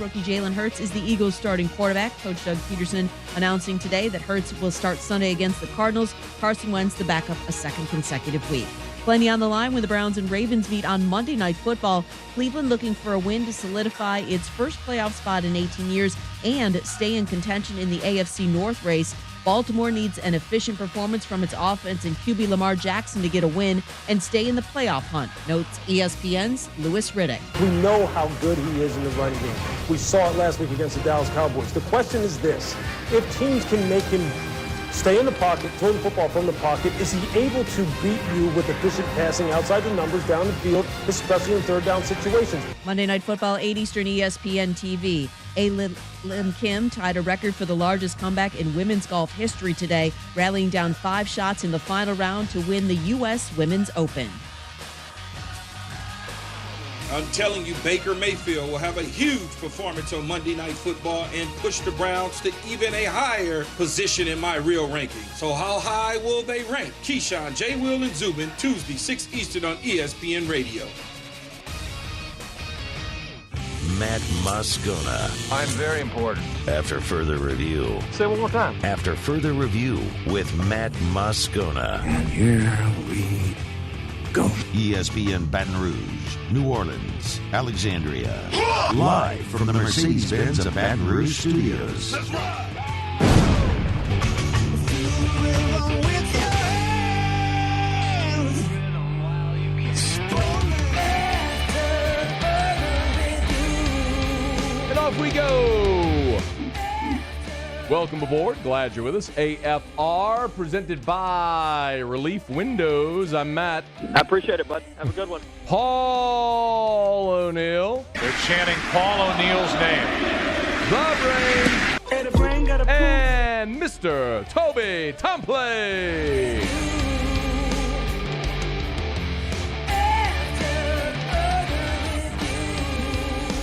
Rookie Jalen Hurts is the Eagles' starting quarterback. Coach Doug Peterson announcing today that Hurts will start Sunday against the Cardinals. Carson Wentz, the backup, a second consecutive week. Plenty on the line when the Browns and Ravens meet on Monday Night Football. Cleveland looking for a win to solidify its first playoff spot in 18 years and stay in contention in the AFC North race. Baltimore needs an efficient performance from its offense and QB Lamar Jackson to get a win and stay in the playoff hunt, notes ESPN's Louis Riddick. We know how good he is in the running game. We saw it last week against the Dallas Cowboys. The question is this: if teams can make him stay in the pocket, throw the football from the pocket, is he able to beat you with efficient passing outside the numbers down the field, especially in third down situations? Monday Night Football, 8 Eastern, ESPN TV. Lim Kim tied a record for the largest comeback in women's golf history today, rallying down 5 shots in the final round to win the U.S. Women's Open. I'm telling you, Baker Mayfield will have a huge performance on Monday Night Football and push the Browns to even a higher position in my real ranking. So how high will they rank? Keyshawn, J. Will, and Zubin, Tuesday, 6 Eastern on ESPN Radio. Matt Moscona. I'm very important. After further review. Say it one more time. After further review with Matt Moscona. And here we go. ESPN Baton Rouge, New Orleans, Alexandria. Live from the Mercedes-Benz of Baton Rouge studios. That's right. And off we go. Welcome aboard. Glad you're with us. AFR presented by Relief Windows. I'm Matt. I appreciate it, bud. Have a good one. Paul O'Neill. They're chanting Paul O'Neill's name. The Brain. And Mr. Toby Tomplay.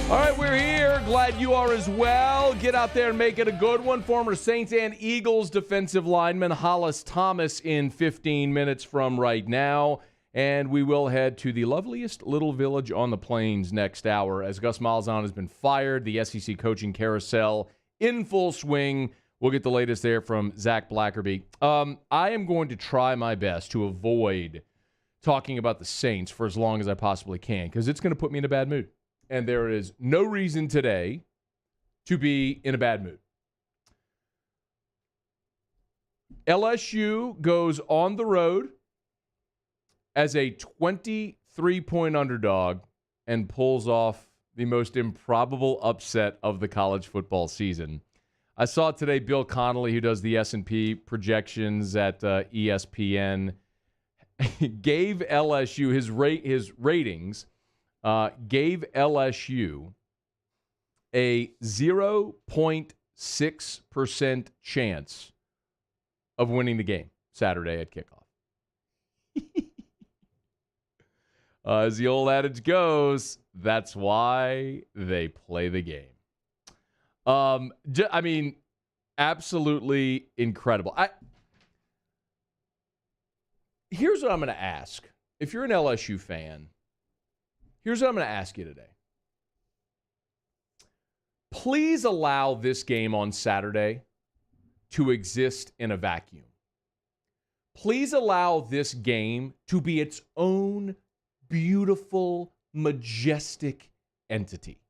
All right, we're here. Glad you are as well. Get out there and make it a good one. Former Saints and Eagles defensive lineman Hollis Thomas in 15 minutes from right now. And we will head to the loveliest little village on the plains next hour as Gus Malzahn has been fired. The SEC coaching carousel in full swing. We'll get the latest there from Zach Blackerby. I am going to try my best to avoid talking about the Saints for as long as I possibly can because it's going to put me in a bad mood. And there is no reason today to be in a bad mood. LSU goes on the road as a 23-point underdog and pulls off the most improbable upset of the college football season. I saw today Bill Connolly, who does the S&P projections at ESPN, gave LSU his ratings. Gave LSU a 0.6% chance of winning the game Saturday at kickoff. As the old adage goes, that's why they play the game. I mean, absolutely incredible. Here's what I'm going to ask. If you're an LSU fan, here's what I'm going to ask you today. Please allow this game on Saturday to exist in a vacuum. Please allow this game to be its own beautiful, majestic entity.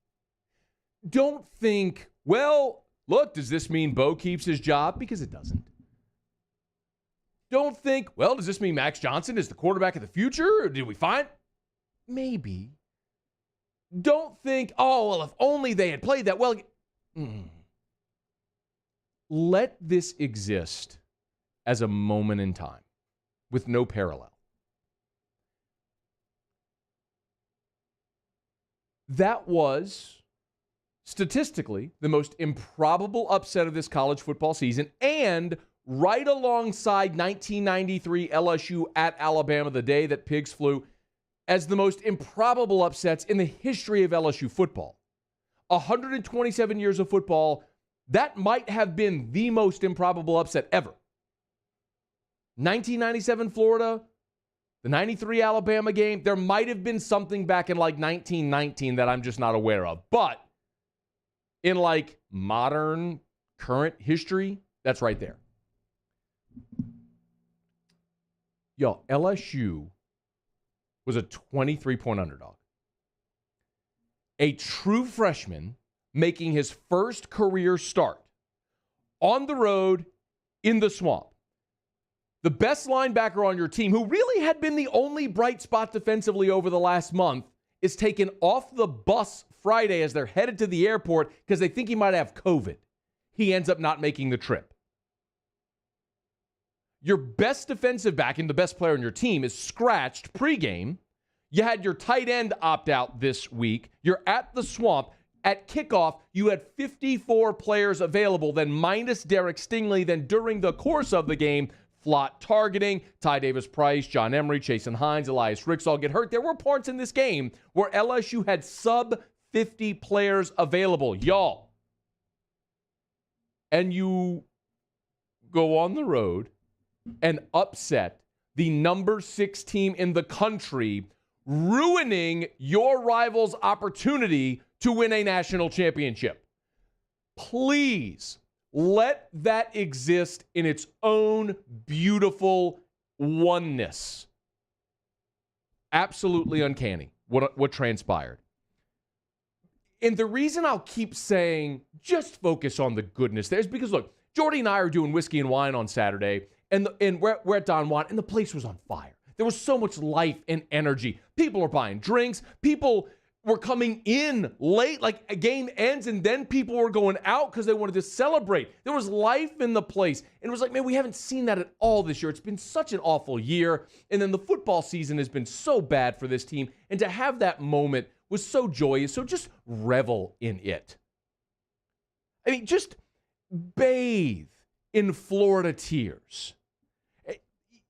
Don't think, well, look, does this mean Bo keeps his job? Because it doesn't. Don't think, well, does this mean Max Johnson is the quarterback of the future? Or did we find? Maybe. Don't think, oh, well, if only they had played that well. Let this exist as a moment in time with no parallel. That was statistically the most improbable upset of this college football season, and right alongside 1993 LSU at Alabama, the day that Pigs flew, as the most improbable upsets in the history of LSU football. 127 years of football, that might have been the most improbable upset ever. 1997 Florida, the 93 Alabama game, there might have been something back in like 1919 that I'm just not aware of. But in like modern, current history, that's right there. Yo, LSU was a 23-point underdog. A true freshman making his first career start on the road in the swamp. The best linebacker on your team, who really had been the only bright spot defensively over the last month, is taken off the bus Friday as they're headed to the airport because they think he might have COVID. He ends up not making the trip. Your best defensive back and the best player on your team is scratched pregame. You had your tight end opt out this week. You're at the swamp. At kickoff, you had 54 players available, then minus Derek Stingley. Then during the course of the game, Flott targeting, Ty Davis-Price, John Emery, Chasen Hines, Elias Ricks all get hurt. There were parts in this game where LSU had sub-50 players available. Y'all. And you go on the road and upset the number 6 team in the country, ruining your rival's opportunity to win a national championship. Please let that exist in its own beautiful oneness. Absolutely uncanny what transpired. And the reason I'll keep saying just focus on the goodness there is because, look, Jordy and I are doing whiskey and wine on Saturday, and we're at Don Juan, and the place was on fire. There was so much life and energy. People were buying drinks. People were coming in late, like a game ends, and then people were going out because they wanted to celebrate. There was life in the place. And it was like, man, we haven't seen that at all this year. It's been such an awful year. And then the football season has been so bad for this team. And to have that moment was so joyous. So just revel in it. I mean, just bathe in Florida tears.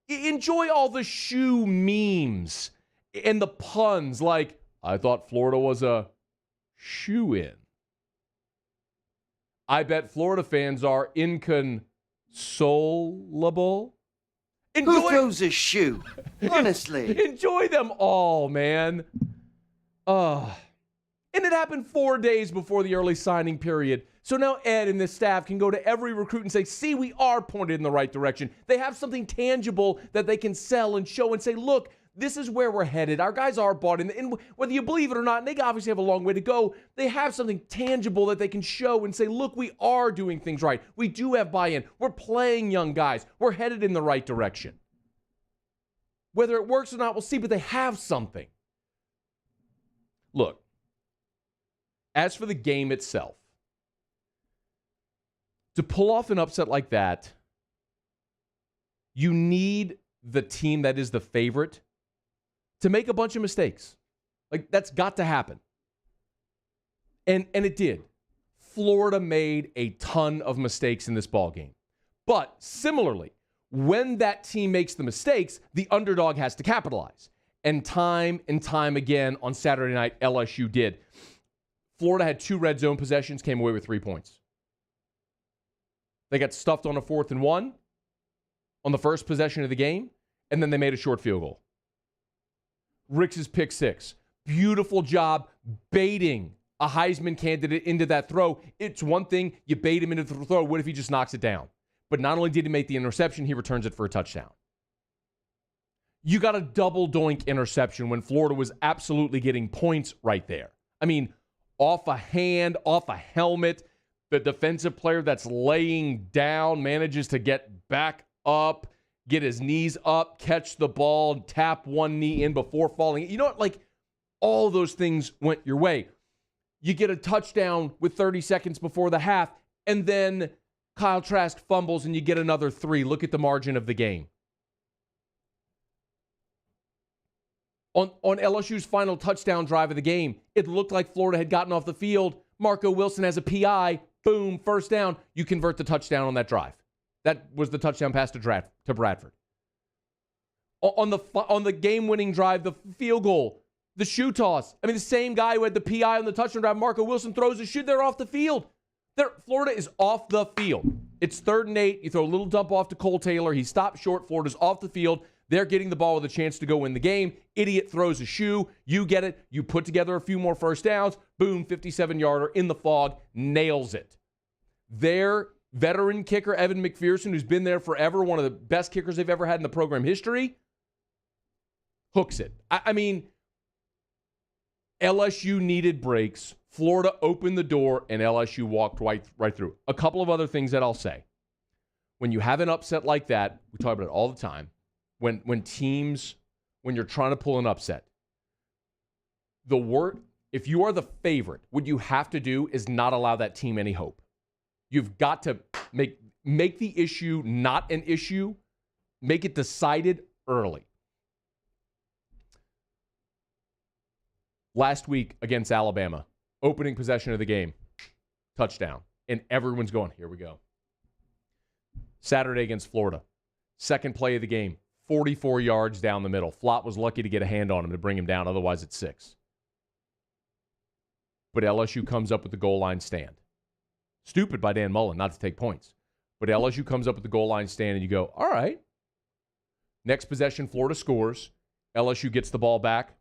Enjoy all the shoe memes and the puns like, I thought Florida was a shoe-in. I bet Florida fans are inconsolable. Who throws a shoe? Honestly. Enjoy them all, man. And it happened 4 days before the early signing period. So now Ed and this staff can go to every recruit and say, see, we are pointed in the right direction. They have something tangible that they can sell and show and say, look, this is where we're headed. Our guys are bought in. And whether you believe it or not, and they obviously have a long way to go, they have something tangible that they can show and say, look, we are doing things right. We do have buy-in. We're playing young guys. We're headed in the right direction. Whether it works or not, we'll see, but they have something. Look, as for the game itself, to pull off an upset like that, you need the team that is the favorite to make a bunch of mistakes. Like, that's got to happen. And it did. Florida made a ton of mistakes in this ballgame. But similarly, when that team makes the mistakes, the underdog has to capitalize. And time again on Saturday night, LSU did. Florida had 2 red zone possessions, came away with 3 points. They got stuffed on a 4th and 1 on the first possession of the game, and then they made a short field goal. Ricks's pick 6. Beautiful job baiting a Heisman candidate into that throw. It's one thing, you bait him into the throw. What if he just knocks it down? But not only did he make the interception, he returns it for a touchdown. You got a double doink interception when Florida was absolutely getting points right there. I mean, off a hand, off a helmet. The defensive player that's laying down manages to get back up, get his knees up, catch the ball, tap one knee in before falling. You know what? Like, all those things went your way. You get a touchdown with 30 seconds before the half, and then Kyle Trask fumbles and you get another 3. Look at the margin of the game. On LSU's final touchdown drive of the game, it looked like Florida had gotten off the field. Marco Wilson has a PI. Boom, first down. You convert the touchdown on that drive. That was the touchdown pass to Bradford. On the game-winning drive, the field goal, the shoe toss. I mean, the same guy who had the PI on the touchdown drive, Marco Wilson, throws a shoe. They're off the field. Florida is off the field. It's 3rd and 8. You throw a little dump off to Cole Taylor. He stopped short. Florida's off the field. They're getting the ball with a chance to go win the game. Idiot throws a shoe. You get it. You put together a few more first downs. Boom, 57-yarder in the fog. Nails it. Their veteran kicker, Evan McPherson, who's been there forever, one of the best kickers they've ever had in the program history, hooks it. I mean, LSU needed breaks. Florida opened the door, and LSU walked right through. A couple of other things that I'll say. When you have an upset like that, we talk about it all the time, when you're trying to pull an upset, if you are the favorite, what you have to do is not allow that team any hope. You've got to make the issue not an issue, make it decided early. Last week against Alabama, opening possession of the game, touchdown, and everyone's going, here we go. Saturday against Florida, second play of the game, 44 yards down the middle. Flott was lucky to get a hand on him to bring him down, otherwise it's 6. But LSU comes up with the goal line stand. Stupid by Dan Mullen not to take points. But LSU comes up with the goal line stand, and you go, all right. Next possession, Florida scores. LSU gets the ball back.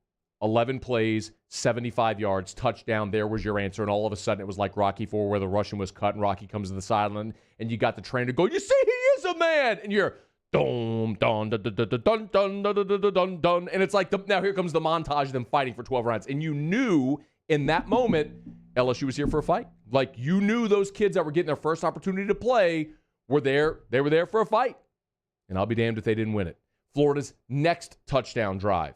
11 plays, 75 yards, touchdown. There was your answer. And all of a sudden, it was like Rocky IV where the Russian was cut, and Rocky comes to the sideline, and you got the trainer go, you see, he is a man. And you're, dun, dun, dun, dun, dun, dun, dun, dun, dun, dun, dun. And it's like, now here comes the montage of them fighting for 12 rounds. And you knew in that moment, LSU was here for a fight. Like, you knew those kids that were getting their first opportunity to play were there. They were there for a fight. And I'll be damned if they didn't win it. Florida's next touchdown drive.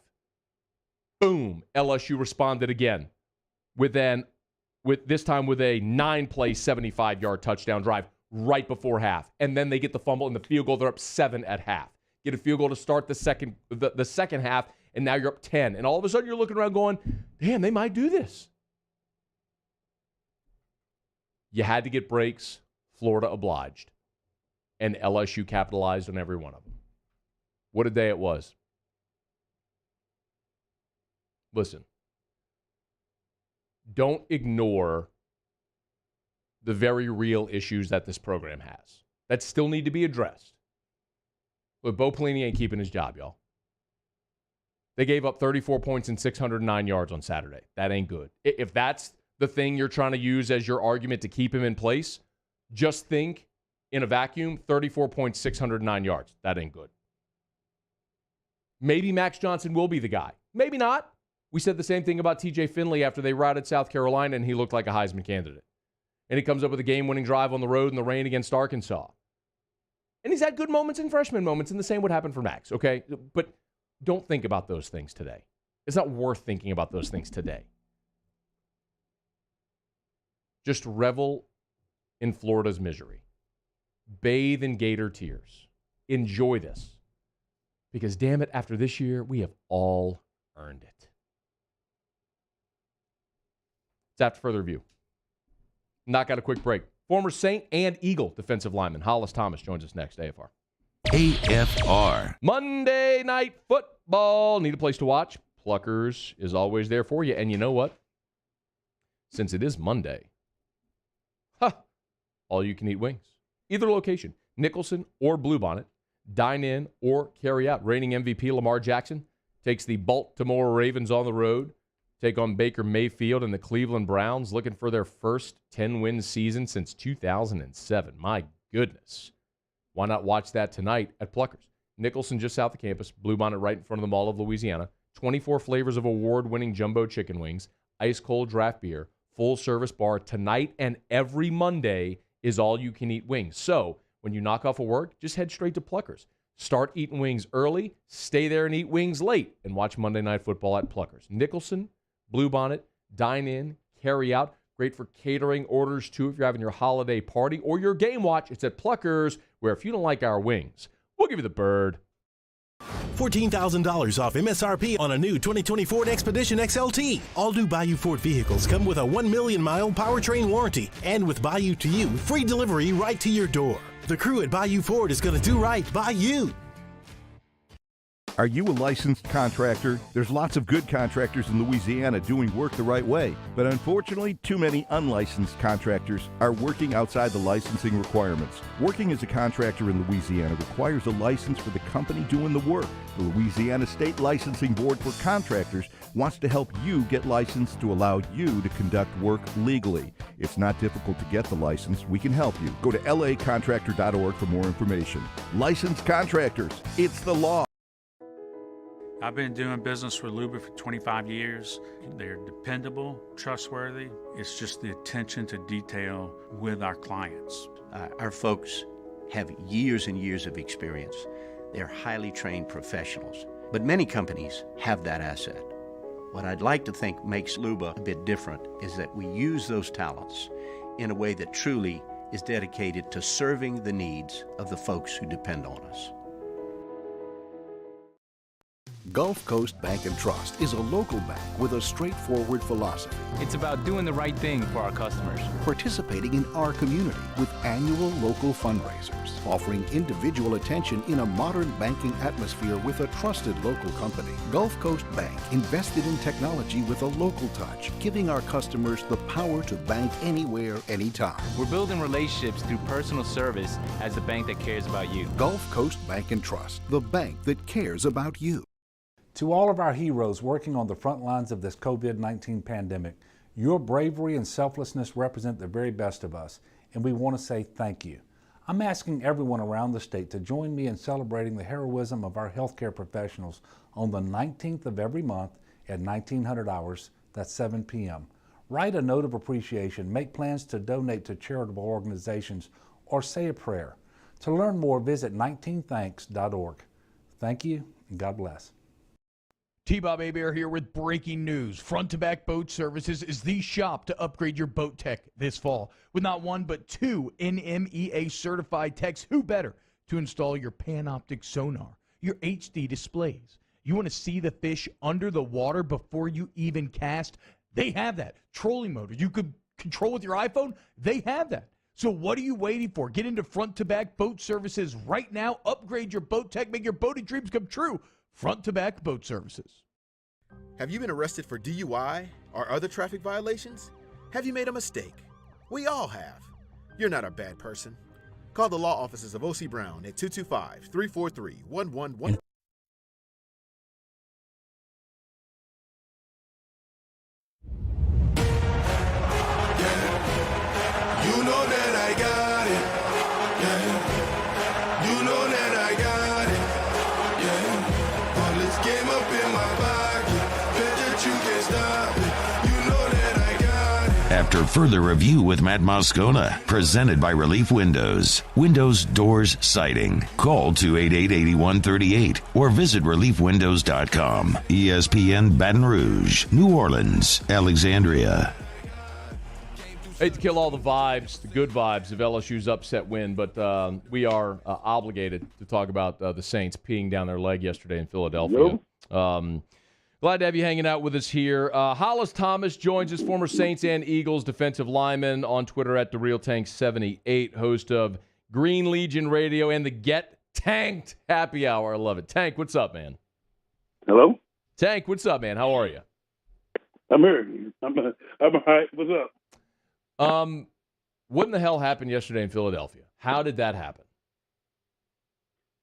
Boom. LSU responded again with this time with a 9-play, 75-yard touchdown drive right before half. And then they get the fumble and the field goal. They're up 7 at half. Get a field goal to start the second half, and now you're up 10. And all of a sudden you're looking around going, damn, they might do this. You had to get breaks. Florida obliged. And LSU capitalized on every one of them. What a day it was. Listen, don't ignore the very real issues that this program has that still need to be addressed. But Bo Pelini ain't keeping his job, y'all. They gave up 34 points and 609 yards on Saturday. That ain't good. If that's the thing you're trying to use as your argument to keep him in place, just think in a vacuum, 34 points, 609 yards. That ain't good. Maybe Max Johnson will be the guy. Maybe not. We said the same thing about TJ Finley after they routed South Carolina, and he looked like a Heisman candidate. And he comes up with a game-winning drive on the road in the rain against Arkansas. And he's had good moments and freshman moments, and the same would happen for Max, okay? But don't think about those things today. It's not worth thinking about those things today. Just revel in Florida's misery. Bathe in Gator tears. Enjoy this. Because, damn it, after this year, we have all earned it. It's after further review. Knock out a quick break. Former Saint and Eagle defensive lineman Hollis Thomas joins us next. AFR. AFR. Monday Night Football. Need a place to watch? Pluckers is always there for you. And you know what? Since it is Monday, all you can eat wings. Either location, Nicholson or Bluebonnet. Dine in or carry out. Reigning MVP Lamar Jackson takes the Baltimore Ravens on the road. Take on Baker Mayfield and the Cleveland Browns, looking for their first 10-win season since 2007. My goodness. Why not watch that tonight at Pluckers? Nicholson just south of campus, Bluebonnet right in front of the Mall of Louisiana. 24 flavors of award-winning jumbo chicken wings, ice-cold draft beer, full-service bar. Tonight and every Monday is all-you-can-eat wings. So when you knock off of work, just head straight to Pluckers. Start eating wings early, stay there and eat wings late, and watch Monday Night Football at Pluckers. Nicholson, Bluebonnet, dine in, carry out. Great for catering orders, too, if you're having your holiday party or your game watch. It's at Pluckers, where if you don't like our wings, we'll give you the bird. $14,000 off MSRP on a new 2020 Ford Expedition XLT. All new Bayou Ford vehicles come with a 1 million-mile powertrain warranty. And with Bayou to You, free delivery right to your door. The crew at Bayou Ford is going to do right by you. Are you a licensed contractor? There's lots of good contractors in Louisiana doing work the right way, but unfortunately, too many unlicensed contractors are working outside the licensing requirements. Working as a contractor in Louisiana requires a license for the company doing the work. The Louisiana State Licensing Board for Contractors wants to help you get licensed to allow you to conduct work legally. It's not difficult to get the license. We can help you. Go to lacontractor.org for more information. Licensed contractors, it's the law. I've been doing business with Luba for 25 years. They're dependable, trustworthy. It's just the attention to detail with our clients. Our folks have years and years of experience. They're highly trained professionals, but many companies have that asset. What I'd like to think makes Luba a bit different is that we use those talents in a way that truly is dedicated to serving the needs of the folks who depend on us. Gulf Coast Bank and Trust is a local bank with a straightforward philosophy. It's about doing the right thing for our customers. Participating in our community with annual local fundraisers. Offering individual attention in a modern banking atmosphere with a trusted local company. Gulf Coast Bank invested in technology with a local touch, giving our customers the power to bank anywhere, anytime. We're building relationships through personal service as a bank that cares about you. Gulf Coast Bank and Trust, the bank that cares about you. To all of our heroes working on the front lines of this COVID-19 pandemic, your bravery and selflessness represent the very best of us, and we want to say thank you. I'm asking everyone around the state to join me in celebrating the heroism of our healthcare professionals on the 19th of every month at 1900 hours, that's 7 p.m. Write a note of appreciation, make plans to donate to charitable organizations, or say a prayer. To learn more, visit 19thanks.org. Thank you, and God bless. T-Bob Hebert here with breaking news. Front to Back Boat Services is the shop to upgrade your boat tech this fall. With not one but two NMEA certified techs, who better to install your Panoptic sonar, your HD displays. You want to see the fish under the water before you even cast? They have that. Trolling motor you could control with your iPhone? They have that. So what are you waiting for? Get into Front to Back Boat Services right now. Upgrade your boat tech. Make your boating dreams come true. Front to Back Boat Services. Have you been arrested for DUI or other traffic violations? Have you made a mistake? We all have. You're not a bad person. Call the law offices of O.C. Brown at 225-343-1111. You know that I got it. Yeah. You know that I got it. Yeah. All this game up in my pocket. Bet that you can't stop it. You know that I got it. After further review with Matt Moscona, presented by Relief Windows. Windows, doors, siding. Call 288-8138 or visit reliefwindows.com. ESPN Baton Rouge, New Orleans, Alexandria. Hate to kill all the vibes, the good vibes of LSU's upset win, but we are obligated to talk about the Saints peeing down their leg yesterday in Philadelphia. Glad to have you hanging out with us here. Hollis Thomas joins us, former Saints and Eagles defensive lineman, on Twitter at TheRealTank78, host of Green Legion Radio and the Get Tanked Happy Hour. I love it. Tank, what's up, man? Hello? Tank, what's up, man? How are you? I'm here. I'm all right. What's up? What in the hell happened yesterday in Philadelphia? How did that happen?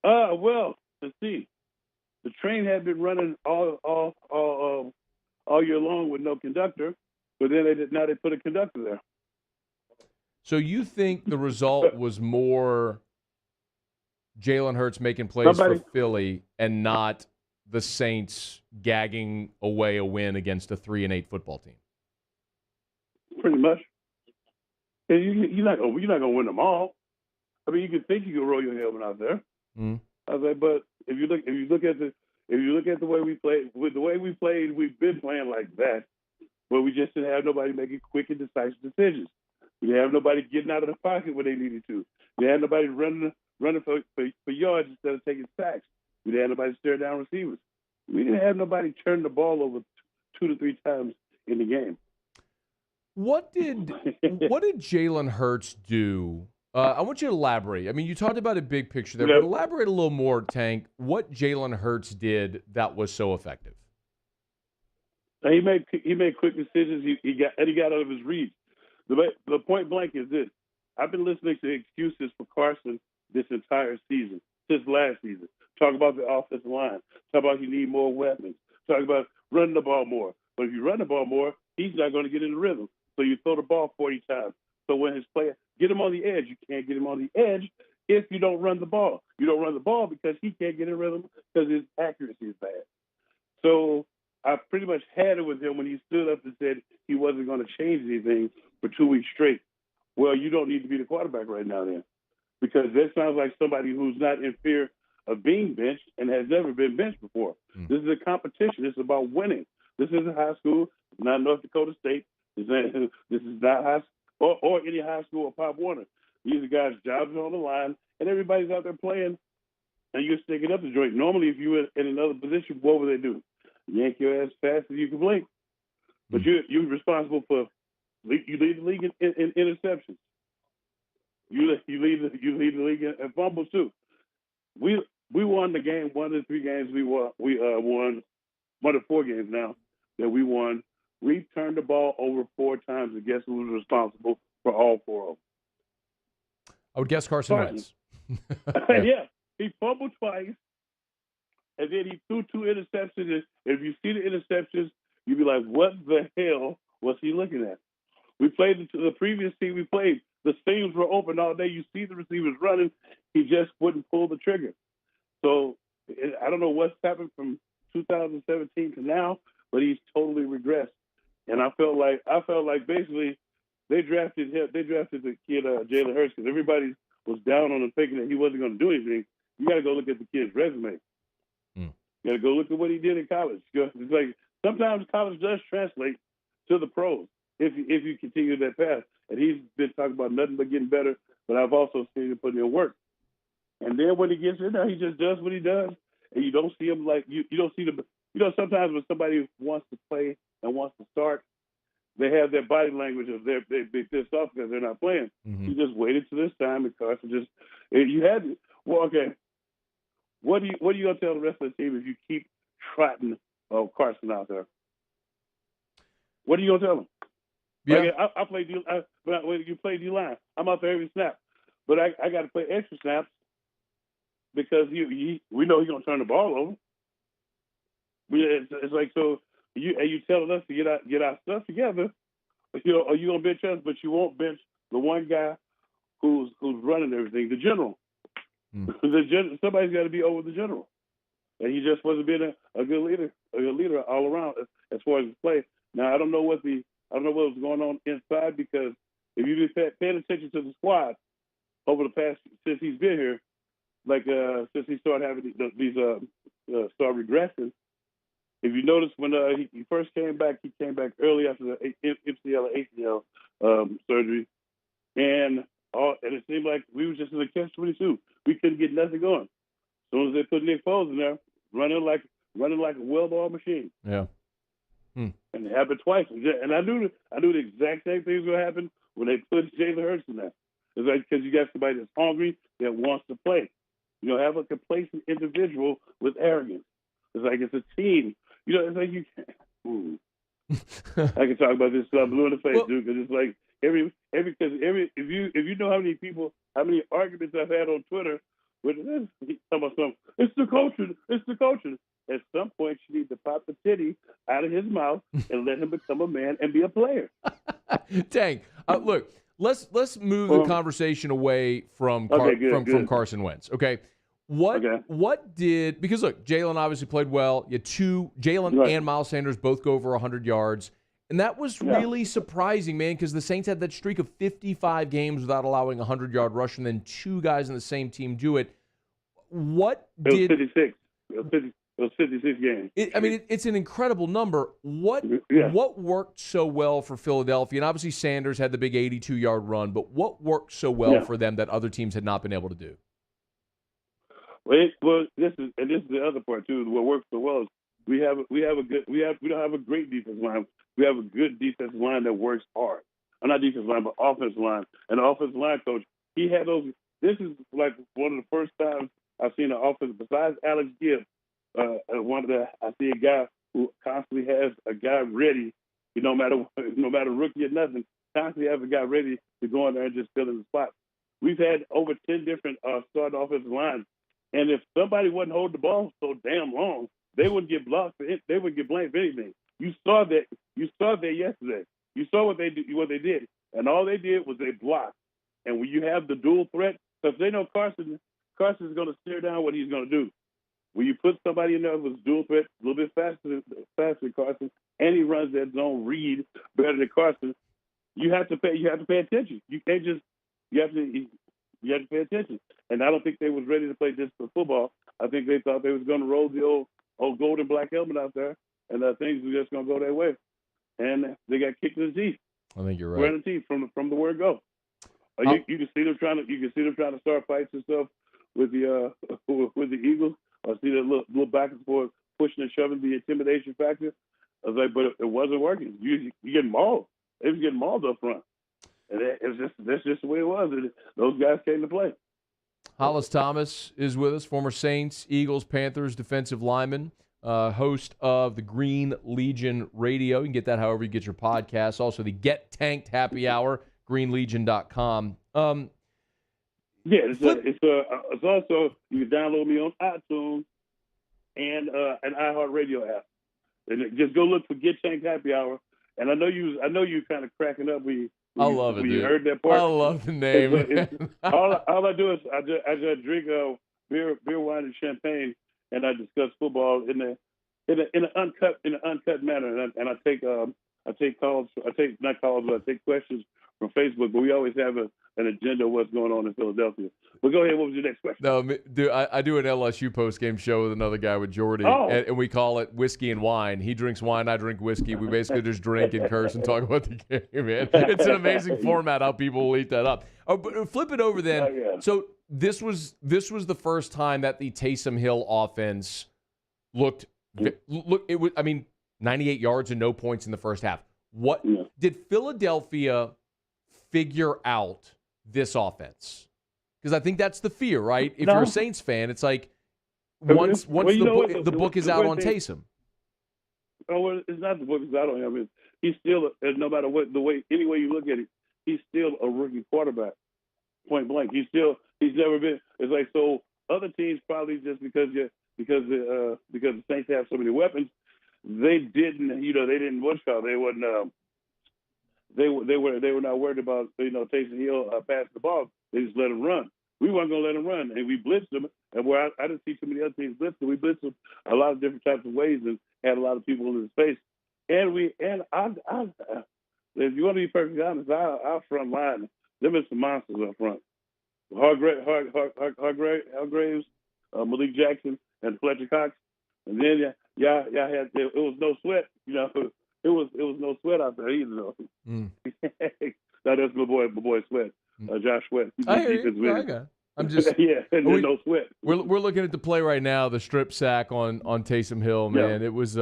Well, let's see. The train had been running all year long with no conductor, but then now they put a conductor there. So you think the result was more Jalen Hurts making plays for Philly and not the Saints gagging away a win against a 3-8 football team? Pretty much. And you're not gonna win them all. I mean, you can think you can roll your helmet out there. Mm. I was like, but if you look at the way we played, with the way we played, we've been playing like that, but we just didn't have nobody making quick and decisive decisions. We didn't have nobody getting out of the pocket when they needed to. We didn't have nobody running for yards instead of taking sacks. We didn't have nobody stare down receivers. We didn't have nobody turn the ball over 2 to 3 times in the game. What did Jalen Hurts do I want you to elaborate. I mean, you talked about a big picture there, Yeah. but elaborate a little more, Tank, what Jalen Hurts did that was so effective. He made quick decisions. He got out of his reads. The point blank is this: I've been listening to excuses for Carson this entire season, since last season. Talk about the offensive line. Talk about you need more weapons. Talk about running the ball more. But if you run the ball more, he's not going to get in the rhythm. So you throw the ball 40 times. So when his player get him on the edge, you can't get him on the edge if you don't run the ball. You don't run the ball because he can't get in rhythm because his accuracy is bad. So I pretty much had it with him when he stood up and said he wasn't going to change anything for 2 weeks straight. Well, you don't need to be the quarterback right now then, because that sounds like somebody who's not in fear of being benched and has never been benched before. This is a competition. It's about winning. This isn't high school. It's not North Dakota State. This is not high school or any high school or Pop Warner. These are guys' jobs are on the line, and everybody's out there playing, and you're sticking up the joint. Normally, if you were in another position, what would they do? Yank your ass fast as you can blink. But you're responsible for you lead the league in interceptions. You lead the league in fumbles too. We won the game. One of the 3 games we won. We won one of 4 games now that we won. We turned the ball over 4 times, and guess who was responsible for all 4 of them? I would guess Carson Wentz. Yeah, he fumbled twice, and then he threw 2 interceptions. And if you see the interceptions, you'd be like, what the hell was he looking at? We played the previous team we played. The seams were open all day. You see the receivers running. He just wouldn't pull the trigger. So I don't know what's happened from 2017 to now, but he's totally regressed. And I felt like basically they drafted him. They drafted the kid Jalen Hurts because everybody was down on him thinking that he wasn't going to do anything. You got to go look at the kid's resume. You got to go look at what he did in college. It's like sometimes college does translate to the pros if you continue that path. And he's been talking about nothing but getting better, but I've also seen him put in work. And then when he gets in there, he just does what he does, and you don't see him like you don't see the. You know, sometimes when somebody wants to play and wants to start, they have their body language of they're pissed off because they're not playing. He just waited till this time, and Carson just you had to. Well, okay. What are you gonna tell the rest of the team if you keep trotting Carson out there? What are you gonna tell them? Yeah. Like, I play when you play D-line, I'm out there every snap, but I got to play extra snaps because we know he's gonna turn the ball over. It's like so you telling us to get our stuff together. You know, are you gonna bench us? But you won't bench the one guy who's running everything, the general. Somebody's got to be over the general, and he just wasn't being a good leader all around as far as his play. Now I don't know what was going on inside, because if you've been paying attention to the squad over the past since he's been here, like since he started having these start regressing. If you notice when he first came back, he came back early after the MCL or ACL surgery, and it seemed like we were just in a catch-22. We couldn't get nothing going. As soon as they put Nick Foles in there, running like a well-oiled machine. Yeah. And it happened twice. And I knew the exact same thing was going to happen when they put Jalen Hurts in there. It's like because you got somebody that's hungry that wants to play. You know, have a complacent individual with arrogance. It's like it's a team. You know, it's like you can't. I can talk about this till I'm blue in the face, dude, because it's like if you know how many arguments I've had on Twitter with this, talking about something, it's the coaching. At some point, you need to pop the titty out of his mouth and let him become a man and be a player. Dang. Look, let's move the conversation away from Carson Wentz. Okay. What did, because look, Jalen obviously played well. You had Jalen and Miles Sanders both go over 100 yards. And that was really surprising, man, because the Saints had that streak of 55 games without allowing a 100-yard rush, and then 2 guys in the same team do it. It was 56. It was 56 games. It's an incredible number. What worked so well for Philadelphia? And obviously Sanders had the big 82-yard run, but what worked so well for them that other teams had not been able to do? Well, this is the other part too. What works so well is we don't have a great defensive line. We have a good defensive line that works hard. Not defensive line, but offensive line. And the offensive line coach he had those. This is like one of the first times I've seen an offense besides Alex Gibbs. I see a guy who constantly has a guy ready. No matter rookie or nothing, constantly have a guy ready to go in there and just fill in the spot. We've had over 10 different starting offensive lines, and if somebody wasn't holding the ball so damn long, they wouldn't get blocked. They wouldn't get blamed for anything. You saw that. You saw that yesterday. You saw what they did, and all they did was they blocked. And when you have the dual threat, because they know Carson's going to stare down what he's going to do. When you put somebody in there with dual threat, a little bit faster than Carson, and he runs that zone read better than Carson, you have to pay attention. You can't just you have to pay attention. And I don't think they was ready to play just for football. I think they thought they was going to roll the old gold and black helmet out there, and things were just going to go their way. And they got kicked in the teeth. I think you're right. Right in the teeth from the word go. You can see them trying to start fights and stuff with the Eagles. I see that little back and forth, pushing and shoving, the intimidation factor. I was like, but it wasn't working. You getting mauled. They was getting mauled up front, and that's just the way it was. And those guys came to play. Hollis Thomas is with us, former Saints, Eagles, Panthers defensive lineman, host of the Green Legion Radio. You can get that however you get your podcasts. Also, the Get Tanked Happy Hour, greenlegion.com. Yeah, it's also, you can download me on iTunes and an iHeartRadio app. And just go look for Get Tanked Happy Hour. And I know you kind of cracking up when you heard that part. I love the name. All I do is I just drink beer, wine, and champagne, and I discuss football in an uncut manner. And I take questions from Facebook, but we always have an agenda of what's going on in Philadelphia. But go ahead. What was your next question? No, dude, I do an LSU postgame show with another guy, with Jordy, and we call it Whiskey and Wine. He drinks wine, I drink whiskey. We basically just drink and curse and talk about the game, man. It's an amazing format how people will eat that up. Oh, but flip it over then. Yeah. So this was the first time that the Taysom Hill offense looked. It was, 98 yards and no points in the first half. What did Philadelphia figure out this offense? Because I think that's the fear, right? If you're a Saints fan, it's like once the book is out on Taysom. Oh, it's not the book is out on him. He's still, no matter what any way you look at it, he's still a rookie quarterback. Point blank, he's never been. It's like, so other teams probably just because the Saints have so many weapons, they didn't they were not worried about Taysom Hill passing the ball. They just let him run. We weren't going to let him run, and we blitzed him. And where I didn't see too many other teams blitz him, we blitzed him a lot of different types of ways and had a lot of people in his face. And if you want to be perfectly honest, our front line, them is some monsters up front. Hargraves, Malik Jackson, and Fletcher Cox. And then y'all had it was no sweat, It was no sweat out there either, though. No, that's my boy Sweat, Josh Sweat. I hear you. I'm just no sweat. We're looking at the play right now, the strip sack on Taysom Hill, man. Yeah. It was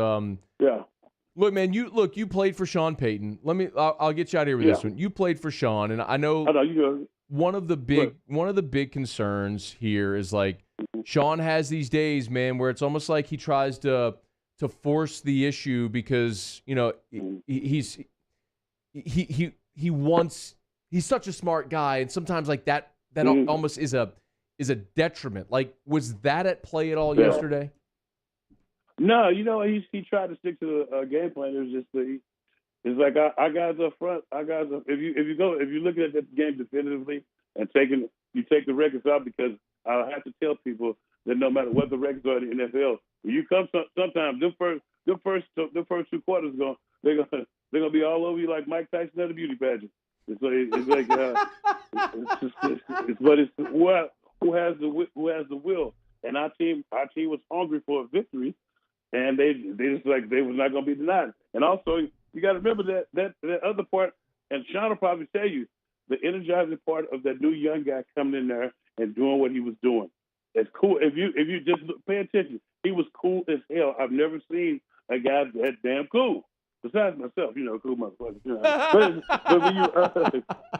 Look, man, you played for Sean Payton. I'll get you out of here with this one. You played for Sean, and I know one of the big concerns here is like Sean has these days, man, where it's almost like he tries to force the issue because he's such a smart guy, and sometimes like that almost is a detriment. Like, was that at play at all yesterday? No, he tried to stick to the game plan. It was just it's like our guys up front. If you look at the game definitively and you take the records out, because I have to tell people that no matter what the records are in the NFL, when you come sometimes the first 2 quarters they're gonna be all over you like Mike Tyson at a beauty pageant. It's like who has the will, and our team was hungry for a victory, and they just like they was not gonna be denied. And also you got to remember that other part, and Sean will probably tell you, the energizing part of that new young guy coming in there and doing what he was doing. It's cool. If you just pay attention, he was cool as hell. I've never seen a guy that damn cool. Besides myself, cool motherfucker.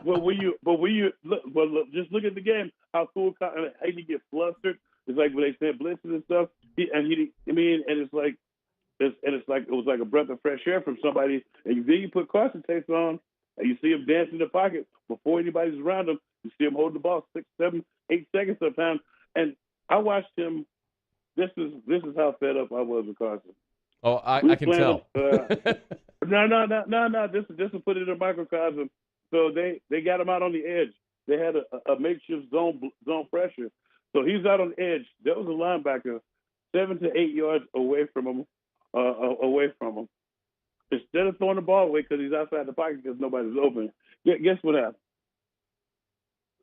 But when you look, just look at the game. How cool! How he get flustered. It's like when they said blitzes and stuff. It's like it was like a breath of fresh air from somebody. And then you put Carson tapes on, and you see him dance in the pocket before anybody's around him. You see him hold the ball 6, 7, 8 seconds sometimes. And I watched him. This is how fed up I was with Carson. Oh, I can tell. No. This will put it in a microcosm. So they got him out on the edge. They had a makeshift zone pressure. So he's out on the edge. There was a linebacker 7 to 8 yards away from him. Instead of throwing the ball away because he's outside the pocket because nobody's open, guess what happened?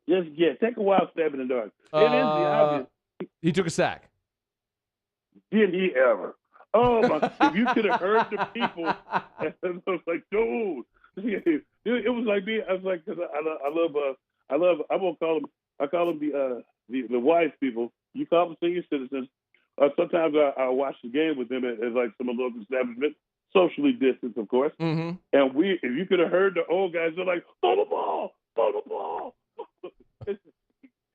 Just guess. Take a wild stab in the dark. It is the obvious. He took a sack. Did he ever? Oh my! If you could have heard the people, I was like, dude, it was like me. I was like, because I won't call them. I call them the wise people. You call them senior citizens. Sometimes I watch the game with them at like some of the local establishments, socially distanced, of course. Mm-hmm. And if you could have heard the old guys, they're like, throw the ball.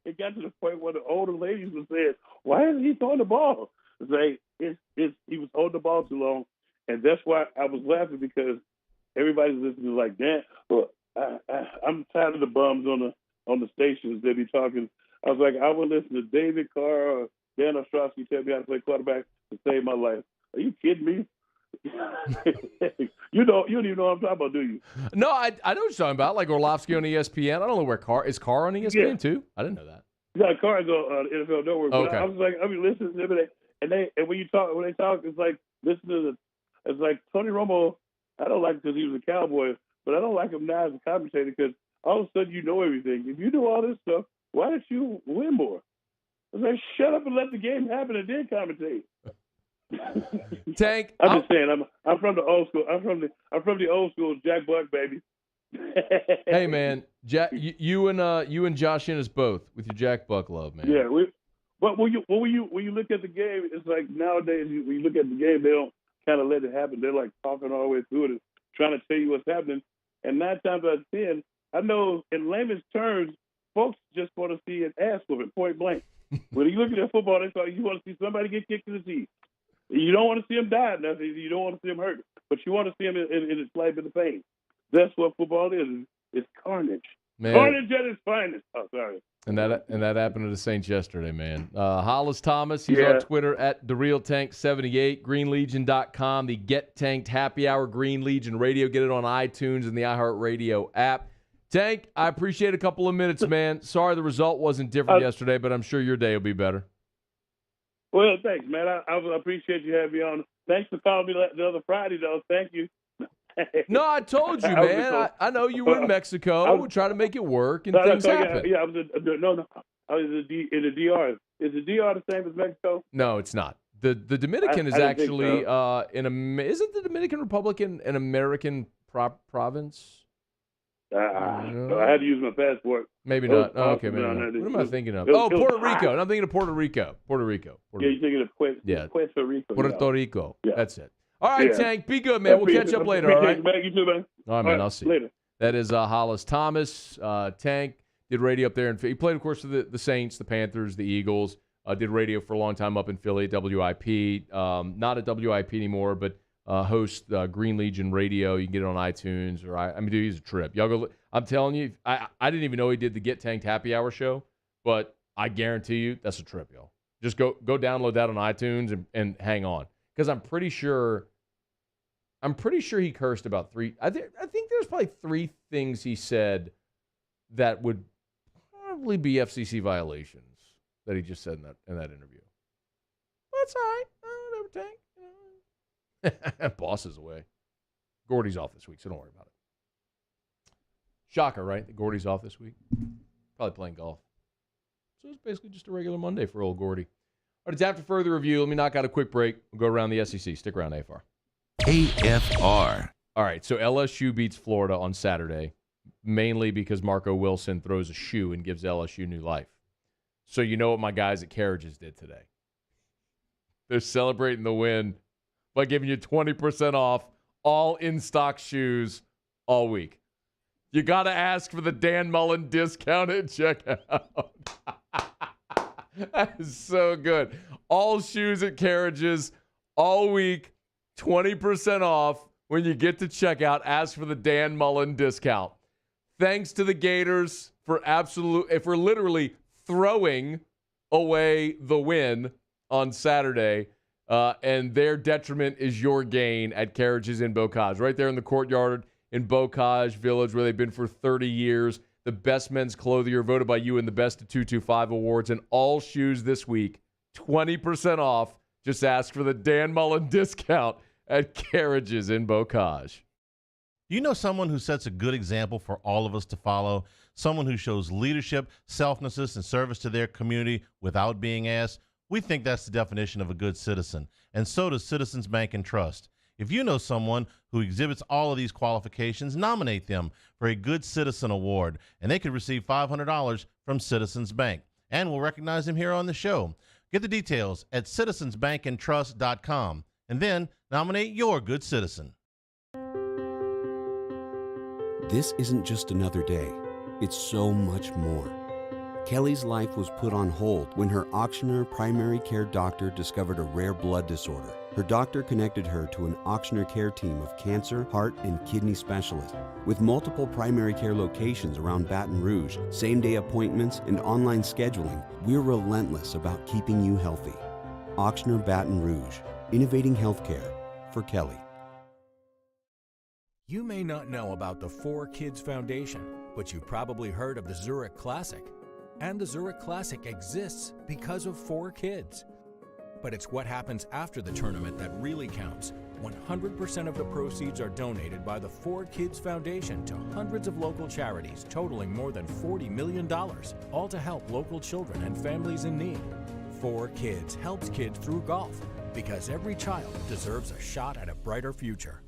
It got to the point where the older ladies were saying, why isn't he throwing the ball? He was holding the ball too long, and that's why I was laughing because everybody's listening like that. Well, I'm tired of the bums on the stations that be talking. I was like, I would listen to David Carr or Dan Ostrowski tell me how to play quarterback to save my life. Are you kidding me? You don't even know what I'm talking about, do you? No, I know what you're talking about, like Orlovsky on ESPN. I don't know where Carr is. Carr on ESPN too? I didn't know that. Yeah, Carr is on NFL Network. But okay. I was like, listening to them, and when they talk, it's like listen to it's like Tony Romo. I don't like him because he was a Cowboy, but I don't like him now as a commentator because all of a sudden you know everything. If you do all this stuff, why don't you win more? I was like, shut up and let the game happen and then commentate. Tank, I'm just saying, I'm from the old school. I'm from the old school Jack Buck, baby. Hey man, Jack, you and Josh Innes both with your Jack Buck love, man. Yeah, but when you look at the game, it's like nowadays when you look at the game, they don't kind of let it happen. They're like talking all the way through it, trying to tell you what's happening. And 9 times out of 10, I know in layman's terms, folks just want to see an ass whooping, point blank. When you look at that football, you want to see somebody get kicked in the teeth. You don't want to see him die. Nothing. You don't want to see him hurt, but you want to see him in his life in the pain. That's what football is. It's carnage. Man. Carnage at its finest. Oh, sorry. And that happened to the Saints yesterday, man. Hollis Thomas, he's on Twitter at TheRealTank78, GreenLegion.com, the Get Tanked Happy Hour, Green Legion Radio. Get it on iTunes and the iHeartRadio app. Tank, I appreciate a couple of minutes, man. Sorry the result wasn't different yesterday, but I'm sure your day will be better. Well, thanks, man. I appreciate you having me on. Thanks for calling me the other Friday, though. Thank you. No, I told you, man. I know you were in Mexico. We're trying to make it work, and things happen. Yeah, I was I was in the DR. Is the DR the same as Mexico? No, it's not. The Dominican is actually isn't the Dominican Republic an American province? I had to use my passport. Maybe not. Okay, maybe not. What am I thinking of? Puerto Rico. And I'm thinking of Puerto Rico. Yeah, you're thinking of Puerto Rico. Puerto Rico. Yeah. That's it. All right, Tank. Be good, man. We'll catch up later, all right? You too, man. All right, man. I'll see you later. That is Hollis Thomas. Tank did radio up there. He played, of course, for the Saints, the Panthers, the Eagles. Did radio for a long time up in Philly at WIP. Not at WIP anymore, but hosts Green Legion Radio. You can get it on iTunes. Dude, he's a trip. Y'all go. I'm telling you, I didn't even know he did the Get Tanked Happy Hour show, but I guarantee you that's a trip, y'all. Just go download that on iTunes and hang on. Because I'm pretty sure he cursed about 3. I think there's probably 3 things he said that would probably be FCC violations that he just said in that interview. That's all right. Whatever, Tank. Boss is away. Gordy's off this week, so don't worry about it. Shocker, right? Gordy's off this week. Probably playing golf. So it's basically just a regular Monday for old Gordy. All right, it's after further review. Let me knock out a quick break. We'll go around the SEC. Stick around, AFR. AFR. All right, so LSU beats Florida on Saturday, mainly because Marco Wilson throws a shoe and gives LSU new life. So you know what my guys at Carriages did today. They're celebrating the win by giving you 20% off all in-stock shoes all week. You got to ask for the Dan Mullen discount at checkout. That is so good. All shoes at Carriages all week, 20% off when you get to checkout. Ask for the Dan Mullen discount. Thanks to the Gators for literally throwing away the win on Saturday, and their detriment is your gain at Carriages in Bocage, right there in the courtyard in Bocage Village, where they've been for 30 years. The best men's clothier, voted by you in the Best of 225 awards, and all shoes this week, 20% off. Just ask for the Dan Mullen discount at Carriages in Bocage. You know someone who sets a good example for all of us to follow? Someone who shows leadership, selflessness, and service to their community without being asked? We think that's the definition of a good citizen, and so does Citizens Bank and Trust. If you know someone who exhibits all of these qualifications, nominate them for a Good Citizen Award, and they could receive $500 from Citizens Bank. And we'll recognize them here on the show. Get the details at citizensbankandtrust.com, and then nominate your good citizen. This isn't just another day. It's so much more. Kelly's life was put on hold when her auctioneer primary care doctor discovered a rare blood disorder. Her doctor connected her to an auctioneer care team of cancer, heart, and kidney specialists. With multiple primary care locations around Baton Rouge, same-day appointments, and online scheduling, we're relentless about keeping you healthy. Auctioneer Baton Rouge, innovating healthcare for Kelly. You may not know about the 4Kids Foundation, but you've probably heard of the Zurich Classic. And the Zurich Classic exists because of 4Kids. But it's what happens after the tournament that really counts. 100% of the proceeds are donated by the 4Kids Foundation to hundreds of local charities, totaling more than $40 million, all to help local children and families in need. 4Kids helps kids through golf, because every child deserves a shot at a brighter future.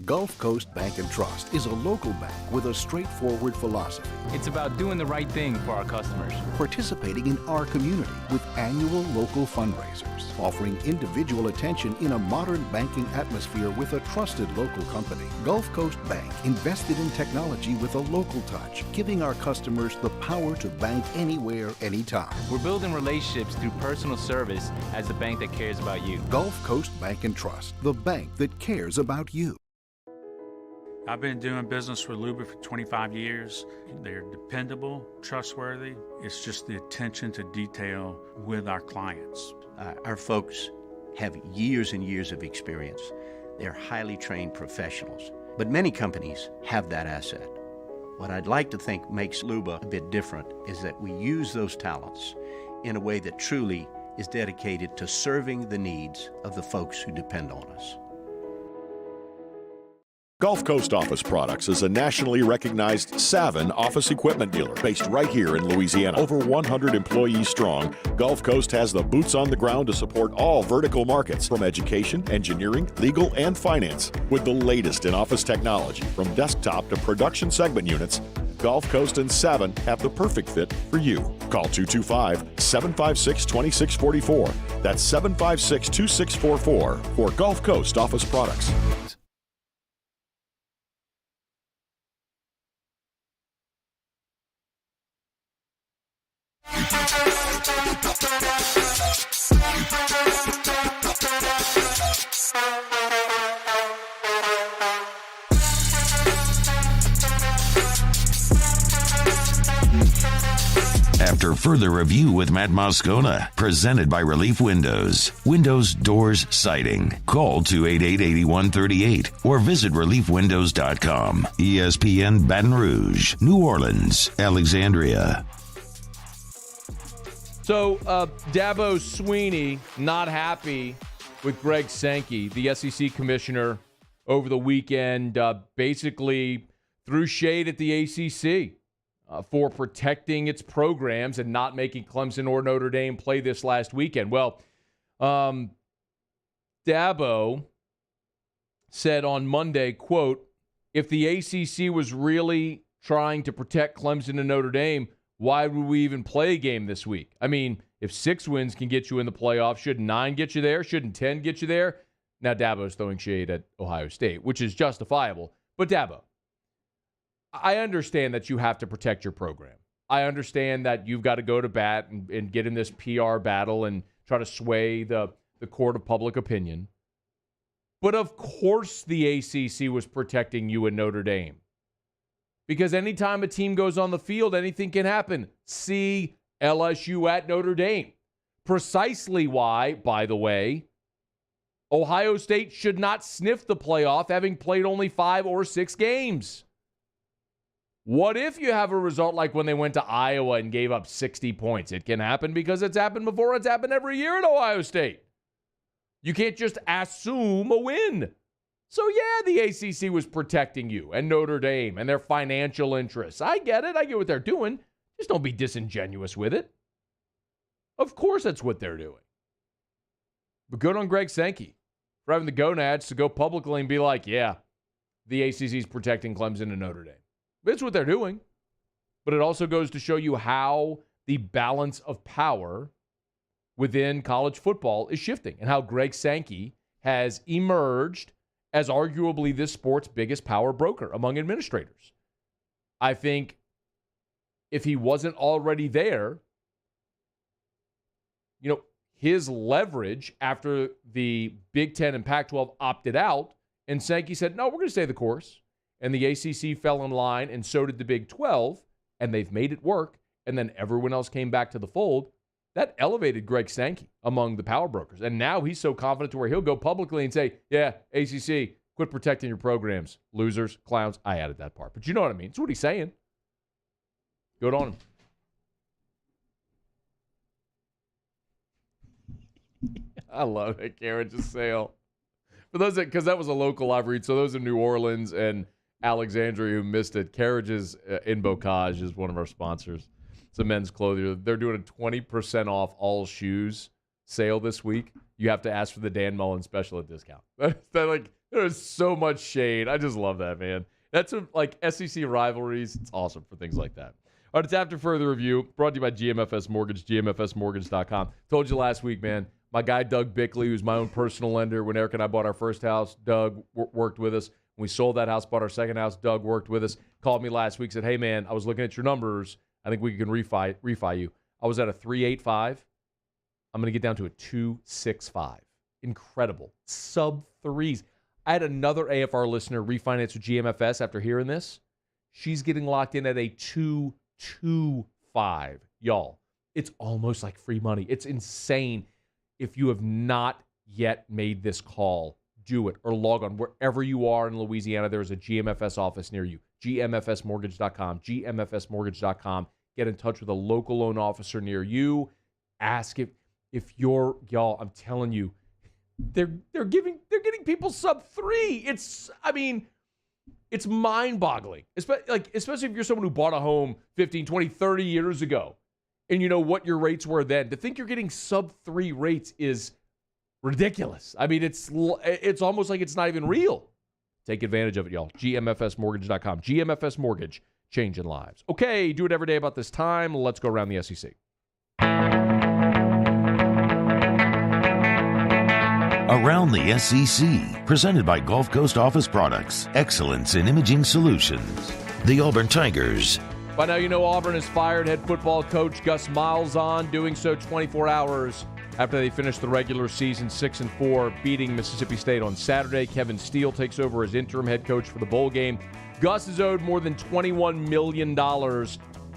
Gulf Coast Bank and Trust is a local bank with a straightforward philosophy. It's about doing the right thing for our customers. Participating in our community with annual local fundraisers. Offering individual attention in a modern banking atmosphere with a trusted local company. Gulf Coast Bank invested in technology with a local touch, giving our customers the power to bank anywhere, anytime. We're building relationships through personal service as the bank that cares about you. Gulf Coast Bank and Trust, the bank that cares about you. I've been doing business with Luba for 25 years. They're dependable, trustworthy. It's just the attention to detail with our clients. Our folks have years and years of experience. They're highly trained professionals. But many companies have that asset. What I'd like to think makes Luba a bit different is that we use those talents in a way that truly is dedicated to serving the needs of the folks who depend on us. Gulf Coast Office Products is a nationally recognized Savin office equipment dealer based right here in Louisiana. Over 100 employees strong, Gulf Coast has the boots on the ground to support all vertical markets, from education, engineering, legal, and finance. With the latest in office technology, from desktop to production segment units, Gulf Coast and Savin have the perfect fit for you. Call 225-756-2644. That's 756-2644 for Gulf Coast Office Products. After further review with Matt Moscona, presented by Relief Windows. Windows, doors, siding. Call 288-8138 or visit reliefwindows.com. ESPN Baton Rouge, New Orleans, Alexandria. So, Dabo Swinney not happy with Greg Sankey, the SEC commissioner, over the weekend, basically threw shade at the ACC for protecting its programs and not making Clemson or Notre Dame play this last weekend. Well, Dabo said on Monday, quote, if the ACC was really trying to protect Clemson and Notre Dame, why would we even play a game this week? I mean, if 6 wins can get you in the playoffs, shouldn't 9 get you there? Shouldn't 10 get you there? Now Dabo's throwing shade at Ohio State, which is justifiable. But Dabo, I understand that you have to protect your program. I understand that you've got to go to bat and get in this PR battle and try to sway the court of public opinion. But of course the ACC was protecting you in Notre Dame. Because anytime a team goes on the field, anything can happen. See LSU at Notre Dame. Precisely why, by the way, Ohio State should not sniff the playoff having played only 5 or 6 games. What if you have a result like when they went to Iowa and gave up 60 points? It can happen because it's happened before. It's happened every year at Ohio State. You can't just assume a win. So, yeah, the ACC was protecting you and Notre Dame and their financial interests. I get it. I get what they're doing. Just don't be disingenuous with it. Of course that's what they're doing. But good on Greg Sankey for having the gonads to go publicly and be like, yeah, the ACC's protecting Clemson and Notre Dame. That's what they're doing. But it also goes to show you how the balance of power within college football is shifting and how Greg Sankey has emerged as arguably this sport's biggest power broker among administrators. I think if he wasn't already there, his leverage after the Big Ten and Pac-12 opted out, and Sankey said, no, we're going to stay the course. And the ACC fell in line, and so did the Big 12, and they've made it work, and then everyone else came back to the fold. That elevated Greg Sankey among the power brokers. And now he's so confident to where he'll go publicly and say, yeah, ACC, quit protecting your programs. Losers, clowns. I added that part. But you know what I mean. It's what he's saying. Good on him. I love it, Carriage's sale. For those because that was a local live read, so those in New Orleans and Alexandria who missed it, Carriage's in Bocage is one of our sponsors. It's a men's clothing. They're doing a 20% off all shoes sale this week. You have to ask for the Dan Mullen special at discount. There's so much shade. I just love that, man. That's like SEC rivalries. It's awesome for things like that. All right, it's After Further Review, brought to you by GMFS Mortgage, GMFSmortgage.com. Told you last week, man, my guy Doug Bickley, who's my own personal lender, when Eric and I bought our first house, Doug worked with us. When we sold that house, bought our second house, Doug worked with us. Called me last week, said, hey, man, I was looking at your numbers. I think we can refi you. I was at a 3.85. I'm going to get down to a 2.65. Incredible. Sub threes. I had another AFR listener refinance with GMFS after hearing this. She's getting locked in at a 2.25. Y'all, it's almost like free money. It's insane. If you have not yet made this call, do it or log on. Wherever you are in Louisiana, there's a GMFS office near you. GMFSmortgage.com, GMFSmortgage.com. Get in touch with a local loan officer near you. Ask if you're, y'all, I'm telling you, they're getting people sub 3. It's mind-boggling. Especially if you're someone who bought a home 15, 20, 30 years ago and you know what your rates were then. To think you're getting sub 3 rates is ridiculous. I mean, it's almost like it's not even real. Take advantage of it, y'all. GMFSmortgage.com. GMFS Mortgage, changing lives. Okay, do it every day about this time. Let's go around the SEC. Around the SEC, presented by Gulf Coast Office Products, excellence in imaging solutions. The Auburn Tigers. By now, you know Auburn has fired head football coach Gus Malzahn, doing so 24 hours after they finished the regular season 6-4, beating Mississippi State on Saturday. Kevin Steele takes over as interim head coach for the bowl game. Gus is owed more than $21 million,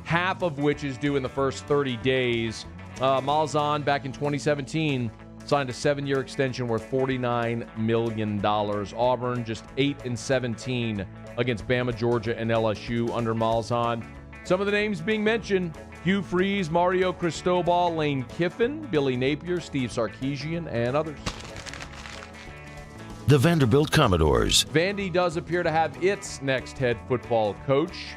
half of which is due in the first 30 days. Malzahn, back in 2017, signed a 7-year extension worth $49 million. Auburn just 8-17 against Bama, Georgia, and LSU under Malzahn. Some of the names being mentioned: Hugh Freeze, Mario Cristobal, Lane Kiffin, Billy Napier, Steve Sarkisian, and others. The Vanderbilt Commodores. Vandy does appear to have its next head football coach.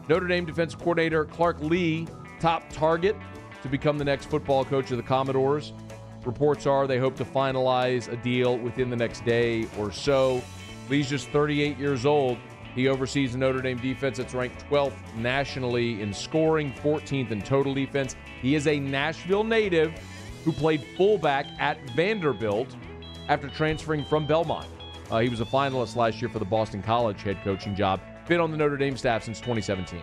Notre Dame defensive coordinator Clark Lee, top target to become the next football coach of the Commodores. Reports are they hope to finalize a deal within the next day or so. Lee's just 38 years old. He oversees the Notre Dame defense that's ranked 12th nationally in scoring, 14th in total defense. He is a Nashville native who played fullback at Vanderbilt after transferring from Belmont. He was a finalist last year for the Boston College head coaching job. Been on the Notre Dame staff since 2017.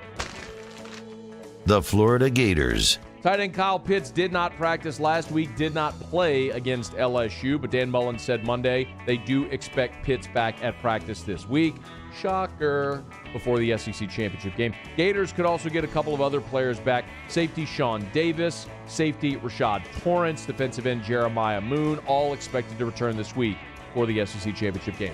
The Florida Gators. Tight end Kyle Pitts did not practice last week, did not play against LSU, but Dan Mullen said Monday they do expect Pitts back at practice this week. Shocker, before the SEC championship game. Gators could also get a couple of other players back. Safety Sean Davis, safety Rashad Torrance, defensive end Jeremiah Moon, all expected to return this week for the SEC championship game.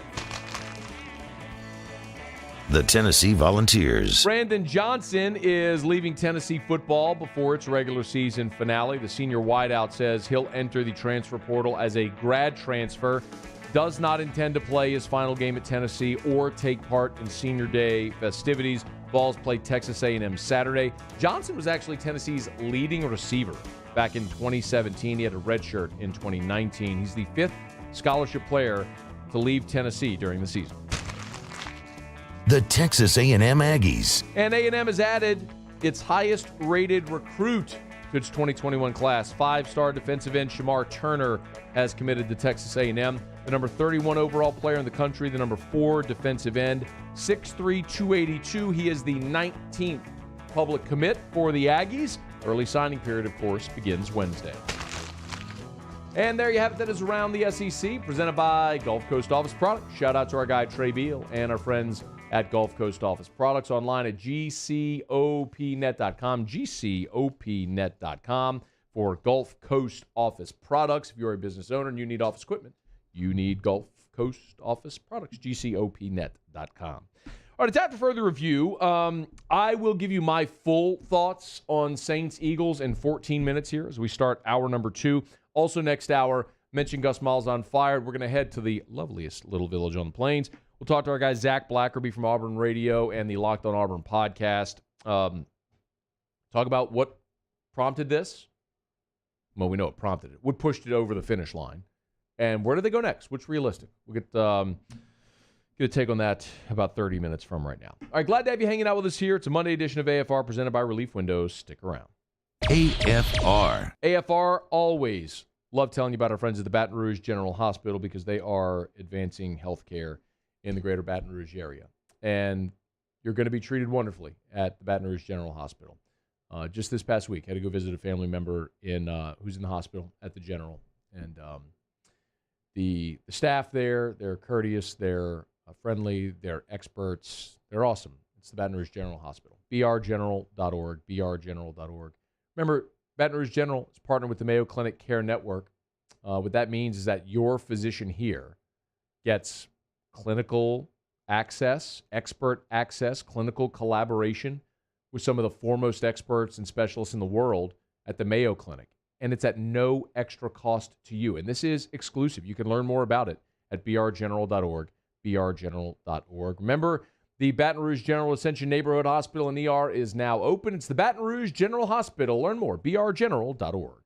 The Tennessee Volunteers. Brandon Johnson is leaving Tennessee football before its regular season finale. The senior wideout says he'll enter the transfer portal as a grad transfer. Does not intend to play his final game at Tennessee or take part in senior day festivities. Vols play Texas A&M Saturday. Johnson was actually Tennessee's leading receiver back in 2017. He had a redshirt in 2019. He's the 5th scholarship player to leave Tennessee during the season. The Texas A&M Aggies. And A&M has added its highest-rated recruit to its 2021 class. 5-star defensive end Shamar Turner has committed to Texas A&M. The number 31 overall player in the country, the number 4 defensive end, 6'3", 282. He is the 19th public commit for the Aggies. Early signing period, of course, begins Wednesday. And there you have it. That is Around the SEC, presented by Gulf Coast Office Products. Shout out to our guy Trey Beal and our friends at Gulf Coast Office Products, online at gcopnet.com, gcopnet.com for Gulf Coast Office Products. If you're a business owner and you need office equipment, you need Gulf Coast Office Products, gcopnet.com. All right, it's after further review. I will give you my full thoughts on Saints-Eagles in 14 minutes here as we start hour number 2. Also next hour, mention Gus Malzahn fired. We're going to head to the loveliest little village on the plains. We'll talk to our guy Zach Blackerby from Auburn Radio and the Locked on Auburn podcast. Talk about what prompted this. Well, we know what prompted it. What pushed it over the finish line. And where do they go next? What's realistic? We'll get a take on that about 30 minutes from right now. All right, glad to have you hanging out with us here. It's a Monday edition of AFR presented by Relief Windows. Stick around. AFR. AFR, always love telling you about our friends at the Baton Rouge General Hospital because they are advancing healthcare in the greater Baton Rouge area. And you're going to be treated wonderfully at the Baton Rouge General Hospital. Just this past week, I had to go visit a family member who's in the hospital at the General. And the staff there, they're courteous, they're friendly, they're experts, they're awesome. It's the Baton Rouge General Hospital. brgeneral.org, brgeneral.org. Remember, Baton Rouge General is partnered with the Mayo Clinic Care Network. What that means is that your physician here gets clinical access, expert access, clinical collaboration with some of the foremost experts and specialists in the world at the Mayo Clinic. And it's at no extra cost to you. And this is exclusive. You can learn more about it at brgeneral.org, brgeneral.org. Remember, the Baton Rouge General Ascension Neighborhood Hospital and ER is now open. It's the Baton Rouge General Hospital. Learn more, brgeneral.org.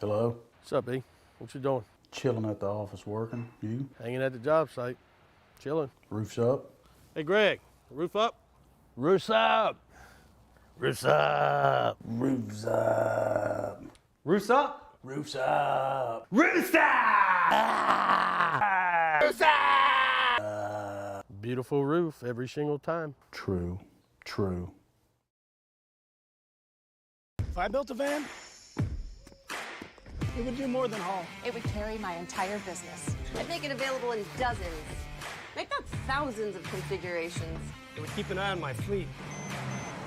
Hello? What's up, E? What you doing? Chilling at the office working. You? Hanging at the job site. Chilling. Roof's up? Hey, Greg, roof up? Roof's up. Roof's up. Roof's up. Roof's up? Roof's up. Roof's up! Roof's up! Beautiful roof every single time. True. True. If I built a van, it would do more than haul. It would carry my entire business. I'd make it available in dozens. Make not thousands of configurations. It would keep an eye on my fleet.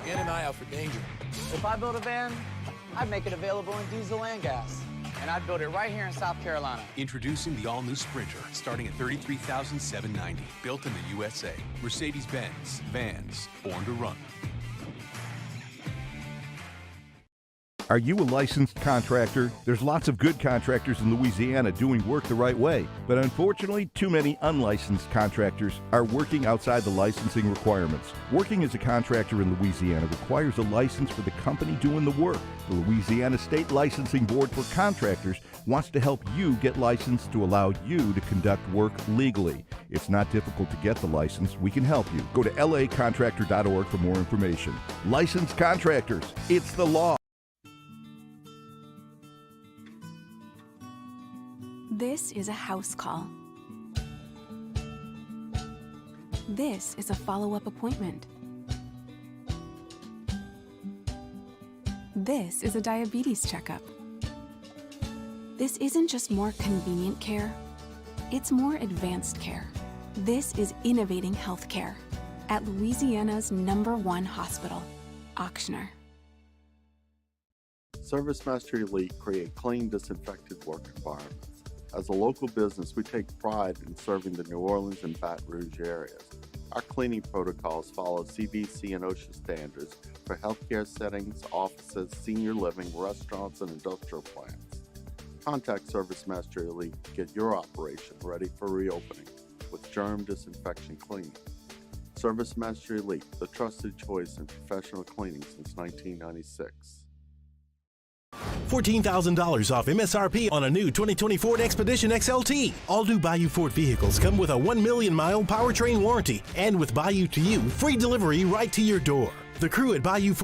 And an eye out for danger. If I built a van, I'd make it available in diesel and gas. And I'd build it right here in South Carolina. Introducing the all-new Sprinter, starting at $33,790. Built in the USA. Mercedes-Benz. Vans. Born to run. Are you a licensed contractor? There's lots of good contractors in Louisiana doing work the right way, but unfortunately, too many unlicensed contractors are working outside the licensing requirements. Working as a contractor in Louisiana requires a license for the company doing the work. The Louisiana State Licensing Board for Contractors wants to help you get licensed to allow you to conduct work legally. It's not difficult to get the license. We can help you. Go to lacontractor.org for more information. Licensed contractors, it's the law. This is a house call. This is a follow-up appointment. This is a diabetes checkup. This isn't just more convenient care, it's more advanced care. This is innovating healthcare at Louisiana's #1 hospital, Auctioner. ServiceMaster Elite create clean, disinfected work environments. As a local business, we take pride in serving the New Orleans and Baton Rouge areas. Our cleaning protocols follow CDC and OSHA standards for healthcare settings, offices, senior living, restaurants, and industrial plants. Contact ServiceMaster Elite to get your operation ready for reopening with germ disinfection cleaning. ServiceMaster Elite, the trusted choice in professional cleaning since 1996. $14,000 off MSRP on a new 2020 Ford Expedition XLT. All new Bayou Ford vehicles come with a 1 million mile powertrain warranty, and with Bayou to You, free delivery right to your door. The crew at Bayou Ford.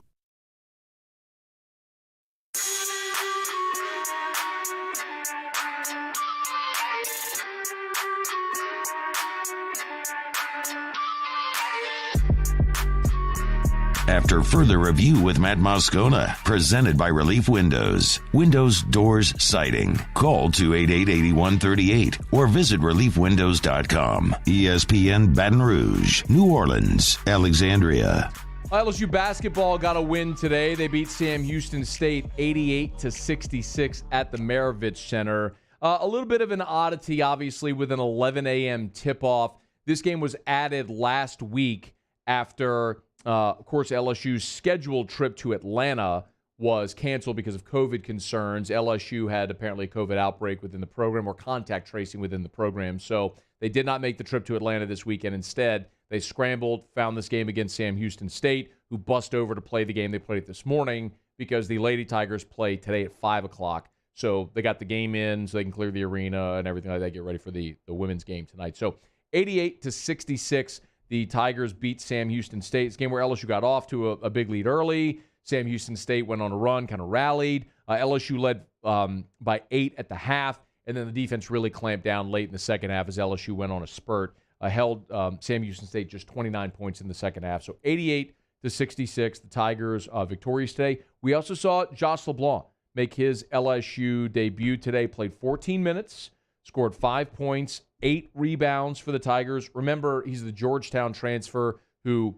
After further review with Matt Moscona, presented by Relief Windows. Windows, doors, siding. Call 288-8138 or visit reliefwindows.com. ESPN Baton Rouge, New Orleans, Alexandria. LSU basketball got a win today. They beat Sam Houston State 88-66 at the Maravich Center. A little bit of an oddity, obviously, with an 11 a.m. tip-off. This game was added last week after... of course, LSU's scheduled trip to Atlanta was canceled because of COVID concerns. LSU had apparently a COVID outbreak within the program or contact tracing within the program. So they did not make the trip to Atlanta this weekend. Instead, they scrambled, found this game against Sam Houston State, who bust over to play the game. They played it this morning because the Lady Tigers play today at 5 o'clock. So they got the game in so they can clear the arena and everything like that, get ready for the women's game tonight. So 88-66. The Tigers beat Sam Houston State. It's a game where LSU got off to a big lead early. Sam Houston State went on a run, kind of rallied. LSU led by 8 at the half, and then the defense really clamped down late in the second half as LSU went on a spurt. Held Sam Houston State just 29 points in the second half. So 88-66, the Tigers victorious today. We also saw Josh Leblanc make his LSU debut today. Played 14 minutes, scored 5 points, 8 rebounds for the Tigers. Remember, he's the Georgetown transfer who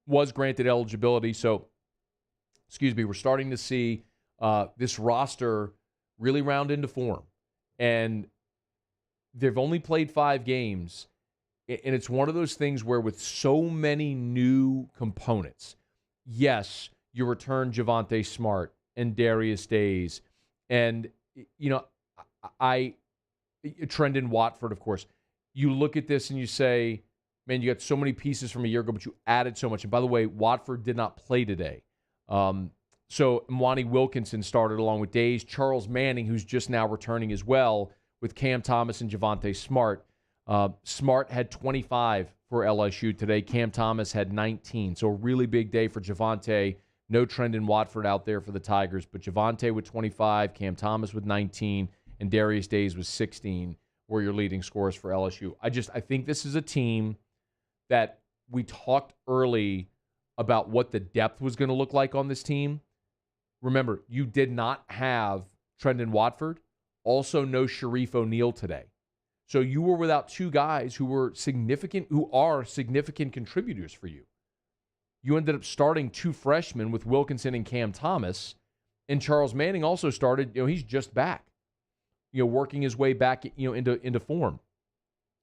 was granted eligibility. So, we're starting to see this roster really round into form. And they've only played 5 games. And it's one of those things where with so many new components, yes, you return Javonte Smart and Darius Days. And, Trendon Watford, of course. You look at this and you say, man, you got so many pieces from a year ago, but you added so much. And by the way, Watford did not play today. So Mwani Wilkinson started along with Days. Charles Manning, who's just now returning as well, with Cam Thomas and Javonte Smart. Smart had 25 for LSU today. Cam Thomas had 19. So a really big day for Javonte. No Trendon Watford out there for the Tigers, but Javonte with 25, Cam Thomas with 19, and Darius Days was 16 were your leading scorers for LSU. I think this is a team that we talked early about what the depth was going to look like on this team. Remember, you did not have Trendon Watford, also no Sharif O'Neal today. So you were without 2 guys who are significant contributors for you. You ended up starting 2 freshmen with Wilkinson and Cam Thomas, and Charles Manning also started, he's just back. Working his way back, into form,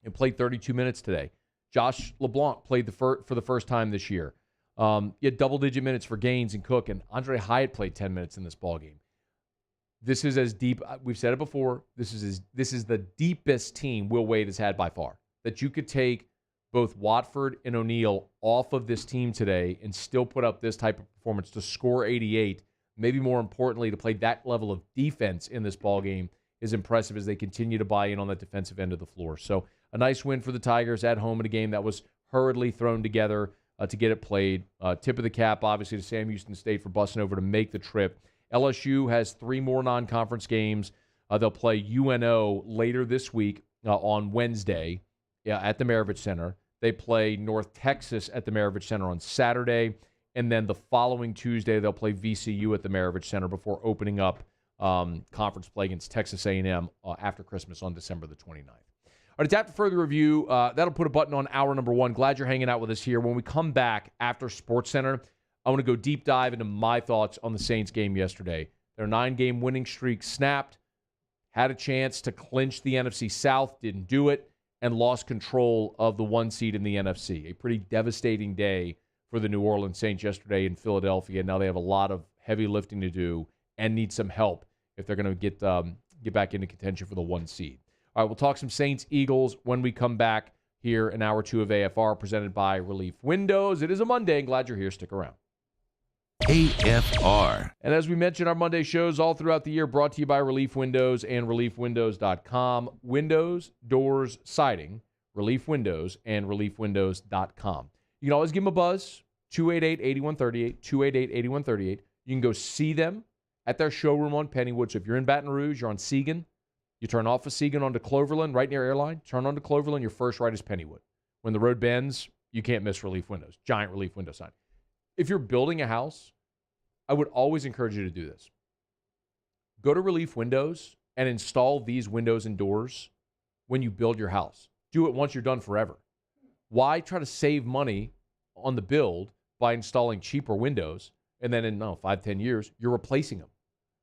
and played 32 minutes today. Josh LeBlanc played for the first time this year. You had double-digit minutes for Gaines and Cook, and Andre Hyatt played 10 minutes in this ballgame. This is as deep. We've said it before. This is the deepest team Will Wade has had by far. That you could take both Watford and O'Neal off of this team today and still put up this type of performance to score 88. Maybe more importantly, to play that level of defense in this ballgame is impressive as they continue to buy in on that defensive end of the floor. So a nice win for the Tigers at home in a game that was hurriedly thrown together to get it played. Tip of the cap, obviously, to Sam Houston State for busting over to make the trip. LSU has 3 more non-conference games. They'll play UNO later this week on Wednesday at the Maravich Center. They play North Texas at the Maravich Center on Saturday. And then the following Tuesday, they'll play VCU at the Maravich Center before opening up conference play against Texas A&M after Christmas on December the 29th. All right, it's after further review. That'll put a button on hour number 1. Glad you're hanging out with us here. When we come back after SportsCenter, I want to go deep dive into my thoughts on the Saints game yesterday. Their 9-game winning streak snapped, had a chance to clinch the NFC South, didn't do it, and lost control of the 1 seed in the NFC. A pretty devastating day for the New Orleans Saints yesterday in Philadelphia. Now they have a lot of heavy lifting to do and need some help if they're going to get back into contention for the 1 seed. All right, we'll talk some Saints-Eagles when we come back here in Hour 2 of AFR, presented by Relief Windows. It is a Monday, and glad you're here. Stick around. AFR. And as we mentioned, our Monday shows all throughout the year brought to you by Relief Windows and ReliefWindows.com. Windows, doors, siding, Relief Windows and ReliefWindows.com. You can always give them a buzz, 288-8138, 288-8138. You can go see them at their showroom on Pennywood. So if you're in Baton Rouge, you're on Segan, you turn off of Segan onto Cloverland, right near Airline, turn onto Cloverland, your first right is Pennywood. When the road bends, you can't miss Relief Windows. Giant Relief Window sign. If you're building a house, I would always encourage you to do this. Go to Relief Windows and install these windows and doors when you build your house. Do it once you're done forever. Why try to save money on the build by installing cheaper windows and then in 5-10 years, you're replacing them?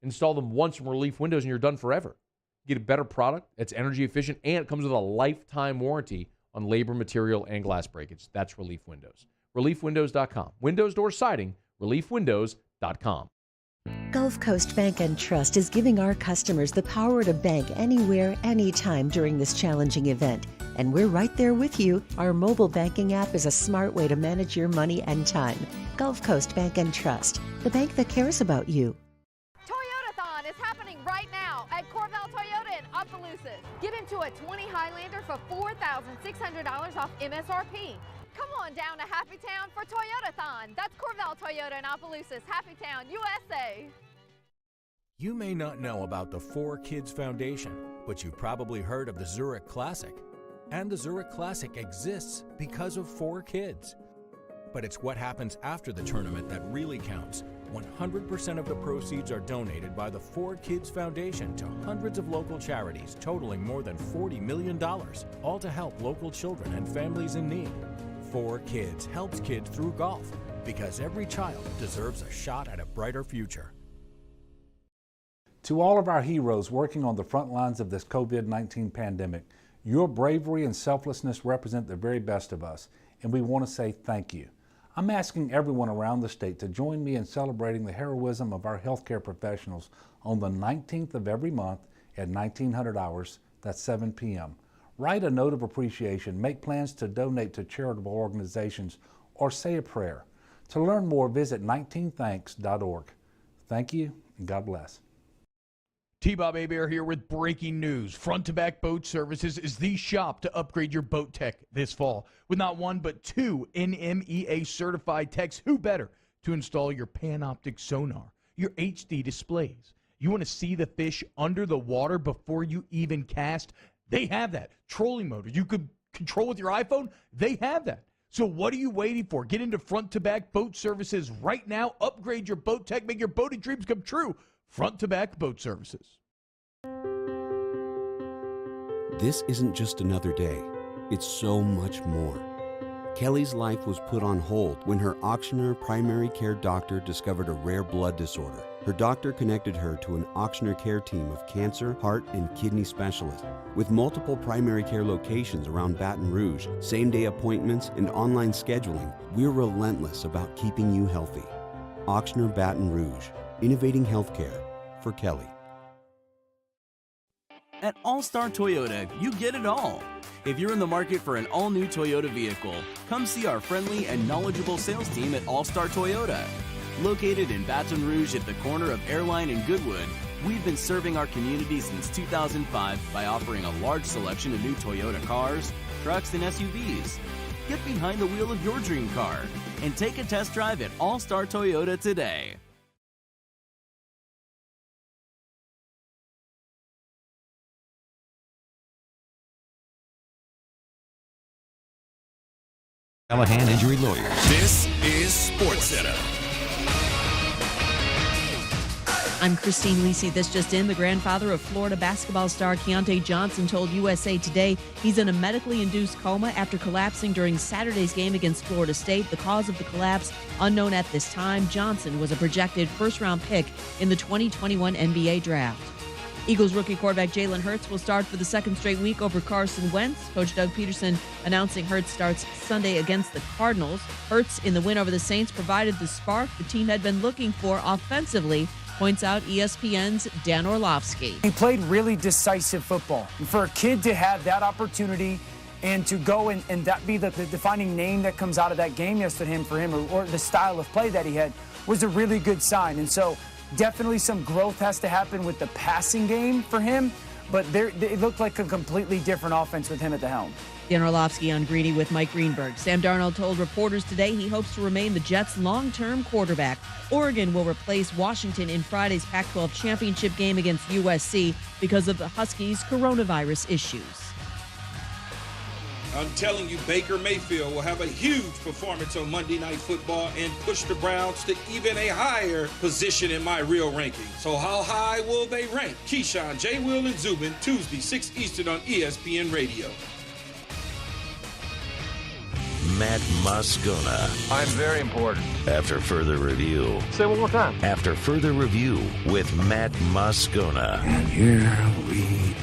Install them once from Relief Windows and you're done forever. Get a better product that's energy efficient and it comes with a lifetime warranty on labor, material, and glass breakage. That's Relief Windows. ReliefWindows.com. Windows, door, siding, ReliefWindows.com. Gulf Coast Bank and Trust is giving our customers the power to bank anywhere, anytime during this challenging event. And we're right there with you. Our mobile banking app is a smart way to manage your money and time. Gulf Coast Bank and Trust, the bank that cares about you. Toyotathon is happening right now at Corval Toyota in Opelousas. Get into a 20 Highlander for $4,600 off MSRP. Come on down to Happy Town for Toyotathon. That's Corval Toyota in Opelousas, Happy Town, USA. You may not know about the 4 Kids Foundation, but you've probably heard of the Zurich Classic. And the Zurich Classic exists because of 4 kids. But it's what happens after the tournament that really counts. 100% of the proceeds are donated by the 4 Kids Foundation to hundreds of local charities, totaling more than $40 million, all to help local children and families in need. 4 Kids helps kids through golf, because every child deserves a shot at a brighter future. To all of our heroes working on the front lines of this COVID-19 pandemic, your bravery and selflessness represent the very best of us, and we want to say thank you. I'm asking everyone around the state to join me in celebrating the heroism of our healthcare professionals on the 19th of every month at 1900 hours, that's 7 p.m. Write a note of appreciation, make plans to donate to charitable organizations, or say a prayer. To learn more, visit 19thanks.org. Thank you, and God bless. T-Bob Hebert here with breaking news. Front to Back Boat Services is the shop to upgrade your boat tech this fall. With not 1 but 2 NMEA certified techs, who better to install your Panoptic sonar, your HD displays. You want to see the fish under the water before you even cast? They have that. Trolling motor you could control with your iPhone? They have that. So what are you waiting for? Get into Front to Back Boat Services right now. Upgrade your boat tech. Make your boating dreams come true. Front to Back Boat Services. This isn't just another day. It's so much more. Kelly's life was put on hold when her auctioneer primary care doctor discovered a rare blood disorder. Her doctor connected her to an auctioneer care team of cancer, heart, and kidney specialists. With multiple primary care locations around Baton Rouge, same-day appointments, and online scheduling, we're relentless about keeping you healthy. Auctioneer Baton Rouge, innovating healthcare for Kelly. At All-Star Toyota, you get it all. If you're in the market for an all-new Toyota vehicle, come see our friendly and knowledgeable sales team at All-Star Toyota. Located in Baton Rouge at the corner of Airline and Goodwood, we've been serving our community since 2005 by offering a large selection of new Toyota cars, trucks, and SUVs. Get behind the wheel of your dream car and take a test drive at All-Star Toyota today. Callahan Injury Lawyers. This is SportsCenter. I'm Christine Lisi. This just in. The grandfather of Florida basketball star Keontae Johnson told USA Today he's in a medically induced coma after collapsing during Saturday's game against Florida State. The cause of the collapse unknown at this time. Johnson was a projected first-round pick in the 2021 NBA draft. Eagles rookie quarterback Jalen Hurts will start for the second straight week over Carson Wentz. Coach Doug Peterson announcing Hurts starts Sunday against the Cardinals. Hurts in the win over the Saints provided the spark the team had been looking for offensively, points out ESPN's Dan Orlovsky. He played really decisive football. And for a kid to have that opportunity and to go and that be the defining name that comes out of that game yesterday for him or the style of play that he had was a really good sign. And so definitely some growth has to happen with the passing game for him, but it looked like a completely different offense with him at the helm. Dan Orlovsky on Greeny with Mike Greenberg. Sam Darnold told reporters today he hopes to remain the Jets' long-term quarterback. Oregon will replace Washington in Friday's Pac-12 championship game against USC because of the Huskies' coronavirus issues. I'm telling you, Baker Mayfield will have a huge performance on Monday Night Football and push the Browns to even a higher position in my real ranking. So how high will they rank? Keyshawn, J. Will, and Zubin, Tuesday, 6 Eastern on ESPN Radio. Matt Moscona. I'm very important. After further review. Say one more time. After further review with Matt Moscona. And here we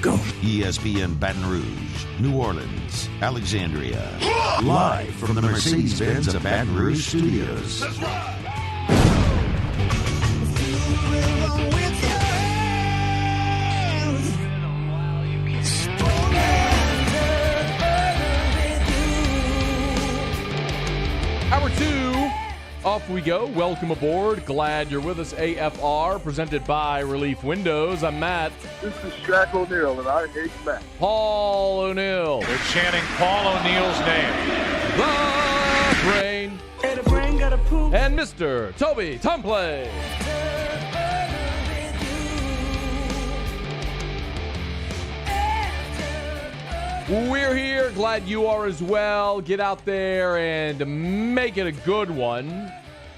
go. ESPN Baton Rouge, New Orleans, Alexandria. Live from the Mercedes-Benz of Baton Rouge studios. That's right. Hour 2, off we go. Welcome aboard. Glad you're with us. AFR, presented by Relief Windows. I'm Matt. This is Shaq O'Neal, and I hate Matt. Paul O'Neal. They're chanting Paul O'Neal's name. The Brain. Hey, the brain got a poop. And Mr. Toby Tomplay. We're here. Glad you are as well. Get out there and make it a good one.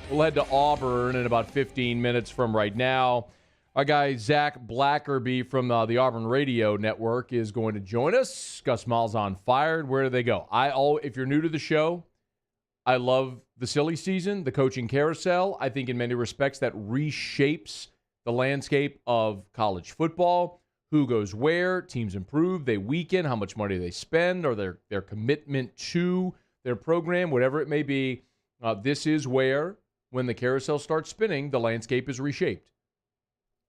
We'll head to Auburn in about 15 minutes from right now. Our guy Zach Blackerby from the Auburn Radio Network is going to join us. Gus Malzahn fired. Where do they go? If you're new to the show, I love the silly season, the coaching carousel. I think in many respects that reshapes the landscape of college football. Who goes where, teams improve, they weaken, how much money they spend, or their commitment to their program, whatever it may be. This is where, when the carousel starts spinning, the landscape is reshaped.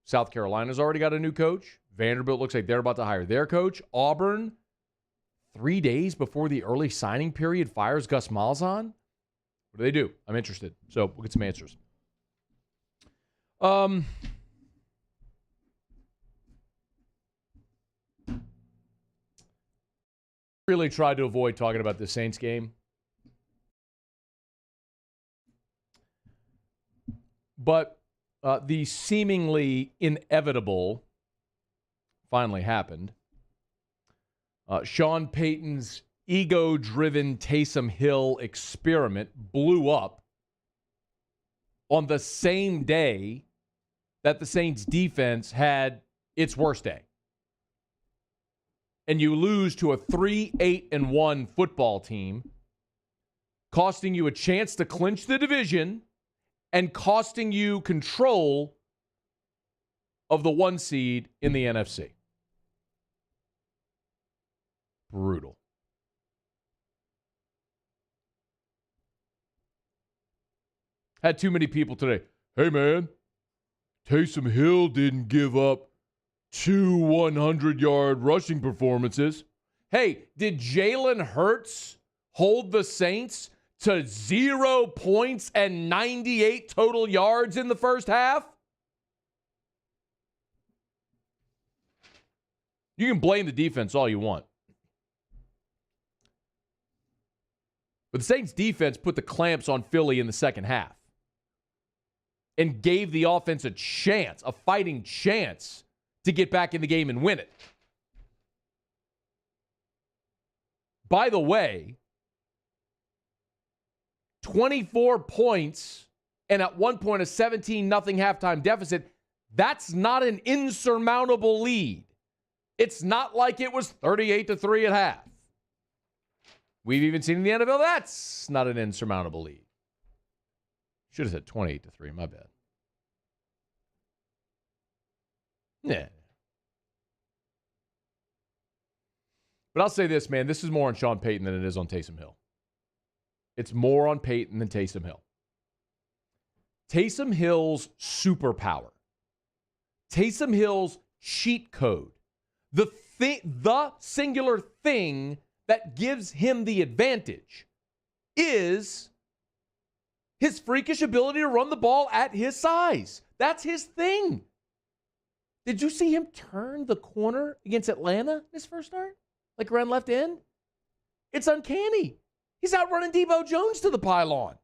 South Carolina's already got a new coach. Vanderbilt looks like they're about to hire their coach. Auburn, 3 days before the early signing period, fires Gus Malzahn. What do they do? I'm interested. So we'll get some answers. Really tried to avoid talking about the Saints game. But the seemingly inevitable finally happened. Sean Payton's ego-driven Taysom Hill experiment blew up on the same day that the Saints defense had its worst day. And you lose to a 3-8-1 football team costing you a chance to clinch the division and costing you control of the 1 seed in the NFC. Brutal. Had too many people today. Hey, man, Taysom Hill didn't give up 2 100-yard rushing performances. Hey, did Jalen Hurts hold the Saints to 0 points and 98 total yards in the first half? You can blame the defense all you want. But the Saints defense put the clamps on Philly in the second half and gave the offense a chance, a fighting chance, to get back in the game and win it. By the way, 24 points and at one point a 17-0 halftime deficit, that's not an insurmountable lead. It's not like it was 38-3 at half. We've even seen in the NFL that's not an insurmountable lead. Should have said 28-3, my bad. Yeah. But I'll say this, man. This is more on Sean Payton than it is on Taysom Hill. It's more on Payton than Taysom Hill. Taysom Hill's superpower, Taysom Hill's cheat code, the singular thing that gives him the advantage is his freakish ability to run the ball at his size. That's his thing. Did you see him turn the corner against Atlanta in his first start? Like around left end? It's uncanny. He's outrunning Debo Jones to the pylon.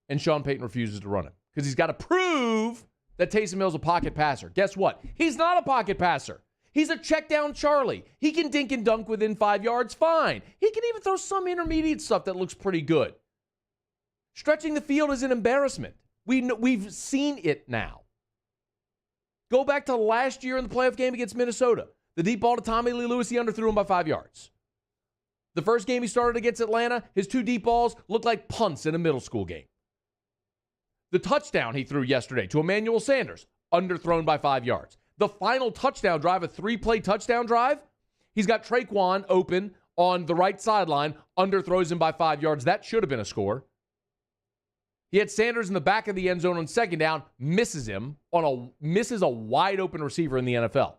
And Sean Payton refuses to run him because he's got to prove that Taysom Hill's a pocket passer. Guess what? He's not a pocket passer. He's a check down Charlie. He can dink and dunk within 5 yards, fine. He can even throw some intermediate stuff that looks pretty good. Stretching the field is an embarrassment. We've seen it now. Go back to last year in the playoff game against Minnesota. The deep ball to Tommy Lee Lewis, he underthrew him by 5 yards. The first game he started against Atlanta, his 2 deep balls looked like punts in a middle school game. The touchdown he threw yesterday to Emmanuel Sanders, underthrown by 5 yards. The final touchdown drive, a 3-play touchdown drive, he's got Traquan open on the right sideline, underthrows him by 5 yards. That should have been a score. He had Sanders in the back of the end zone on second down, misses a wide open receiver in the NFL.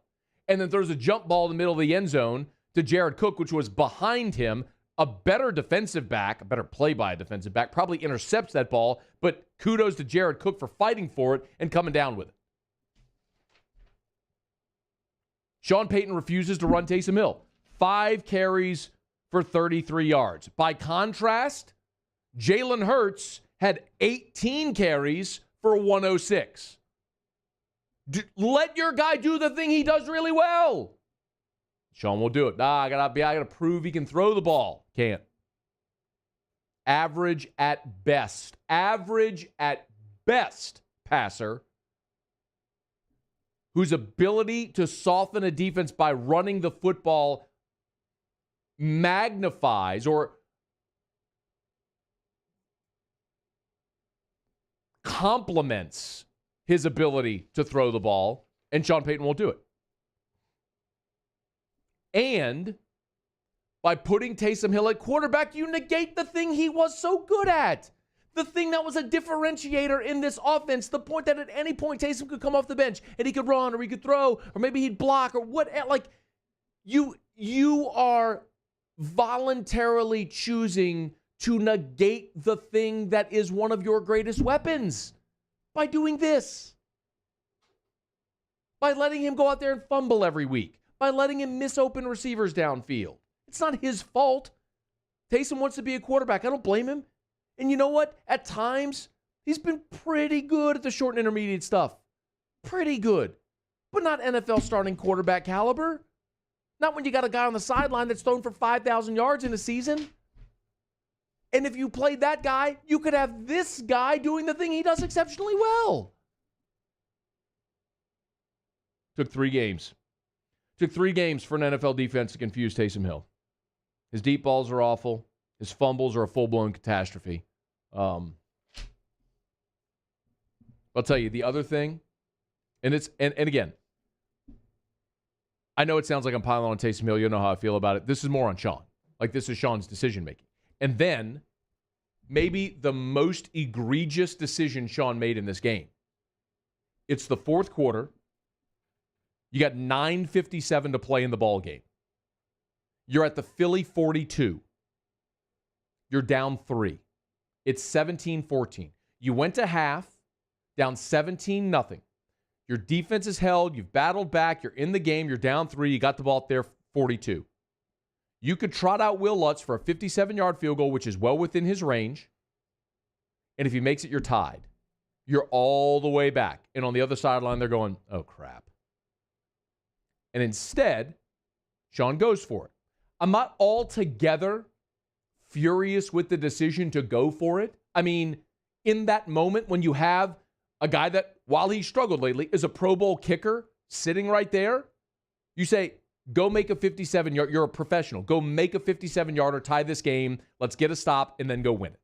And then throws a jump ball in the middle of the end zone to Jared Cook, which was behind him. A better defensive back, a better play by a defensive back, probably intercepts that ball, but kudos to Jared Cook for fighting for it and coming down with it. Sean Payton refuses to run Taysom Hill. 5 carries for 33 yards. By contrast, Jalen Hurts had 18 carries for 106. Let your guy do the thing he does really well. Sean will do it. I gotta prove he can throw the ball. Can't. Average at best passer whose ability to soften a defense by running the football magnifies or complements his ability to throw the ball, and Sean Payton won't do it. And by putting Taysom Hill at quarterback, you negate the thing he was so good at. The thing that was a differentiator in this offense, the point that at any point Taysom could come off the bench and he could run or he could throw or maybe he'd block or what. Like, you are voluntarily choosing to negate the thing that is one of your greatest weapons by doing this. By letting him go out there and fumble every week. By letting him miss open receivers downfield. It's not his fault. Taysom wants to be a quarterback. I don't blame him. And you know what? At times, he's been pretty good at the short and intermediate stuff. Pretty good. But not NFL starting quarterback caliber. Not when you got a guy on the sideline that's thrown for 5,000 yards in a season. And if you played that guy, you could have this guy doing the thing he does exceptionally well. Took 3 games. Took 3 games for an NFL defense to confuse Taysom Hill. His deep balls are awful. His fumbles are a full-blown catastrophe. I'll tell you, the other thing, and again, I know it sounds like I'm piling on Taysom Hill. You know how I feel about it. This is more on Sean. Like, this is Sean's decision-making. And then, maybe the most egregious decision Sean made in this game. It's the fourth quarter. You got 9:57 to play in the ball game. You're at the Philly 42. You're down 3. It's 17-14. You went to half, down 17-0. Your defense is held. You've battled back. You're in the game. You're down 3. You got the ball up there, 42. You could trot out Will Lutz for a 57-yard field goal, which is well within his range. And if he makes it, you're tied. You're all the way back. And on the other sideline, they're going, oh, crap. And instead, Sean goes for it. I'm not altogether furious with the decision to go for it. I mean, in that moment when you have a guy that, while he struggled lately, is a Pro Bowl kicker sitting right there, you say, go make a 57-yard. You're a professional. Go make a 57-yarder, tie this game. Let's get a stop, and then go win it.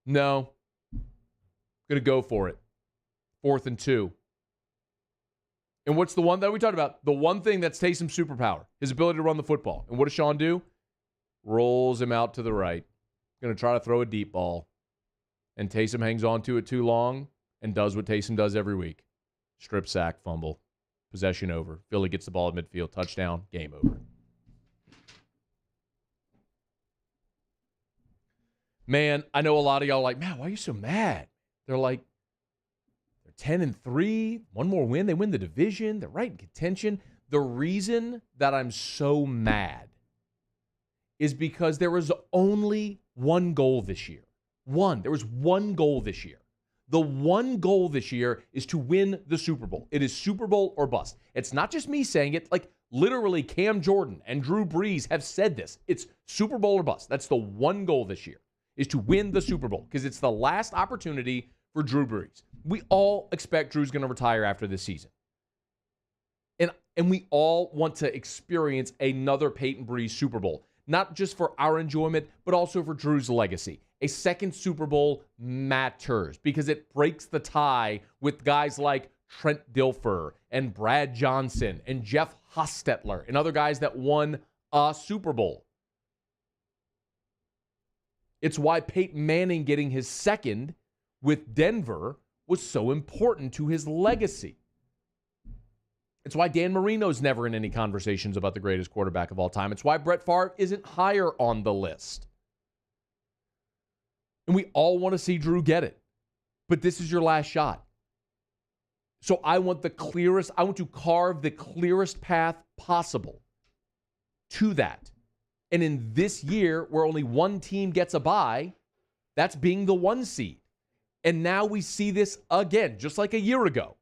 No. Going to go for it. 4th and 2. And what's the one that we talked about? The one thing that's Taysom's superpower, his ability to run the football. And what does Sean do? Rolls him out to the right. Going to try to throw a deep ball. And Taysom hangs on to it too long and does what Taysom does every week. Strip sack, fumble, possession over. Philly gets the ball at midfield, touchdown, game over. Man, I know a lot of y'all are like, man, why are you so mad? They're like, they're 10-3, one more win, they win the division, they're right in contention. The reason that I'm so mad is because there was only one goal this year. There was one goal this year. The one goal this year is to win the Super Bowl. It is Super Bowl or bust. It's not just me saying it. Like, literally, Cam Jordan and Drew Brees have said this. It's Super Bowl or bust. That's the one goal this year, is to win the Super Bowl, because it's the last opportunity for Drew Brees. We all expect Drew's going to retire after this season. And we all want to experience another Peyton Brees Super Bowl, not just for our enjoyment, but also for Drew's legacy. A second Super Bowl matters because it breaks the tie with guys like Trent Dilfer and Brad Johnson and Jeff Hostetler and other guys that won a Super Bowl. It's why Peyton Manning getting his second with Denver was so important to his legacy. It's why Dan Marino's never in any conversations about the greatest quarterback of all time. It's why Brett Favre isn't higher on the list. And we all want to see Drew get it. But this is your last shot. So I want to carve the clearest path possible to that. And in this year, where only one team gets a bye, that's being the 1 seed. And now we see this again, just like a year ago.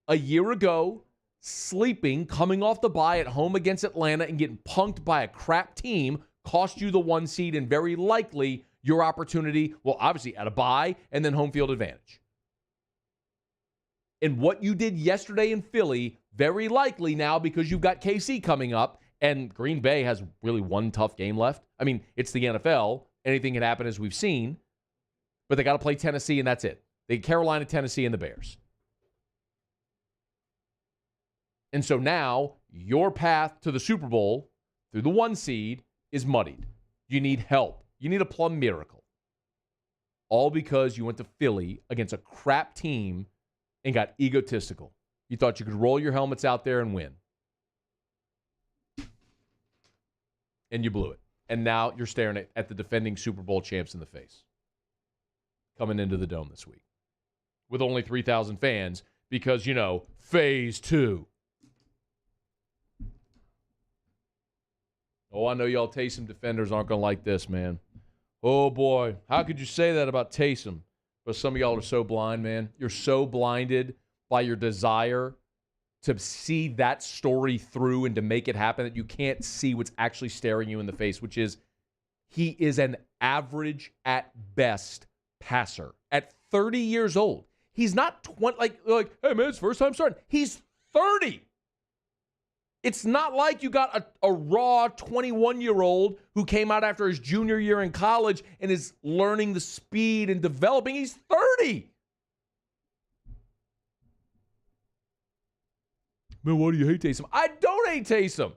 A year ago, sleeping, coming off the bye at home against Atlanta and getting punked by a crap team cost you the 1 seed and very likely your opportunity, well, obviously at a bye and then home field advantage. And what you did yesterday in Philly, very likely now, because you've got KC coming up and Green Bay has really one tough game left. I mean, it's the NFL. Anything can happen, as we've seen. But they got to play Tennessee, and that's it. They Carolina, Tennessee, and the Bears. And so now your path to the Super Bowl through the 1 seed is muddied. You need help. You need a plum miracle. All because you went to Philly against a crap team and got egotistical. You thought you could roll your helmets out there and win. And you blew it. And now you're staring at the defending Super Bowl champs in the face. Coming into the Dome this week. With only 3,000 fans because, phase 2. Oh, I know y'all Taysom defenders aren't going to like this, man. Oh, boy. How could you say that about Taysom? But some of y'all are so blind, man. You're so blinded by your desire to see that story through and to make it happen that you can't see what's actually staring you in the face, which is he is an average at best passer at 30 years old. He's not 20, like, hey, man, it's first time starting. He's 30. It's not like you got a raw 21-year-old who came out after his junior year in college and is learning the speed and developing. He's 30. Man, why do you hate Taysom? I don't hate Taysom.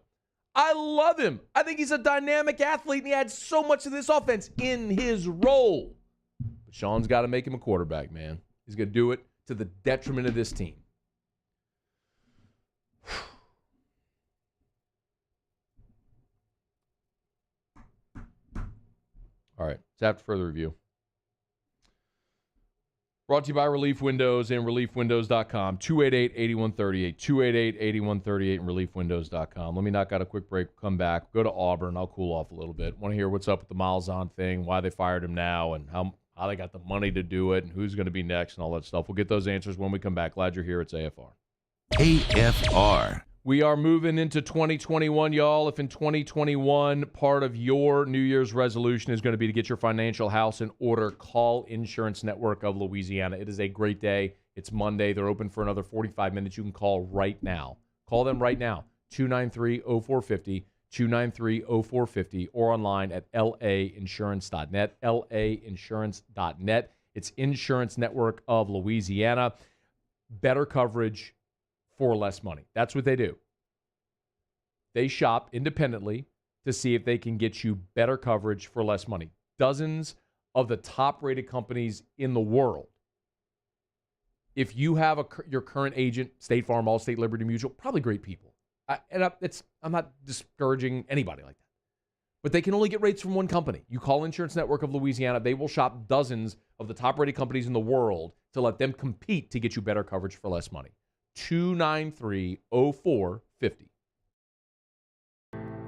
I love him. I think he's a dynamic athlete, and he adds so much to this offense in his role. But Sean's got to make him a quarterback, man. He's going to do it to the detriment of this team. All right, it's after further review. Brought to you by Relief Windows and ReliefWindows.com. 288-8138. 288-8138 and ReliefWindows.com. Let me knock out a quick break, come back, go to Auburn. I'll cool off a little bit. Want to hear what's up with the Malzahn thing, why they fired him now, and how they got the money to do it, and who's going to be next, and all that stuff. We'll get those answers when we come back. Glad you're here. It's AFR. AFR. We are moving into 2021, y'all. If in 2021, part of your New Year's resolution is going to be to get your financial house in order, call Insurance Network of Louisiana. It is a great day. It's Monday. They're open for another 45 minutes. You can call right now. Call them right now, 293-0450, 293-0450, or online at lainsurance.net, lainsurance.net. It's Insurance Network of Louisiana. Better coverage for less money. That's what they do. They shop independently to see if they can get you better coverage for less money. Dozens of the top-rated companies in the world. If you have your current agent, State Farm, Allstate, Liberty Mutual, probably great people. I'm not discouraging anybody like that. But they can only get rates from one company. You call Insurance Network of Louisiana, they will shop dozens of the top-rated companies in the world to let them compete to get you better coverage for less money. 293-0450.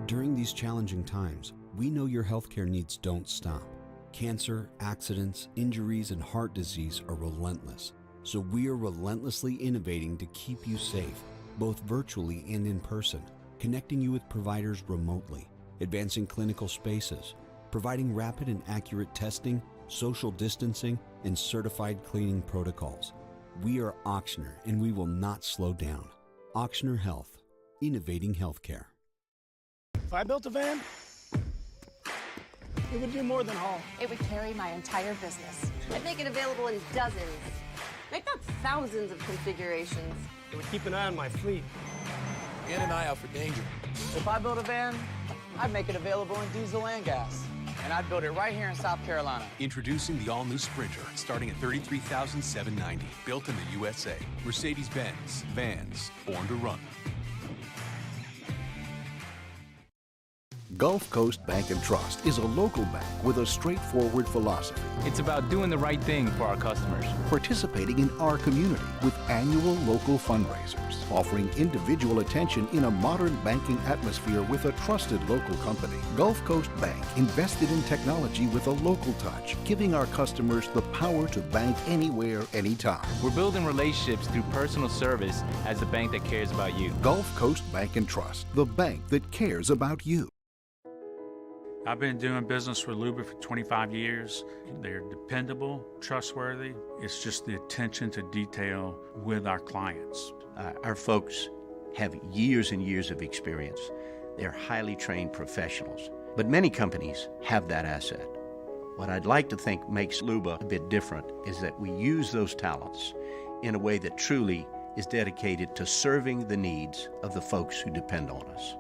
During these challenging times, we know your healthcare needs don't stop. Cancer, accidents, injuries, and heart disease are relentless. So we are relentlessly innovating to keep you safe, both virtually and in person, connecting you with providers remotely, advancing clinical spaces, providing rapid and accurate testing, social distancing, and certified cleaning protocols. We are Auctioner, and we will not slow down. Auctioner Health, innovating healthcare. If I built a van, it would do more than haul. It would carry my entire business. I'd make it available in dozens, if not thousands of configurations. It would keep an eye on my fleet. And an eye out for danger. If I built a van, I'd make it available in diesel and gas. And I'd build it right here in South Carolina. Introducing the all-new Sprinter, starting at $33,790. Built in the USA. Mercedes-Benz. Vans. Born to run. Gulf Coast Bank and Trust is a local bank with a straightforward philosophy. It's about doing the right thing for our customers. Participating in our community with annual local fundraisers. Offering individual attention in a modern banking atmosphere with a trusted local company. Gulf Coast Bank invested in technology with a local touch, giving our customers the power to bank anywhere, anytime. We're building relationships through personal service as the bank that cares about you. Gulf Coast Bank and Trust, the bank that cares about you. I've been doing business with Luba for 25 years. They're dependable, trustworthy. It's just the attention to detail with our clients. Our folks have years and years of experience. They're highly trained professionals. But many companies have that asset. What I'd like to think makes Luba a bit different is that we use those talents in a way that truly is dedicated to serving the needs of the folks who depend on us.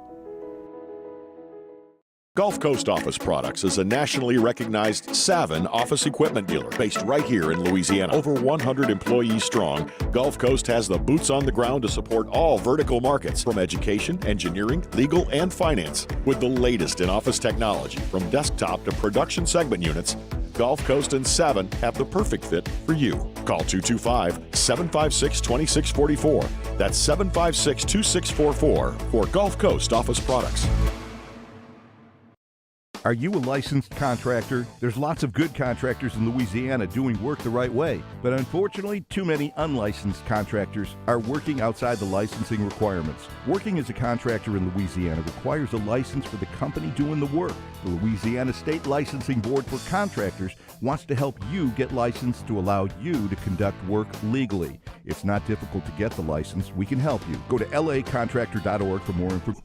Gulf Coast Office Products is a nationally recognized Savin office equipment dealer based right here in Louisiana. Over 100 employees strong, Gulf Coast has the boots on the ground to support all vertical markets, from education, engineering, legal, and finance. With the latest in office technology, from desktop to production segment units, Gulf Coast and Savin have the perfect fit for you. Call 225-756-2644. That's 756-2644 for Gulf Coast Office Products. Are you a licensed contractor? There's lots of good contractors in Louisiana doing work the right way, but unfortunately, too many unlicensed contractors are working outside the licensing requirements. Working as a contractor in Louisiana requires a license for the company doing the work. The Louisiana State Licensing Board for Contractors wants to help you get licensed to allow you to conduct work legally. It's not difficult to get the license. We can help you. Go to lacontractor.org for more information.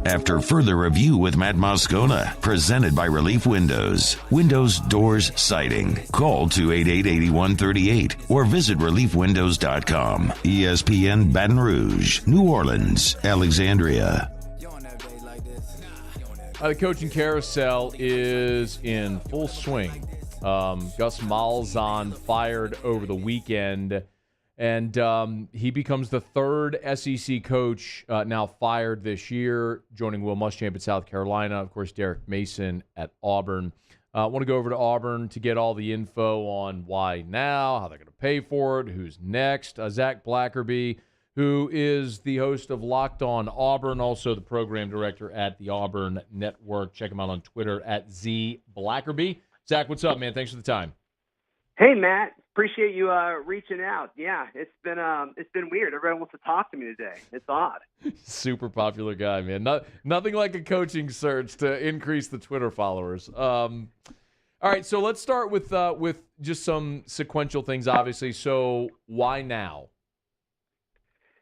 After further review with Matt Moscona, presented by Relief Windows. Windows, doors, siding. Call 288-8138 or visit reliefwindows.com. ESPN Baton Rouge, New Orleans, Alexandria. The coaching carousel is in full swing. Gus Malzahn fired over the weekend, and he becomes the third SEC coach now fired this year, joining Will Muschamp at South Carolina, of course, Derek Mason at Auburn. I want to go over to Auburn to get all the info on why now, how they're going to pay for it, who's next. Zach Blackerby, who is the host of Locked On Auburn, also the program director at the Auburn Network. Check him out on Twitter at @ZBlackerby. Zach, what's up, man? Thanks for the time. Hey, Matt. Appreciate you reaching out. Yeah, it's been weird. Everyone wants to talk to me today. It's odd. Super popular guy, man. Nothing like a coaching search to increase the Twitter followers. All right, so let's start with just some sequential things, obviously. So why now?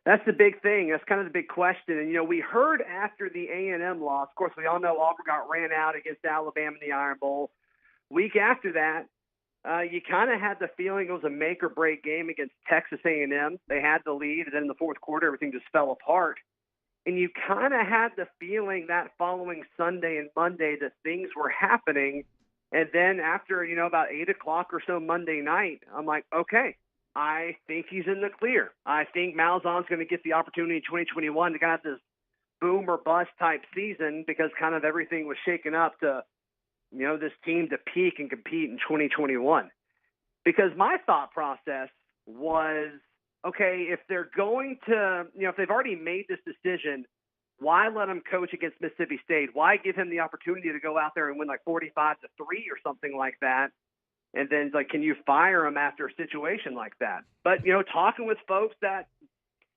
That's the big thing. That's kind of the big question. And, we heard after the A&M loss, of course, we all know Auburn got ran out against Alabama in the Iron Bowl. Week after that, you kind of had the feeling it was a make-or-break game against Texas A&M. They had the lead, and then in the fourth quarter, everything just fell apart. And you kind of had the feeling that following Sunday and Monday that things were happening. And then after, about 8 o'clock or so Monday night, I'm like, okay, I think he's in the clear. I think Malzahn's going to get the opportunity in 2021 to kind of have this boom or bust type season because kind of everything was shaken up to, this team to peak and compete in 2021. Because my thought process was, okay, if they're going to, if they've already made this decision, why let him coach against Mississippi State? Why give him the opportunity to go out there and win like 45-3 or something like that? And then, can you fire him after a situation like that? But, talking with folks that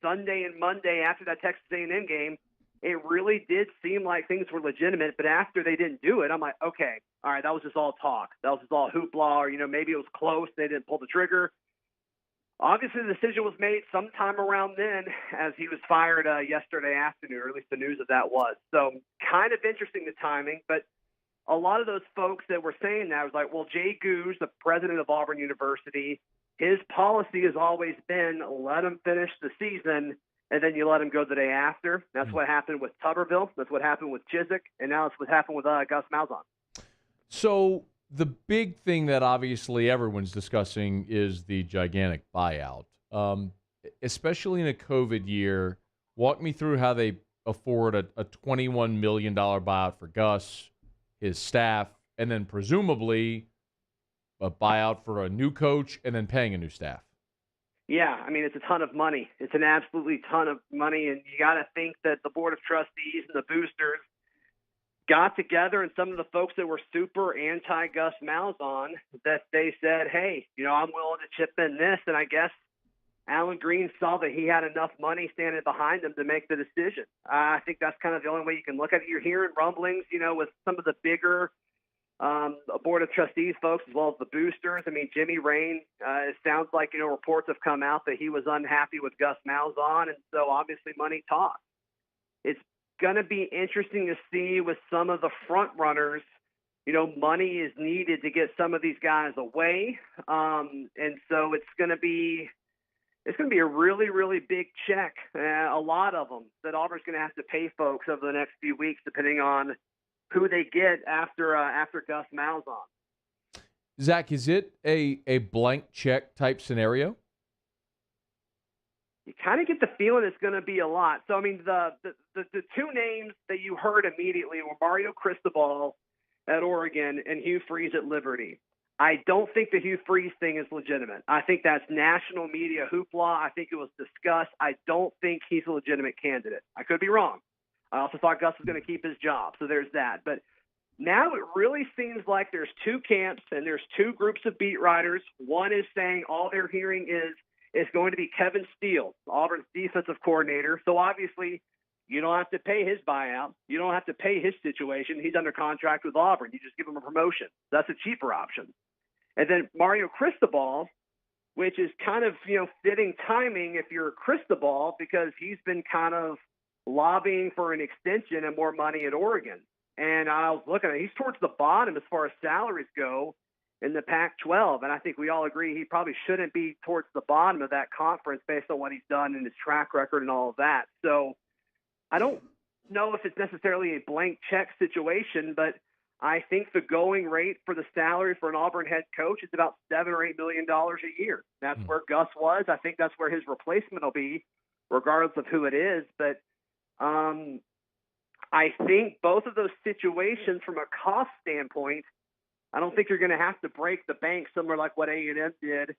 Sunday and Monday after that Texas A&M game, it really did seem like things were legitimate. But after they didn't do it, I'm like, okay, all right, that was just all talk. That was just all hoopla, or, maybe it was close. They didn't pull the trigger. Obviously, the decision was made sometime around then as he was fired yesterday afternoon, or at least the news of that was. So kind of interesting, the timing. But a lot of those folks that were saying that was like, well, Jay Gage, the president of Auburn University, his policy has always been let him finish the season, and then you let him go the day after. That's what happened with Tuberville. That's what happened with Chiswick, and now it's what happened with Gus Malzahn. So the big thing that obviously everyone's discussing is the gigantic buyout, especially in a COVID year. Walk me through how they afford a $21 million buyout for Gus, his staff, and then presumably a buyout for a new coach and then paying a new staff. Yeah, it's a ton of money. It's an absolutely ton of money, and you got to think that the Board of Trustees and the boosters got together, and some of the folks that were super anti-Gus Malzahn, that they said, hey, I'm willing to chip in this, and I guess Alan Green saw that he had enough money standing behind him to make the decision. I think that's kind of the only way you can look at it. You're hearing rumblings, with some of the bigger Board of Trustees folks as well as the boosters. Jimmy Rain, it sounds like, reports have come out that he was unhappy with Gus Malzahn, and so obviously money talks. It's going to be interesting to see with some of the front runners, money is needed to get some of these guys away. And so it's going to be a really, really big check, a lot of them, that Auburn's going to have to pay folks over the next few weeks, depending on who they get after Gus Malzahn. Zach, is it a blank check type scenario? You kind of get the feeling it's going to be a lot. So, the two names that you heard immediately were Mario Cristobal at Oregon and Hugh Freeze at Liberty. I don't think the Hugh Freeze thing is legitimate. I think that's national media hoopla. I think it was discussed. I don't think he's a legitimate candidate. I could be wrong. I also thought Gus was going to keep his job, so there's that. But now it really seems like there's two camps and there's two groups of beat writers. One is saying all they're hearing is going to be Kevin Steele, Auburn's defensive coordinator. So obviously you don't have to pay his buyout. You don't have to pay his situation. He's under contract with Auburn. You just give him a promotion. That's a cheaper option. And then Mario Cristobal, which is kind of, fitting timing if you're Cristobal, because he's been kind of lobbying for an extension and more money at Oregon. And I was looking at it. He's towards the bottom as far as salaries go in the Pac-12. And I think we all agree he probably shouldn't be towards the bottom of that conference based on what he's done in his track record and all of that. So I don't know if it's necessarily a blank check situation, but I think the going rate for the salary for an Auburn head coach is about $7 or $8 million a year. That's where Gus was. I think that's where his replacement will be, regardless of who it is. But I think both of those situations, from a cost standpoint, I don't think you're going to have to break the bank somewhere like what A&M did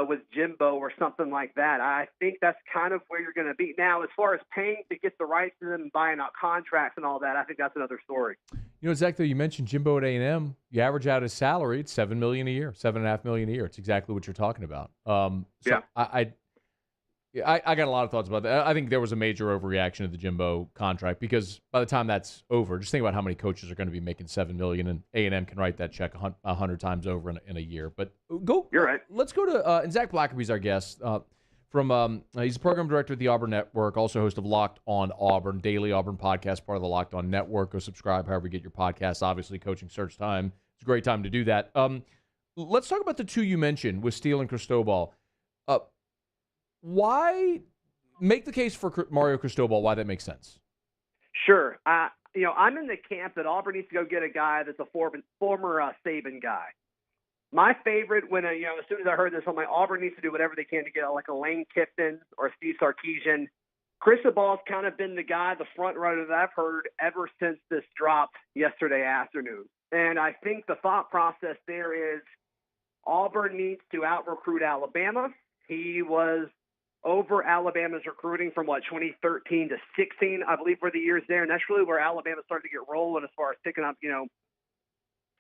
with Jimbo or something like that. I think that's kind of where you're going to be. Now, as far as paying to get the rights to them and buying out contracts and all that, I think that's another story. Zach, though, you mentioned Jimbo at A&M. You average out his salary, it's $7 million a year, $7.5 million a year. It's exactly what you're talking about. Yeah. I got a lot of thoughts about that. I think there was a major overreaction to the Jimbo contract, because by the time that's over, just think about how many coaches are going to be making $7 million, and A&M can write that check 100 times over in a year. But you're right. Let's go to and Zach Blackerby's our guest. He's a program director at the Auburn Network, also host of Locked on Auburn, daily Auburn podcast, part of the Locked on Network. Go subscribe however you get your podcasts. Obviously, coaching search time. It's a great time to do that. Let's talk about the two you mentioned with Steele and Cristobal. Why make the case for Mario Cristobal? Why that makes sense? Sure. I'm in the camp that Auburn needs to go get a guy that's a former Saban guy. My favorite, when as soon as I heard this, I'm like, Auburn needs to do whatever they can to get like a Lane Kiffin or Steve Sarkisian. Cristobal's kind of been the guy, the front runner that I've heard ever since this dropped yesterday afternoon. And I think the thought process there is Auburn needs to out-recruit Alabama. He was over Alabama's recruiting from 2013 to 16, I believe, were the years there. And that's really where Alabama started to get rolling as far as picking up,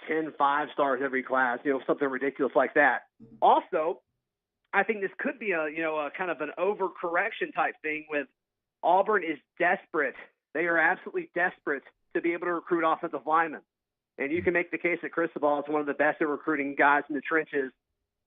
10 5-stars every class, something ridiculous like that. Also, I think this could be a kind of an overcorrection type thing with Auburn is desperate. They are absolutely desperate to be able to recruit offensive linemen. And you can make the case that Cristobal is one of the best at recruiting guys in the trenches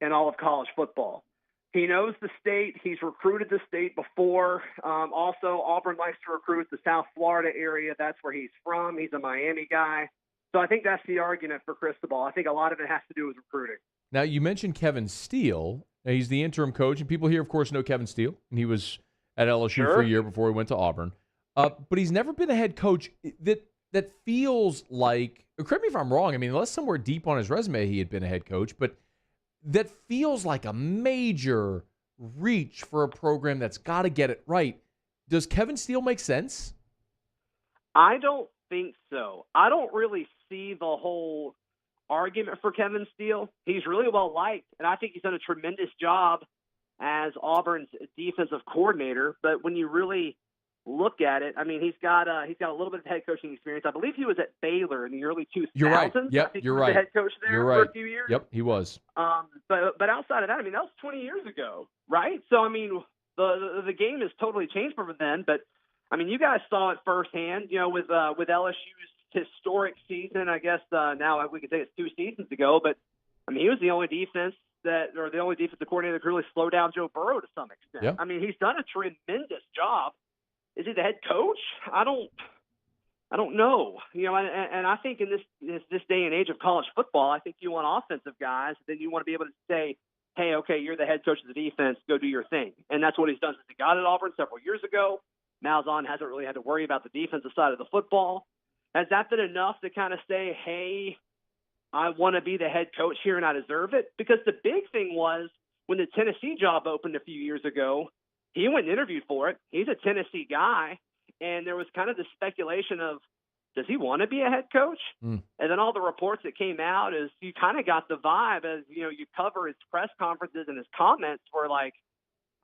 in all of college football. He knows the state. He's recruited the state before. Also, Auburn likes to recruit the South Florida area. That's where he's from. He's a Miami guy. So I think that's the argument for Cristobal. I think a lot of it has to do with recruiting. Now, you mentioned Kevin Steele. He's the interim coach, and people here, of course, know Kevin Steele. And he was at LSU for a year before he went to Auburn. But he's never been a head coach that feels like, correct me if I'm wrong, unless somewhere deep on his resume he had been a head coach, but that feels like a major reach for a program that's got to get it right. Does Kevin Steele make sense? I don't think so. I don't really see the whole argument for Kevin Steele. He's really well liked, and I think he's done a tremendous job as Auburn's defensive coordinator. But when you really look at it, he's got a little bit of head coaching experience. I believe he was at Baylor in the early 2000s. You're right. Yep, I think you're he was right. the head coach there you're for right. a few years. Yep, he was. But outside of that, that was 20 years ago, right? So the game has totally changed from then. But you guys saw it firsthand, with LSU's historic season. I guess now we could say it's 2 seasons ago, but he was the only defensive coordinator that could really slow down Joe Burrow to some extent. Yep. He's done a tremendous job. Is he the head coach? I don't know. And I think in this day and age of college football, I think you want offensive guys. Then you want to be able to say, hey, okay, you're the head coach of the defense. Go do your thing. And that's what he's done since he got at Auburn several years ago. Malzahn hasn't really had to worry about the defensive side of the football. Has that been enough to kind of say, hey, I want to be the head coach here and I deserve it? Because the big thing was when the Tennessee job opened a few years ago, he went and interviewed for it. He's a Tennessee guy. And there was kind of the speculation of, does he want to be a head coach? Mm. And then all the reports that came out is you kind of got the vibe as, you cover his press conferences and his comments were like,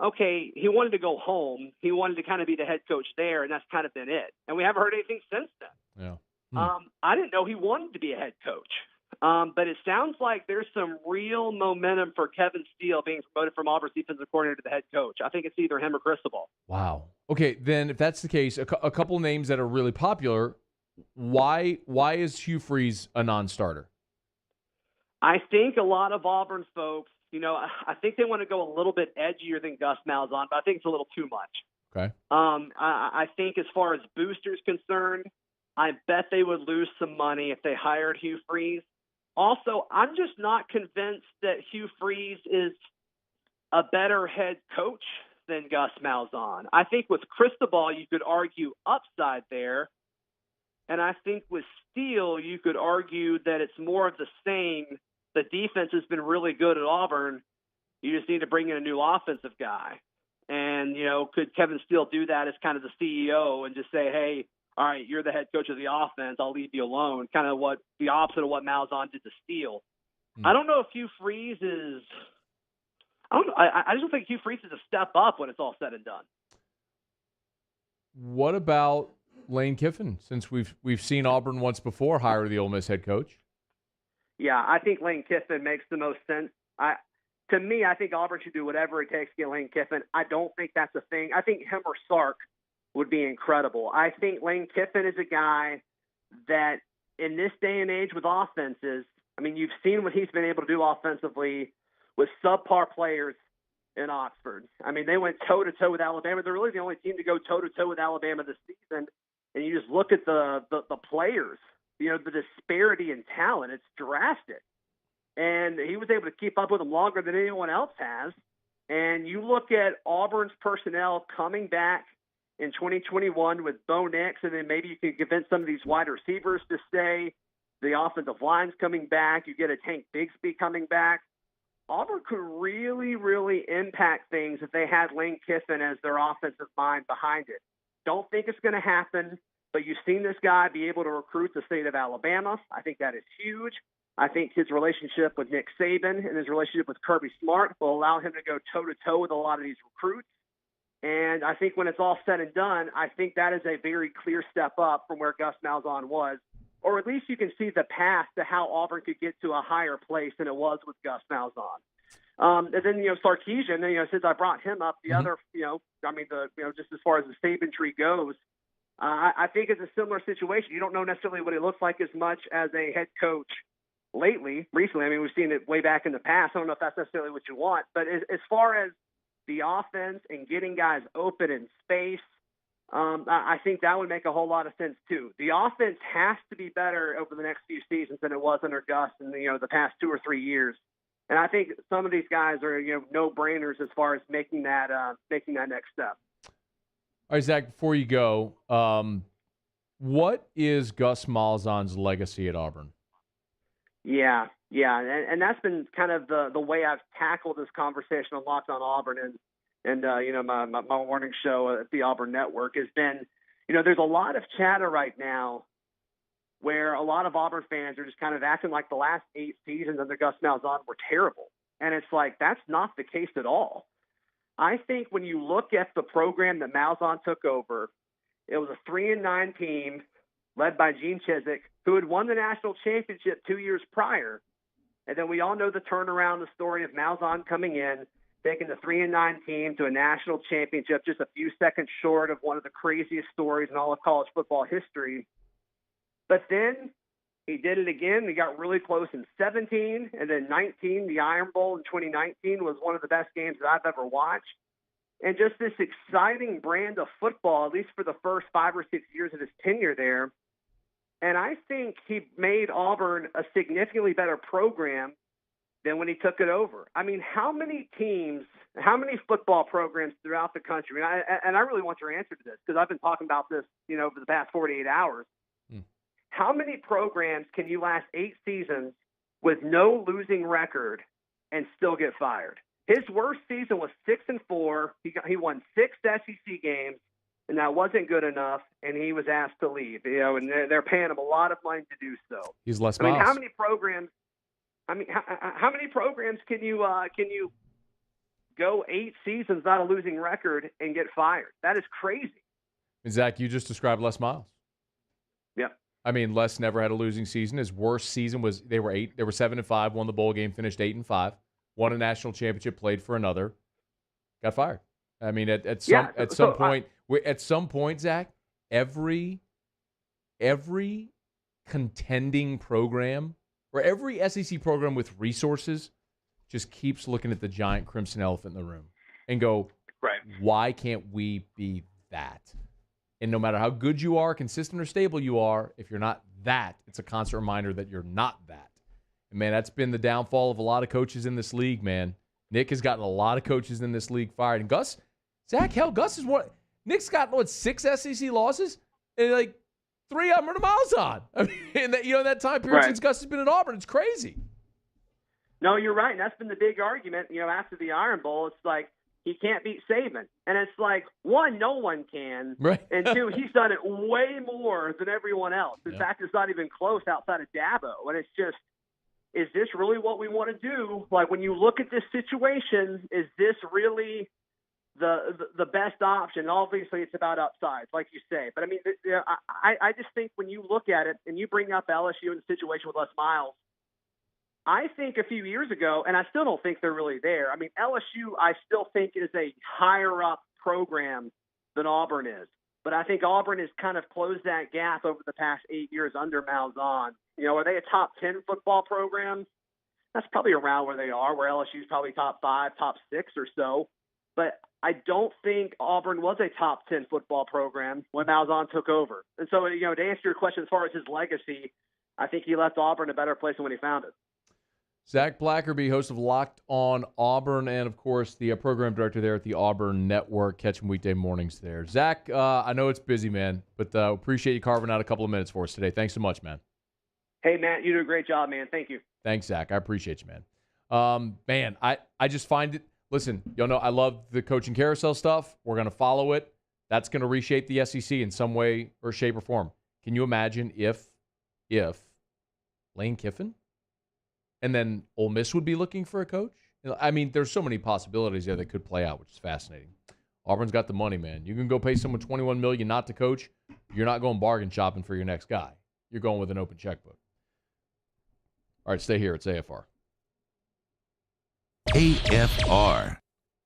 okay, he wanted to go home. He wanted to kind of be the head coach there, and that's kind of been it. And we haven't heard anything since then. Yeah. I didn't know he wanted to be a head coach. But it sounds like there's some real momentum for Kevin Steele being promoted from Auburn's defensive coordinator to the head coach. I think it's either him or Cristobal. Wow. Okay, then if that's the case, a couple of names that are really popular, why is Hugh Freeze a non-starter? I think a lot of Auburn folks, I think they want to go a little bit edgier than Gus Malzahn, but I think it's a little too much. Okay. I think as far as boosters concerned, I bet they would lose some money if they hired Hugh Freeze. Also, I'm just not convinced that Hugh Freeze is a better head coach than Gus Malzahn. I think with Cristobal, you could argue upside there. And I think with Steele, you could argue that it's more of the same. The defense has been really good at Auburn. You just need to bring in a new offensive guy. And, could Kevin Steele do that as kind of the CEO and just say, hey, all right, you're the head coach of the offense, I'll leave you alone, kind of the opposite of what Malzahn did to Steele. I don't know if Hugh Freeze is – I just don't think Hugh Freeze is a step up when it's all said and done. What about Lane Kiffin, since we've seen Auburn once before hire the Ole Miss head coach? Yeah, I think Lane Kiffin makes the most sense. To me, I think Auburn should do whatever it takes to get Lane Kiffin. I don't think that's a thing. I think him or Sark would be incredible. I think Lane Kiffin is a guy that in this day and age with offenses, I mean, you've seen what he's been able to do offensively with subpar players in Oxford. I mean, they went toe-to-toe with Alabama. They're really the only team to go toe-to-toe with Alabama this season. And you just look at the players, the disparity in talent, it's drastic. And he was able to keep up with them longer than anyone else has. And you look at Auburn's personnel coming back in 2021 with Bo Nix, and then maybe you can convince some of these wide receivers to stay. The offensive line's coming back. You get a Tank Bigsby coming back. Auburn could really, really impact things if they had Lane Kiffin as their offensive mind behind it. Don't think it's going to happen, but you've seen this guy be able to recruit the state of Alabama. I think that is huge. I think his relationship with Nick Saban and his relationship with Kirby Smart will allow him to go toe-to-toe with a lot of these recruits. And I think when it's all said and done, I think that is a very clear step up from where Gus Malzahn was. Or at least you can see the path to how Auburn could get to a higher place than it was with Gus Malzahn. And then, Sarkisian, since I brought him up, the other, just as far as the Saban tree goes, I think it's a similar situation. You don't know necessarily what he looks like as much as a head coach recently. I mean, we've seen it way back in the past. I don't know if that's necessarily what you want. But as far as the offense and getting guys open in space, I think that would make a whole lot of sense too. The offense has to be better over the next few seasons than it was under Gus in the past 2 or 3 years. And I think some of these guys are no-brainers as far as making that next step. All right, Zach, before you go, what is Gus Malzahn's legacy at Auburn? Yeah, and that's been kind of the way I've tackled this conversation on Locked on Auburn and my morning show at the Auburn Network has been, there's a lot of chatter right now where a lot of Auburn fans are just kind of acting like the last 8 seasons under Gus Malzahn were terrible. And it's like, that's not the case at all. I think when you look at the program that Malzahn took over, it was a 3-9 team led by Gene Chizik, who had won the national championship 2 years prior. And then we all know the turnaround, the story of Malzahn coming in, taking the 3-9 team to a national championship, just a few seconds short of one of the craziest stories in all of college football history. But then he did it again. He got really close in 17, and then 19, the Iron Bowl in 2019 was one of the best games that I've ever watched. And just this exciting brand of football, at least for the first 5 or 6 years of his tenure there. And I think he made Auburn a significantly better program than when he took it over. I mean, how many teams, how many football programs throughout the country, and I really want your answer to this because I've been talking about this, for the past 48 hours. How many programs can you last 8 seasons with no losing record and still get fired? His worst season was 6-4. He won 6 SEC games, and that wasn't good enough, and he was asked to leave. And they're paying him a lot of money to do so. He's Les I mean, Miles. how many programs? How many programs can you go 8 seasons without a losing record and get fired? That is crazy. Zach, you just described Les Miles. Yep. I mean, Les never had a losing season. His worst season was they were 7-5, won the bowl game, finished 8-5, won a national championship, played for another, got fired. I mean, at some point, Zach, every contending program or every SEC program with resources just keeps looking at the giant crimson elephant in the room and go, right, why can't we be that? And no matter how good you are, consistent or stable you are, if you're not that, it's a constant reminder that you're not that. And, man, that's been the downfall of a lot of coaches in this league, man. Nick has gotten a lot of coaches in this league fired. And Gus is one. Nick's got, 6 SEC losses? And, 3 of them are to Malzahn. I mean, in that time period since Gus has been at Auburn, it's crazy. No, you're right. And that's been the big argument, after the Iron Bowl. It's like, he can't beat Saban. And it's like, 1, no one can. Right. And 2, he's done it way more than everyone else. In fact, it's not even close outside of Dabo. And it's just, is this really what we want to do? Like, when you look at this situation, is this really the best option? Obviously, it's about upsides, like you say. But, I mean, I just think when you look at it and you bring up LSU in the situation with Les Miles, I think a few years ago, and I still don't think they're really there. I mean, LSU, I still think is a higher-up program than Auburn is. But I think Auburn has kind of closed that gap over the past 8 years under Malzahn. Are they a top 10 football program? That's probably around where they are, where LSU's probably top 5, top 6 or so. But I don't think Auburn was a top 10 football program when Malzahn took over. And so, to answer your question as far as his legacy, I think he left Auburn in a better place than when he found it. Zach Blackerby, host of Locked on Auburn, and, of course, the program director there at the Auburn Network. Catch him weekday mornings there. Zach, I know it's busy, man, but appreciate you carving out a couple of minutes for us today. Thanks so much, man. Hey, Matt, you do a great job, man. Thank you. Thanks, Zach. I appreciate you, man. Man, I just find it – listen, y'all know I love the coaching carousel stuff. We're going to follow it. That's going to reshape the SEC in some way or shape or form. Can you imagine if Lane Kiffin – and then Ole Miss would be looking for a coach? I mean, there's so many possibilities there that could play out, which is fascinating. Auburn's got the money, man. You can go pay someone $21 million not to coach. You're not going bargain shopping for your next guy. You're going with an open checkbook. All right, stay here. It's AFR. AFR.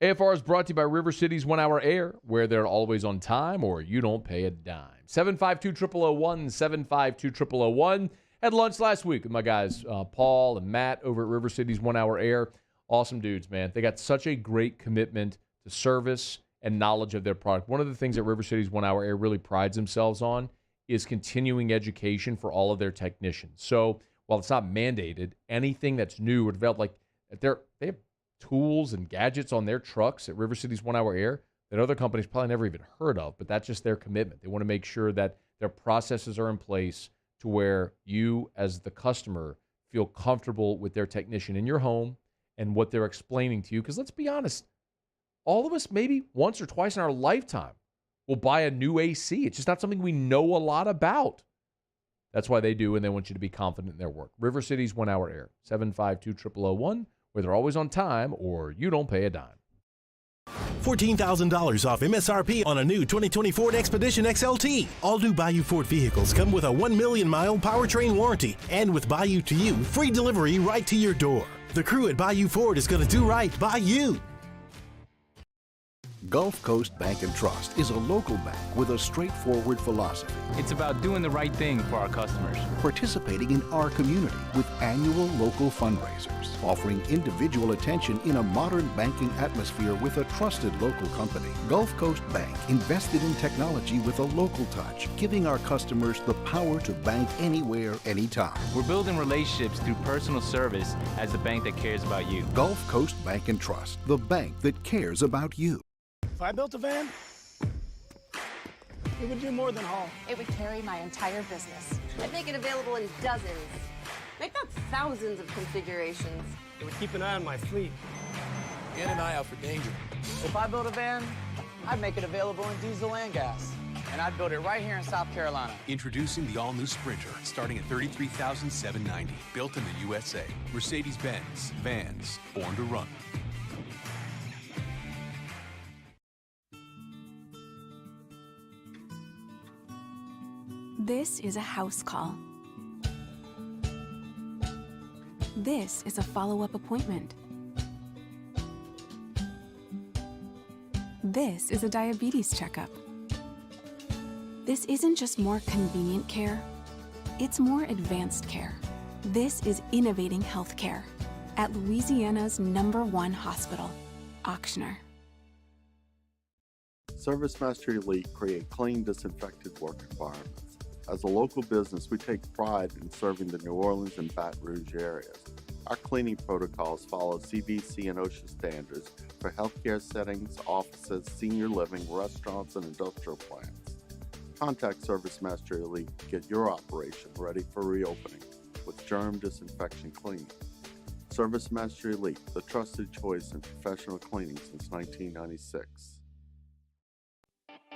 AFR is brought to you by River City's 1 Hour Air, where they're always on time or you don't pay a dime. 752-0001, 752-0001. Had lunch last week with my guys, Paul and Matt over at River City's 1 Hour Air. Awesome dudes, man. They got such a great commitment to service and knowledge of their product. One of the things that River City's 1 Hour Air really prides themselves on is continuing education for all of their technicians. So while it's not mandated, anything that's new or developed, they have tools and gadgets on their trucks at River City's 1 Hour Air that other companies probably never even heard of, but that's just their commitment. They want to make sure that their processes are in place to where you, as the customer, feel comfortable with their technician in your home and what they're explaining to you. Because let's be honest, all of us maybe once or twice in our lifetime will buy a new AC. It's just not something we know a lot about. That's why they do, and they want you to be confident in their work. River City's 1 Hour Air, 752-0001, where they're always on time or you don't pay a dime. $14,000 off MSRP on a new 2020 Ford Expedition XLT. All new Bayou Ford vehicles come with a 1 million-mile powertrain warranty. And with Bayou to You, free delivery right to your door. The crew at Bayou Ford is going to do right by you. Gulf Coast Bank and Trust is a local bank with a straightforward philosophy. It's about doing the right thing for our customers. Participating in our community with annual local fundraisers, offering individual attention in a modern banking atmosphere with a trusted local company. Gulf Coast Bank invested in technology with a local touch, giving our customers the power to bank anywhere, anytime. We're building relationships through personal service as the bank that cares about you. Gulf Coast Bank and Trust, the bank that cares about you. If I built a van, it would do more than haul. It would carry my entire business. I'd make it available in dozens, make not thousands of configurations. It would keep an eye on my fleet. And an eye out for danger. If I build a van, I'd make it available in diesel and gas. And I'd build it right here in South Carolina. Introducing the all-new Sprinter, starting at $33,790. Built in the USA. Mercedes-Benz. Vans. Born to run. This is a house call. This is a follow-up appointment. This is a diabetes checkup. This isn't just more convenient care, it's more advanced care. This is innovating healthcare at Louisiana's #1 hospital, Ochsner. ServiceMaster Elite create clean, disinfected work environments. As a local business, we take pride in serving the New Orleans and Baton Rouge areas. Our cleaning protocols follow CDC and OSHA standards for healthcare settings, offices, senior living, restaurants, and industrial plants. Contact ServiceMaster Elite to get your operation ready for reopening with germ disinfection cleaning. ServiceMaster Elite, the trusted choice in professional cleaning since 1996.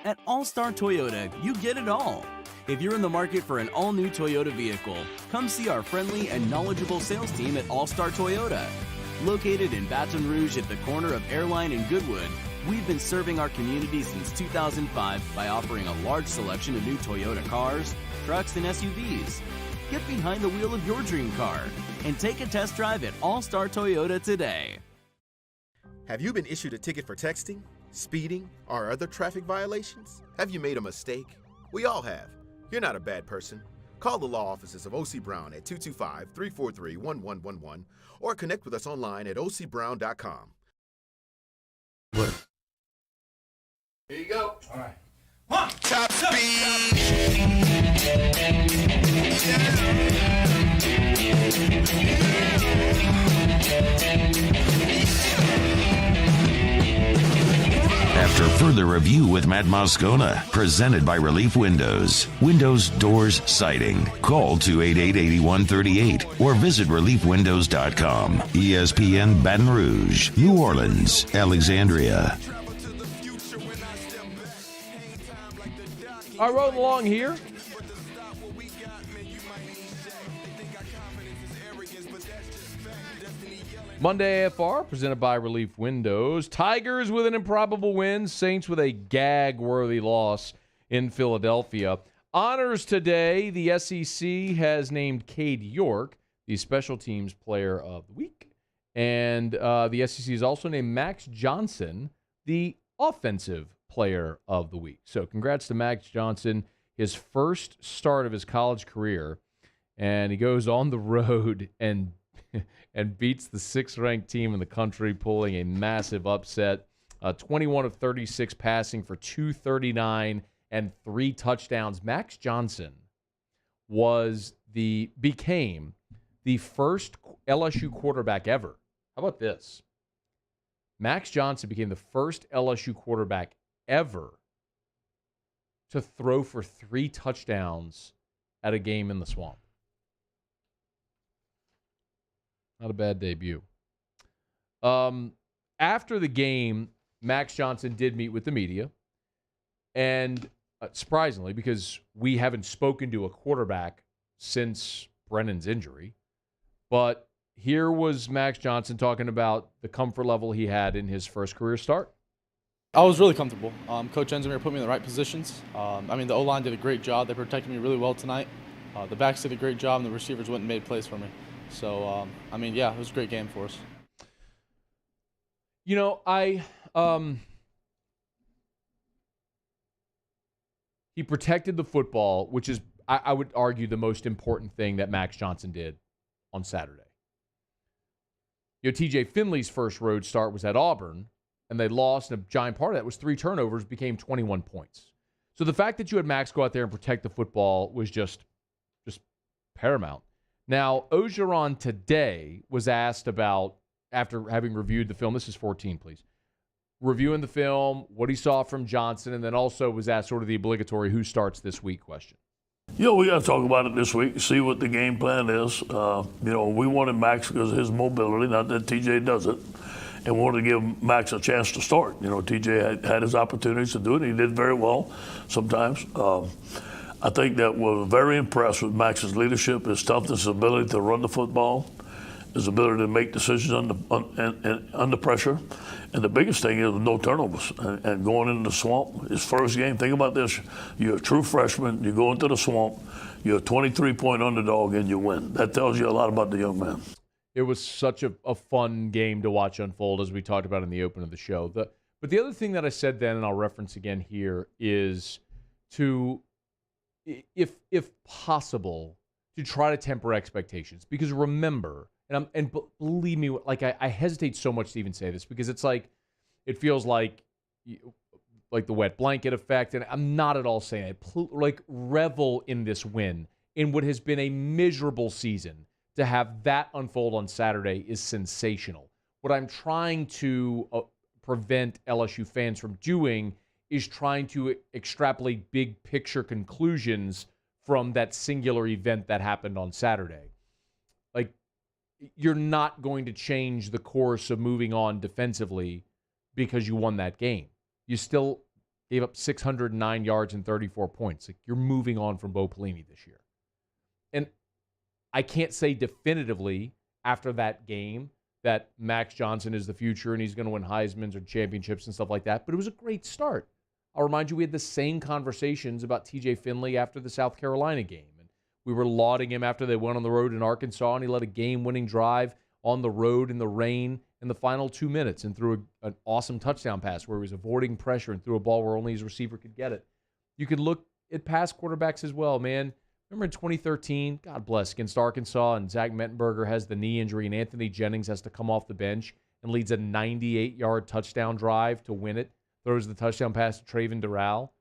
At All-Star Toyota, you get it all. If you're in the market for an all-new Toyota vehicle, come see our friendly and knowledgeable sales team at All-Star Toyota. Located in Baton Rouge at the corner of Airline and Goodwood, we've been serving our community since 2005 by offering a large selection of new Toyota cars, trucks, and SUVs. Get behind the wheel of your dream car and take a test drive at All-Star Toyota today. Have you been issued a ticket for texting, speeding, or other traffic violations? Have you made a mistake? We all have. You're not a bad person. Call the law offices of O.C. Brown at 225-343-1111 or connect with us online at ocbrown.com. Here you go. All right. One, top speed. After further review with Matt Moscona, presented by Relief Windows. Windows, doors, siding. Call 288-8138 or visit reliefwindows.com. ESPN Baton Rouge, New Orleans, Alexandria. I rode along here. Monday AFR, presented by Relief Windows. Tigers with an improbable win. Saints with a gag-worthy loss in Philadelphia. Honors today, the SEC has named Cade York the Special Teams Player of the Week. And the SEC has also named Max Johnson the Offensive Player of the Week. So congrats to Max Johnson, his first start of his college career. And he goes on the road and beats the 6th-ranked team in the country, pulling a massive upset. 21 of 36 passing for 239 and 3 touchdowns. Max Johnson became the first LSU quarterback ever. How about this? Max Johnson became the first LSU quarterback ever to throw for 3 touchdowns at a game in the Swamp. Not a bad debut. After the game, Max Johnson did meet with the media. And surprisingly, because we haven't spoken to a quarterback since Brennan's injury, but here was Max Johnson talking about the comfort level he had in his first career start. I was really comfortable. Coach Enzemir put me in the right positions. The O-line did a great job. They protected me really well tonight. The backs did a great job, and the receivers went and made plays for me. So, it was a great game for us. You know, he protected the football, which is, I would argue, the most important thing that Max Johnson did on Saturday. You know, TJ Finley's first road start was at Auburn, and they lost, and a giant part of that was 3 turnovers, became 21 points. So the fact that you had Max go out there and protect the football was just paramount. Now, Ogeron today was asked about, after having reviewed the film, this is 14, please, reviewing the film, what he saw from Johnson, and then also was asked sort of the obligatory who starts this week question. We got to talk about it this week, see what the game plan is. We wanted Max because of his mobility, not that TJ does it. and wanted to give Max a chance to start. You know, TJ had his opportunities to do it. He did very well sometimes. I think that we're very impressed with Max's leadership, his toughness, his ability to run the football, his ability to make decisions under pressure. And the biggest thing is no turnovers. And going into the swamp, his first game, think about this. You're a true freshman. You go into the swamp. You're a 23-point underdog, and you win. That tells you a lot about the young man. It was such a fun game to watch unfold, as we talked about in the open of the show. But the other thing that I said then, and I'll reference again here, is to, if possible, to try to temper expectations. Because remember, and believe me, like I hesitate so much to even say this, because it's like, it feels like the wet blanket effect, and I'm not at all saying it. Like, revel in this win in what has been a miserable season. To have that unfold on Saturday is sensational. What I'm trying to prevent LSU fans from doing is trying to extrapolate big picture conclusions from that singular event that happened on Saturday. Like, you're not going to change the course of moving on defensively because you won that game. You still gave up 609 yards and 34 points. Like, you're moving on from Bo Pelini this year. And I can't say definitively after that game that Max Johnson is the future and he's going to win Heismans or championships and stuff like that, but it was a great start. I'll remind you, we had the same conversations about TJ Finley after the South Carolina game, and we were lauding him after they went on the road in Arkansas, and he led a game-winning drive on the road in the rain in the final 2 minutes and threw an awesome touchdown pass where he was avoiding pressure and threw a ball where only his receiver could get it. You could look at past quarterbacks as well, man. Remember in 2013, God bless, against Arkansas, and Zach Mettenberger has the knee injury, and Anthony Jennings has to come off the bench and leads a 98-yard touchdown drive to win it, throws the touchdown pass to Traven Durrell.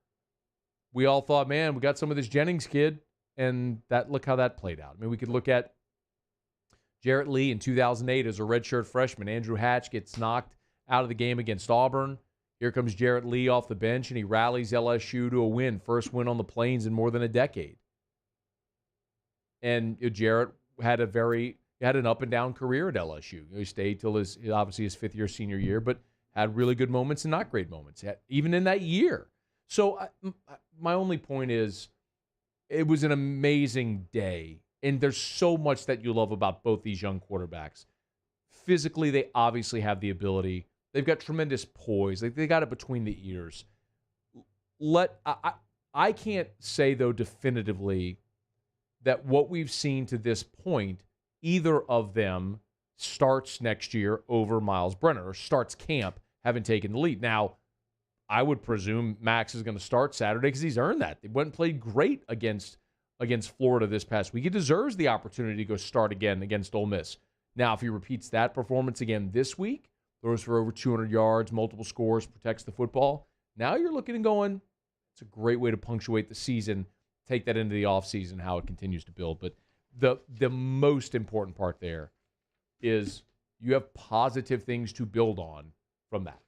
We all thought, man, we got some of this Jennings kid, and look how that played out. I mean, we could look at Jarrett Lee in 2008 as a redshirt freshman. Andrew Hatch gets knocked out of the game against Auburn. Here comes Jarrett Lee off the bench, and he rallies LSU to a win, first win on the Plains in more than a decade. And Jarrett had an up-and-down career at LSU. He stayed till his fifth-year senior year, but had really good moments and not great moments, even in that year. So my only point is, it was an amazing day, and there's so much that you love about both these young quarterbacks. Physically, they obviously have the ability. They've got tremendous poise. They got it between the ears. I can't say, though, definitively that what we've seen to this point, either of them starts next year over Miles Brenner, or starts camp having taken the lead. Now, I would presume Max is going to start Saturday because he's earned that. They went and played great against Florida this past week. He deserves the opportunity to go start again against Ole Miss. Now, if he repeats that performance again this week, throws for over 200 yards, multiple scores, protects the football, now you're looking and going, it's a great way to punctuate the season. Take that into the offseason, how it continues to build. But the most important part there is you have positive things to build on from that.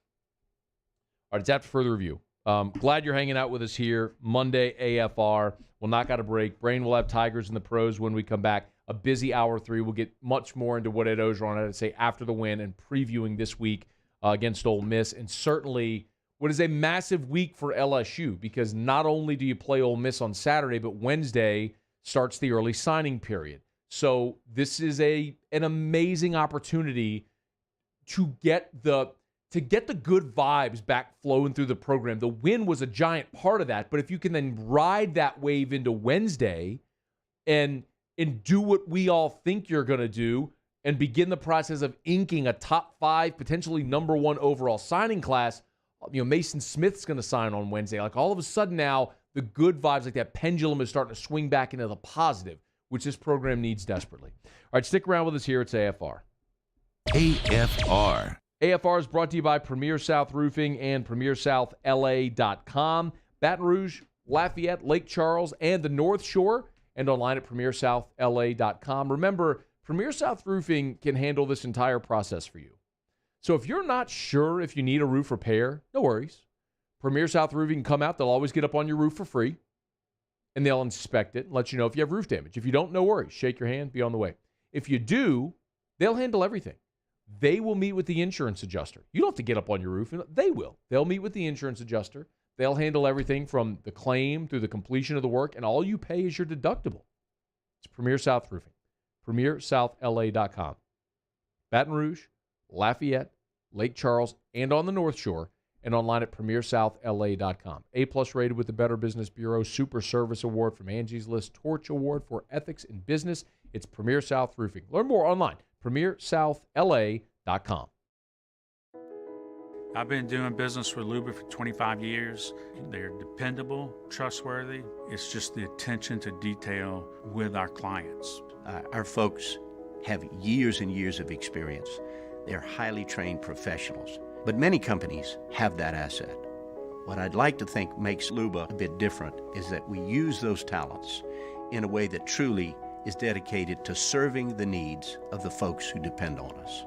All right, it's after further review. Glad you're hanging out with us here. Monday, AFR. We'll knock out a break. Brain will have Tigers and the pros when we come back. A busy hour 3. We'll get much more into what Ed Ogeron had to say after the win and previewing this week against Ole Miss. And certainly what is a massive week for LSU, because not only do you play Ole Miss on Saturday, but Wednesday starts the early signing period. So this is an amazing opportunity to get the good vibes back flowing through the program. The win was a giant part of that, but if you can then ride that wave into Wednesday and do what we all think you're going to do and begin the process of inking a top 5, potentially number 1 overall signing class, Mason Smith's going to sign on Wednesday. Like, all of a sudden now, the good vibes, like that pendulum, is starting to swing back into the positive, which this program needs desperately. All right, stick around with us here. It's AFR. AFR. AFR is brought to you by Premier South Roofing and PremierSouthLA.com. Baton Rouge, Lafayette, Lake Charles, and the North Shore, and online at PremierSouthLA.com. Remember, Premier South Roofing can handle this entire process for you. So if you're not sure if you need a roof repair, no worries. Premier South Roofing can come out. They'll always get up on your roof for free, and they'll inspect it and let you know if you have roof damage. If you don't, no worries. Shake your hand, be on the way. If you do, they'll handle everything. They will meet with the insurance adjuster. You don't have to get up on your roof. They will. They'll meet with the insurance adjuster. They'll handle everything from the claim through the completion of the work, and all you pay is your deductible. It's Premier South Roofing. PremierSouthLA.com. Baton Rouge, Lafayette, Lake Charles, and on the North Shore, and online at PremierSouthLA.com. A-plus rated with the Better Business Bureau Super Service Award from Angie's List, Torch Award for Ethics in Business. It's Premier South Roofing. Learn more online, PremierSouthLA.com. I've been doing business with Luba for 25 years. They're dependable, trustworthy. It's just the attention to detail with our clients. Our folks have years and years of experience. They're highly trained professionals. But many companies have that asset. What I'd like to think makes Luba a bit different is that we use those talents in a way that truly is dedicated to serving the needs of the folks who depend on us.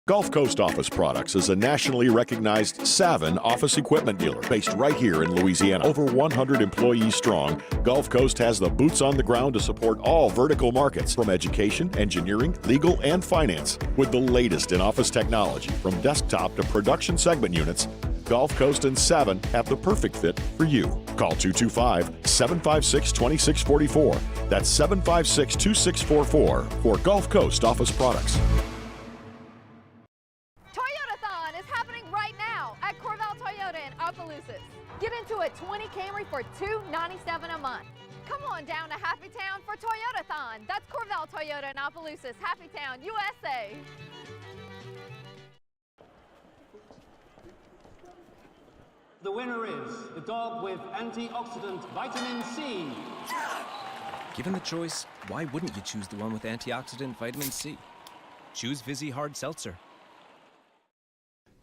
Gulf Coast Office Products is a nationally recognized Savin office equipment dealer based right here in Louisiana. Over 100 employees strong, Gulf Coast has the boots on the ground to support all vertical markets, from education, engineering, legal, and finance. With the latest in office technology, from desktop to production segment units, Gulf Coast and Savin have the perfect fit for you. Call 225-756-2644. That's 756-2644 for Gulf Coast Office Products. Get into a 20 Camry for $297 a month. Come on down to Happy Town for Toyotathon. That's Corval Toyota in Opelousas, Happy Town, USA. The winner is the dog with antioxidant vitamin C. Given the choice, why wouldn't you choose the one with antioxidant vitamin C? Choose Vizzy Hard Seltzer.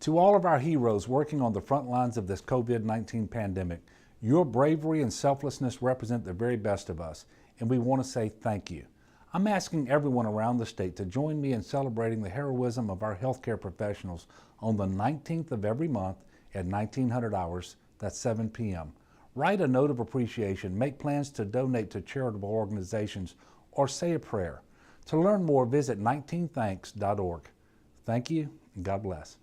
To all of our heroes working on the front lines of this COVID-19 pandemic, your bravery and selflessness represent the very best of us, and we want to say thank you. I'm asking everyone around the state to join me in celebrating the heroism of our healthcare professionals on the 19th of every month at 1900 hours, that's 7 p.m. Write a note of appreciation, make plans to donate to charitable organizations, or say a prayer. To learn more, visit 19thanks.org. Thank you, and God bless.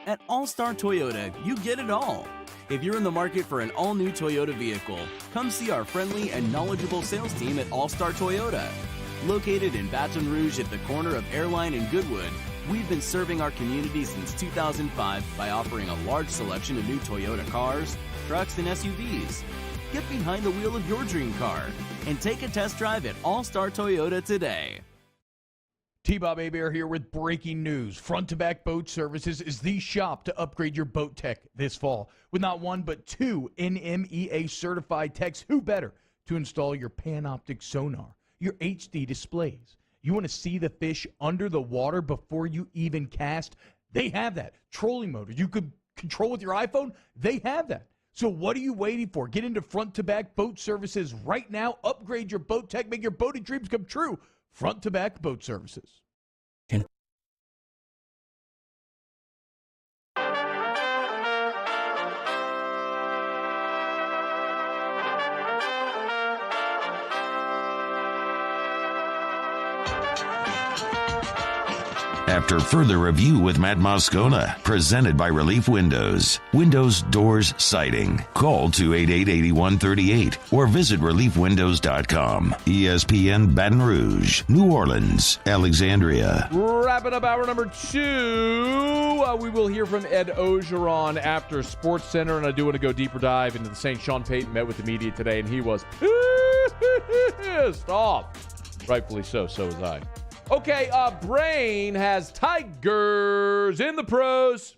At All-Star Toyota, you get it all. If you're in the market for an all-new Toyota vehicle, come see our friendly and knowledgeable sales team at All-Star Toyota. Located in Baton Rouge at the corner of Airline and Goodwood, we've been serving our community since 2005 by offering a large selection of new Toyota cars, trucks, and SUVs. Get behind the wheel of your dream car and take a test drive at All-Star Toyota today. T-Bob Hebert here with breaking news. Front to Back Boat Services is the shop to upgrade your boat tech this fall. With not one but two NMEA certified techs, who better to install your Panoptic sonar, your HD displays. You want to see the fish under the water before you even cast? They have that. Trolling motor you could control with your iPhone? They have that. So what are you waiting for? Get into Front to Back Boat Services right now. Upgrade your boat tech. Make your boating dreams come true. Front to Back Boat Services. After further review with Matt Moscona, presented by Relief Windows. Windows, doors, siding. Call 288-8138 or visit reliefwindows.com. ESPN Baton Rouge, New Orleans, Alexandria. Wrapping up hour number 2. We will hear from Ed Ogeron after Sports Center, and I do want to go deeper dive into the St. Sean Payton met with the media today, and he was pissed off. Rightfully so. So was I. Okay, Brain has Tigers in the pros.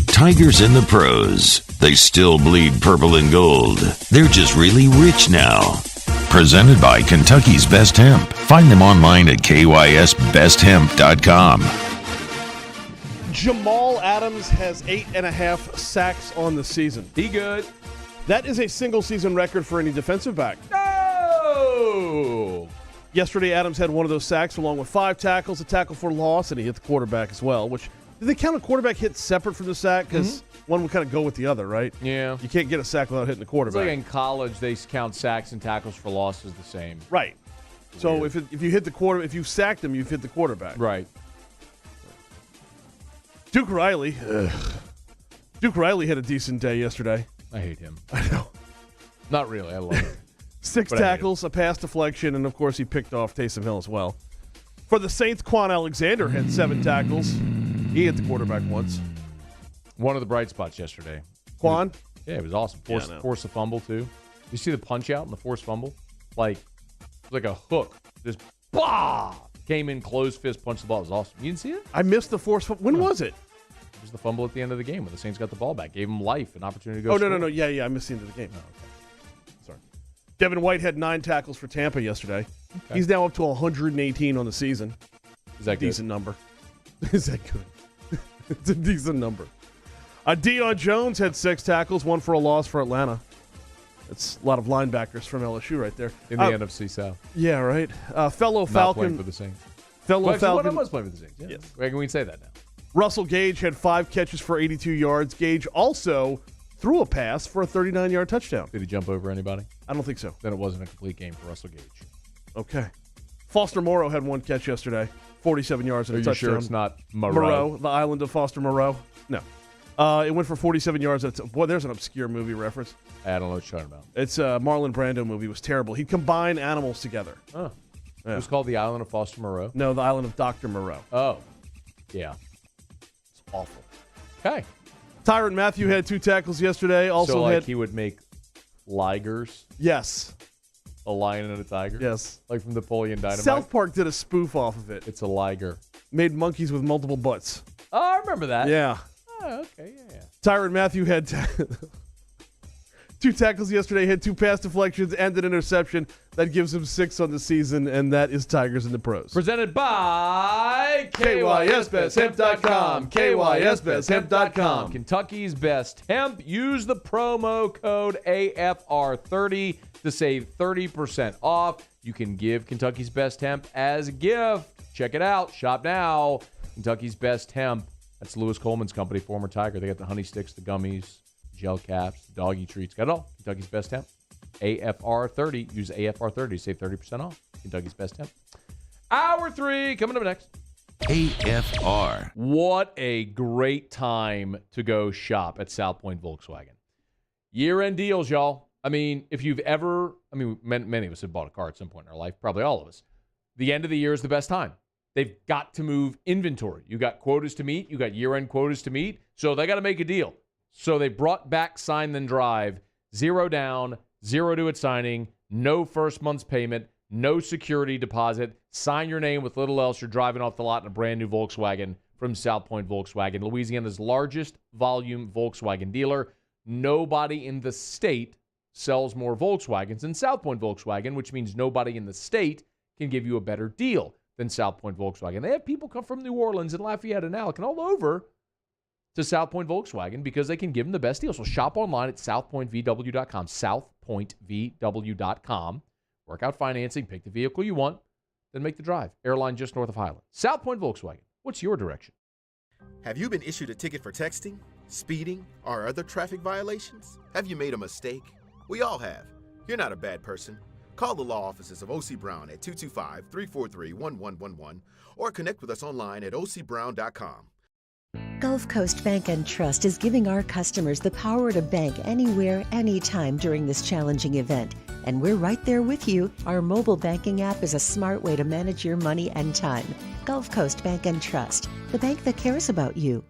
Tigers in the pros. They still bleed purple and gold. They're just really rich now. Presented by Kentucky's Best Hemp. Find them online at kysbesthemp.com. Jamal Adams has 8.5 sacks on the season. He good. That is a single season record for any defensive back. Yesterday, Adams had one of those sacks along with 5 tackles, a tackle for loss, and he hit the quarterback as well, which Do they count a quarterback hit separate from the sack? Because one would kind of go with the other, right? Yeah. You can't get a sack without hitting the It's quarterback. like in college, they count sacks and tackles for losses the same. Right. So if you hit the quarter, if you sacked him, you've hit the quarterback. Right. Duke Riley. Duke Riley had a decent day yesterday. I hate him. I know. Not really. I love him. 6 tackles, a pass deflection, and of course he picked off Taysom Hill as well. For the Saints, Quan Alexander had 7 tackles. He hit the quarterback once. One of the bright spots yesterday. Quan? Yeah, it was awesome. Forced a fumble, too. You see the punch out and the forced fumble? Like a hook. Just, bah! Came in, closed fist, punched the ball. It was awesome. You didn't see it? I missed the forced fumble. When was it? It was the fumble at the end of the game when the Saints got the ball back. Gave them life, an opportunity to go Oh, score. no. Yeah, I missed the end of the game. Oh, okay. Sorry. Devin White had 9 tackles for Tampa yesterday. Okay. He's now up to 118 on the season. Is that good? Decent number. Is that good? It's a decent number. Deion Jones had 6 tackles, 1 for a loss for Atlanta. That's a lot of linebackers from LSU right there. In the NFC South. Yeah, right. Fellow Not Falcon. playing for the Saints. Fellow Falcon. One was playing for the Saints. Yeah. Yes. Can we say that now? Russell Gage had 5 catches for 82 yards. Gage also threw a pass for a 39-yard touchdown. Did he jump over anybody? I don't think so. Then it wasn't a complete game for Russell Gage. Okay. Foster Moreau had 1 catch yesterday, 47 yards and Are a you touchdown. sure it's not Moreau? The island of Foster Moreau? No. It went for 47 yards. Boy, there's an obscure movie reference. I don't know what you're talking about. It's a Marlon Brando movie. It was terrible. He'd combine animals together. Oh. Yeah. It was called The Island of Foster Moreau? No, the island of Dr. Moreau. Oh. Yeah. It's awful. Okay. Tyrann Mathieu had 2 tackles yesterday. Also so had he would make ligers? Yes. A lion and a tiger? Yes. Like from Napoleon Dynamite? South Park did a spoof off of it. It's a liger. Made monkeys with multiple butts. Oh, I remember that. Yeah. Oh, okay, yeah. Tyrann Mathieu had 2 tackles yesterday, had 2 pass deflections and an interception. That gives him 6 on the season, and that is Tigers in the Pros. Presented by KYSBestHemp.com. KYSBestHemp.com. Kentucky's Best Hemp. Use the promo code AFR30 to save 30% off. You can give Kentucky's Best Hemp as a gift. Check it out. Shop now. Kentucky's Best Hemp. That's Lewis Coleman's company, former Tiger. They got the honey sticks, the gummies, gel caps, doggy treats. Got it all. Kentucky's Best Hemp. AFR30. Use AFR30 to save 30% off. Kentucky's Best Hemp. Hour 3 coming up next. AFR. What a great time to go shop at South Point Volkswagen. Year-end deals, y'all. I mean, if you've ever, many of us have bought a car at some point in our life, probably all of us. The end of the year is the best time. They've got to move inventory. You got quotas to meet. You got year-end quotas to meet. So they got to make a deal. So they brought back Sign Then Drive. 0 down, 0 due at signing, no first month's payment, no security deposit. Sign your name with little else. You're driving off the lot in a brand new Volkswagen from South Point Volkswagen, Louisiana's largest volume Volkswagen dealer. Nobody in the state sells more Volkswagens than South Point Volkswagen, which means nobody in the state can give you a better deal than South Point Volkswagen. They have people come from New Orleans and Lafayette and Alec and all over to South Point Volkswagen because they can give them the best deal. So shop online at southpointvw.com, southpointvw.com. Work out financing, pick the vehicle you want, then make the drive. Airline just north of Highland. South Point Volkswagen. What's your direction? Have you been issued a ticket for texting, speeding, or other traffic violations? Have you made a mistake? We all have. You're not a bad person. Call the law offices of O.C. Brown at 225-343-1111 or connect with us online at ocbrown.com. Gulf Coast Bank and Trust is giving our customers the power to bank anywhere, anytime during this challenging event. And we're right there with you. Our mobile banking app is a smart way to manage your money and time. Gulf Coast Bank and Trust, the bank that cares about you.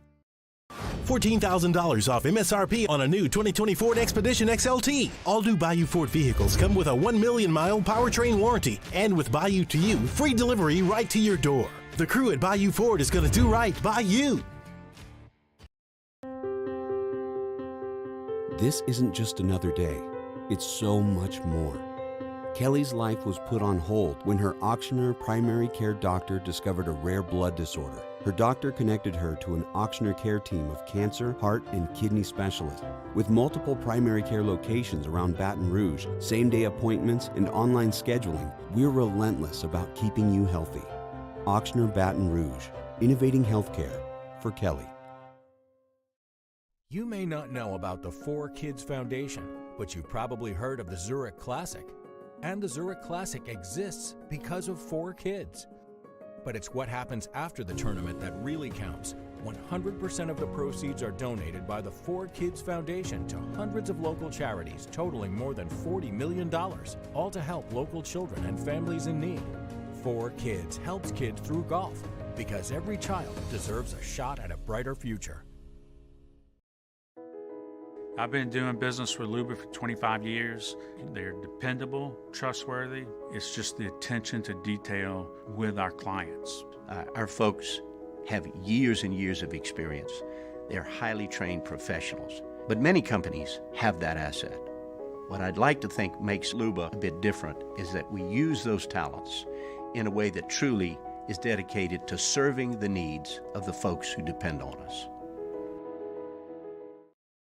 $14,000 off MSRP on a new 2020 Ford Expedition XLT. All new Bayou Ford vehicles come with a 1 million-mile powertrain warranty. And with Bayou to You, free delivery right to your door. The crew at Bayou Ford is going to do right by you. This isn't just another day. It's so much more. Kelly's life was put on hold when her auctioneer primary care doctor discovered a rare blood disorder. Her doctor connected her to an auctioneer care team of cancer, heart, and kidney specialists. With multiple primary care locations around Baton Rouge, same-day appointments, and online scheduling, we're relentless about keeping you healthy. Auctioneer Baton Rouge, innovating healthcare for Kelly. You may not know about the 4Kids Foundation, but you've probably heard of the Zurich Classic. And the Zurich Classic exists because of 4Kids. But it's what happens after the tournament that really counts. 100% of the proceeds are donated by the 4Kids Foundation to hundreds of local charities, totaling more than $40 million, all to help local children and families in need. 4Kids helps kids through golf, because every child deserves a shot at a brighter future. I've been doing business with Luba for 25 years. They're dependable, trustworthy. It's just the attention to detail with our clients. Our folks have years and years of experience. They're highly trained professionals, but many companies have that asset. What I'd like to think makes Luba a bit different is that we use those talents in a way that truly is dedicated to serving the needs of the folks who depend on us.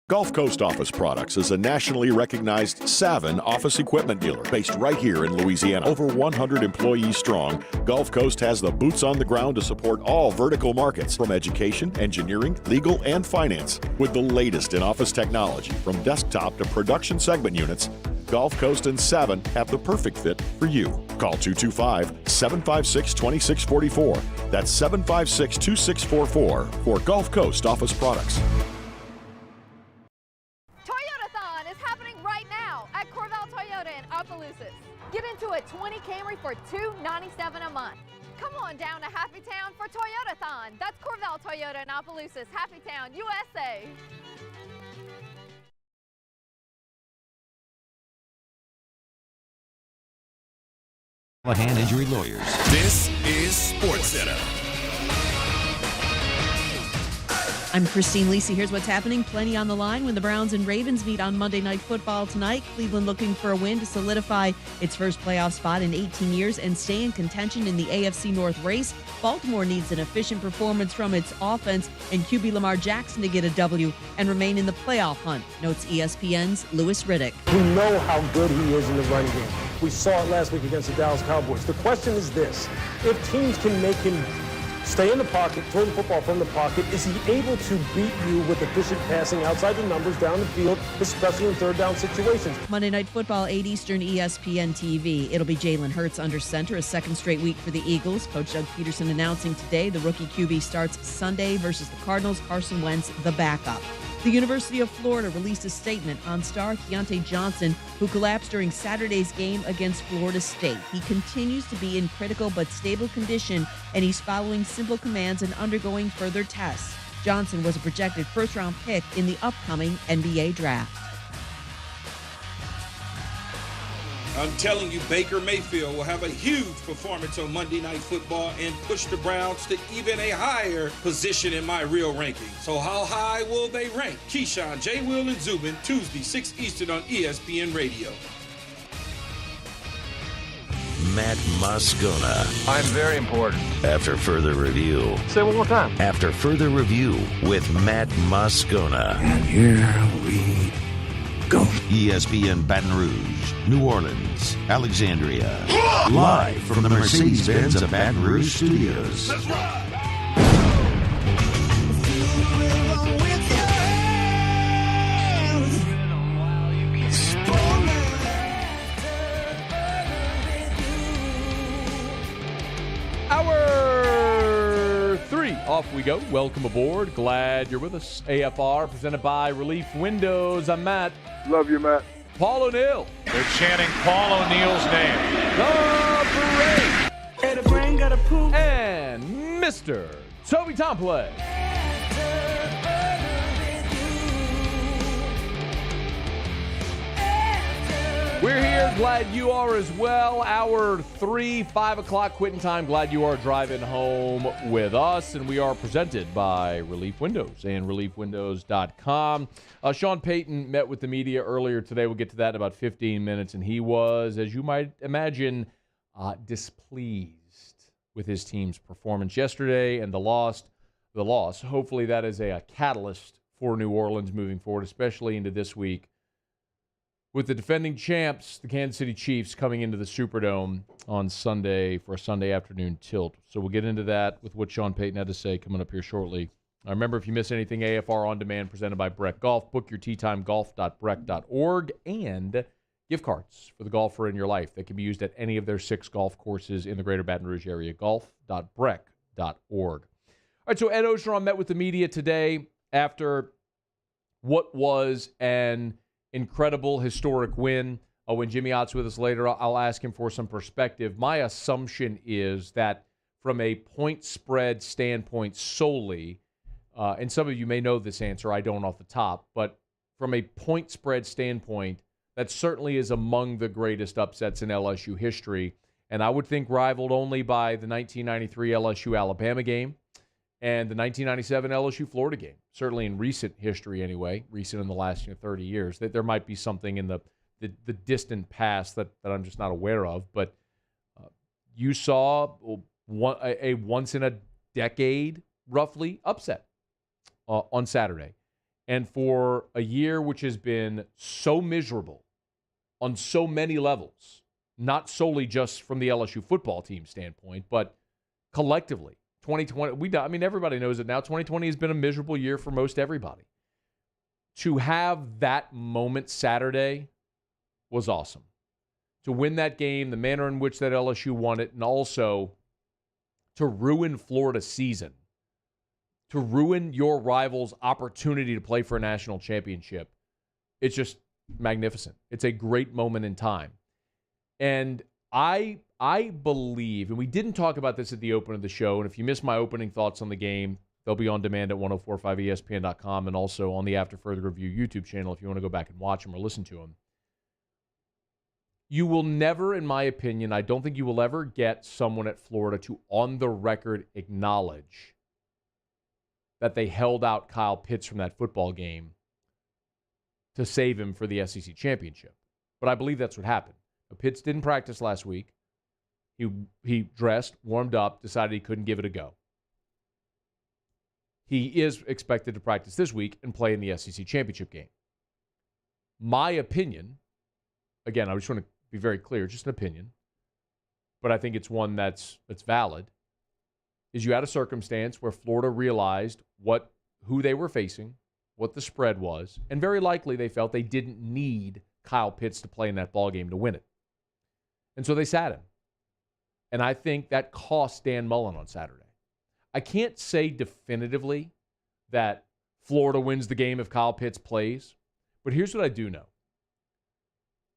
Gulf Coast Office Products is a nationally recognized Savin office equipment dealer based right here in Louisiana. Over 100 employees strong, Gulf Coast has the boots on the ground to support all vertical markets, from education, engineering, legal, and finance. With the latest in office technology, from desktop to production segment units, Gulf Coast and Savin have the perfect fit for you. Call 225-756-2644. That's 756-2644 for Gulf Coast Office Products. Get into a 20 Camry for $297 a month. Come on down to Happy Town for Toyota-thon. That's Corvell Toyota in Opelousas, Happy Town, USA. Hand Injury Lawyers. This is SportsCenter. I'm Christine Lisi. Here's what's happening. Plenty on the line when the Browns and Ravens meet on Monday Night Football tonight. Cleveland looking for a win to solidify its first playoff spot in 18 years and stay in contention in the AFC North race. Baltimore needs an efficient performance from its offense and QB Lamar Jackson to get a W and remain in the playoff hunt, notes ESPN's Louis Riddick. We know how good he is in the running game. We saw it last week against the Dallas Cowboys. The question is this: if teams can make him stay in the pocket, throw the football from the pocket, is he able to beat you with efficient passing outside the numbers down the field, especially in third down situations? Monday Night Football, 8 Eastern, ESPN TV. It'll be Jalen Hurts under center, a second straight week for the Eagles. Coach Doug Peterson announcing today the rookie QB starts Sunday versus the Cardinals. Carson Wentz, the backup. The University of Florida released a statement on star Keontae Johnson, who collapsed during Saturday's game against Florida State. He continues to be in critical but stable condition, and he's following simple commands and undergoing further tests. Johnson was a projected first-round pick in the upcoming NBA draft. I'm telling you, Baker Mayfield will have a huge performance on Monday Night Football and push the Browns to even a higher position in my real ranking. So how high will they rank? Keyshawn, J. Will, and Zubin, Tuesday, 6 Eastern on ESPN Radio. Matt Moscona. I'm very important. After further review. Say it one more time. After further review with Matt Moscona. And here we go. ESPN Baton Rouge, New Orleans, Alexandria. Live from the Mercedes-Benz of Baton Rouge studios. Let's ride. Hour 3, off we go. Welcome aboard. Glad you're with us. AFR presented by Relief Windows. I'm Matt. Love you, Matt. Paul O'Neill. They're chanting Paul O'Neill's name. The brain got a poop. And Mr. Toby Tomplay. We're here. Glad you are as well. Hour 3, 5 o'clock quitting time. Glad you are driving home with us. And we are presented by Relief Windows and ReliefWindows.com. Sean Payton met with the media earlier today. We'll get to that in about 15 minutes. And he was, as you might imagine, displeased with his team's performance yesterday and the loss. Hopefully that is a catalyst for New Orleans moving forward, especially into this week, with the defending champs, the Kansas City Chiefs, coming into the Superdome on Sunday for a Sunday afternoon tilt. So we'll get into that with what Sean Payton had to say coming up here shortly Remember, if you miss anything, AFR On Demand presented by Breck Golf. Book your tee time, golf.breck.org, and gift cards for the golfer in your life that can be used at any of their 6 golf courses in the greater Baton Rouge area, golf.breck.org. All right, so Ed Ogeron met with the media today after what was an incredible, historic win. When Jimmy Ott's with us later, I'll ask him for some perspective. My assumption is that from a point spread standpoint solely, and some of you may know this answer, I don't off the top, but from a point spread standpoint, that certainly is among the greatest upsets in LSU history. And I would think rivaled only by the 1993 LSU-Alabama game and the 1997 LSU-Florida game. Certainly in recent history anyway, recent in the last 30 years. That there might be something in the distant past that I'm just not aware of. But you saw a once-in-a-decade, roughly, upset on Saturday. And for a year which has been so miserable on so many levels, not solely just from the LSU football team standpoint, but collectively, 2020, everybody knows it now, 2020 has been a miserable year for most everybody. To have that moment Saturday was awesome. To win that game, the manner in which that LSU won it, and also to ruin Florida's season, to ruin your rival's opportunity to play for a national championship, it's just magnificent. It's a great moment in time. And I believe, and we didn't talk about this at the open of the show, and if you missed my opening thoughts on the game, they'll be on demand at 1045ESPN.com and also on the After Further Review YouTube channel if you want to go back and watch them or listen to them. You will never, in my opinion, I don't think you will ever get someone at Florida to, on the record, acknowledge that they held out Kyle Pitts from that football game to save him for the SEC championship. But I believe that's what happened. Pitts didn't practice last week. He dressed, warmed up, decided he couldn't give it a go. He is expected to practice this week and play in the SEC championship game. My opinion, again, I just want to be very clear, just an opinion, but I think it's one that's valid, is you had a circumstance where Florida realized who they were facing, what the spread was, and very likely they felt they didn't need Kyle Pitts to play in that ballgame to win it. And so they sat him. And I think that cost Dan Mullen on Saturday. I can't say definitively that Florida wins the game if Kyle Pitts plays, but here's what I do know.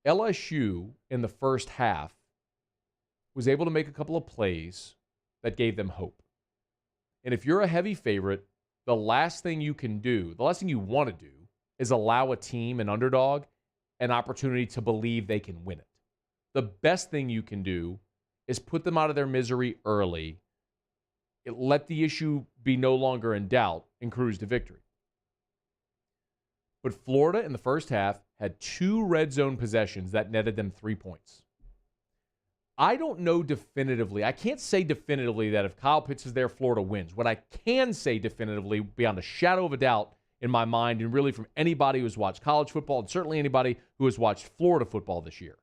LSU in the first half was able to make a couple of plays that gave them hope. And if you're a heavy favorite, the last thing you want to do is allow a team, an underdog, an opportunity to believe they can win it. The best thing you can do is put them out of their misery early, let the issue be no longer in doubt, and cruise to victory. But Florida in the first half had 2 red zone possessions that netted them 3 points. I don't know definitively. I can't say definitively that if Kyle Pitts is there, Florida wins. What I can say definitively, beyond a shadow of a doubt in my mind, and really from anybody who's watched college football, and certainly anybody who has watched Florida football this year,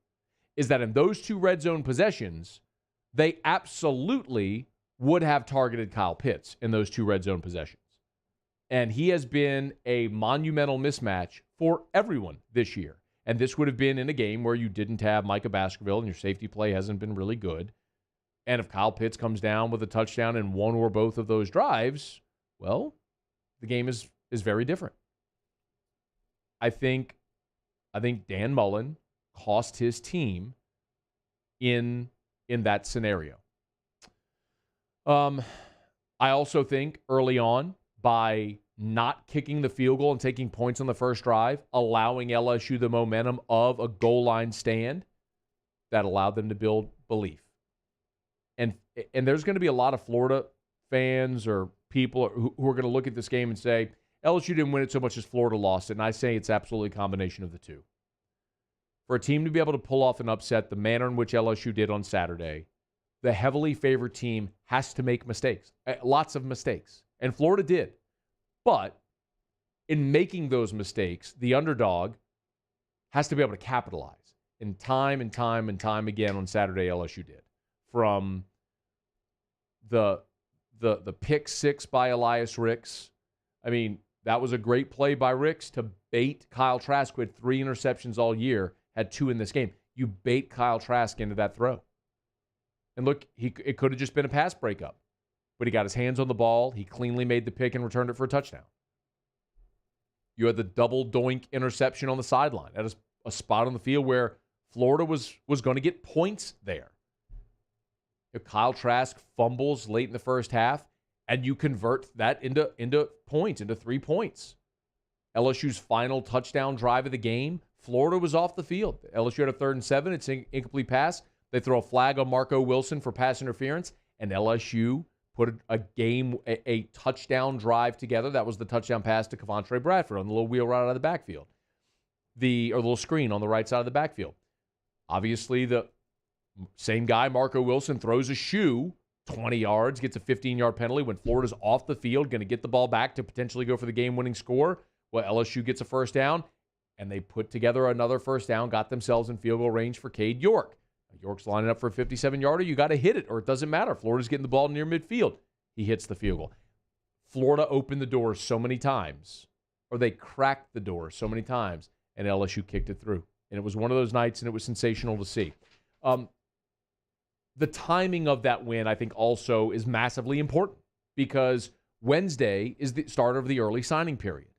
is that in those 2 red zone possessions, they absolutely would have targeted Kyle Pitts in those 2 red zone possessions. And he has been a monumental mismatch for everyone this year. And this would have been in a game where you didn't have Micah Baskerville and your safety play hasn't been really good. And if Kyle Pitts comes down with a touchdown in one or both of those drives, well, the game is very different. I think Dan Mullen cost his team in that scenario. I also think early on, by not kicking the field goal and taking points on the first drive, allowing LSU the momentum of a goal line stand, that allowed them to build belief. And there's going to be a lot of Florida fans or people who are going to look at this game and say, LSU didn't win it so much as Florida lost it. And I say it's absolutely a combination of the two. For a team to be able to pull off an upset the manner in which LSU did on Saturday, the heavily favored team has to make mistakes, lots of mistakes. And Florida did. But in making those mistakes, the underdog has to be able to capitalize. And time again on Saturday, LSU did. From the pick 6 by Elias Ricks I mean, that was a great play by Ricks to bait Kyle Trask, who had 3 interceptions all year, had 2 in this game. You bait Kyle Trask into that throw. And look, it could have just been a pass breakup, but he got his hands on the ball. He cleanly made the pick and returned it for a touchdown. You had the double doink interception on the sideline at a spot on the field where Florida was going to get points there. If Kyle Trask fumbles late in the first half, and you convert that into points, into 3 points. LSU's final touchdown drive of the game, Florida was off the field. LSU had a 3rd and 7. It's an incomplete pass. They throw a flag on Marco Wilson for pass interference, and LSU put a touchdown drive together. That was the touchdown pass to Kevontre Bradford on the little wheel right out of the backfield. Or little screen on the right side of the backfield. Obviously, the same guy, Marco Wilson, throws a shoe 20 yards, gets a 15-yard penalty when Florida's off the field, going to get the ball back to potentially go for the game-winning score. Well, LSU gets a first down, and they put together another first down, got themselves in field goal range for Cade York. York's lining up for a 57-yarder. You got to hit it, or it doesn't matter. Florida's getting the ball near midfield. He hits the field goal. Florida opened the door so many times, or they cracked the door so many times, and LSU kicked it through. And it was one of those nights, and it was sensational to see. The timing of that win, I think, also is massively important because Wednesday is the start of the early signing period.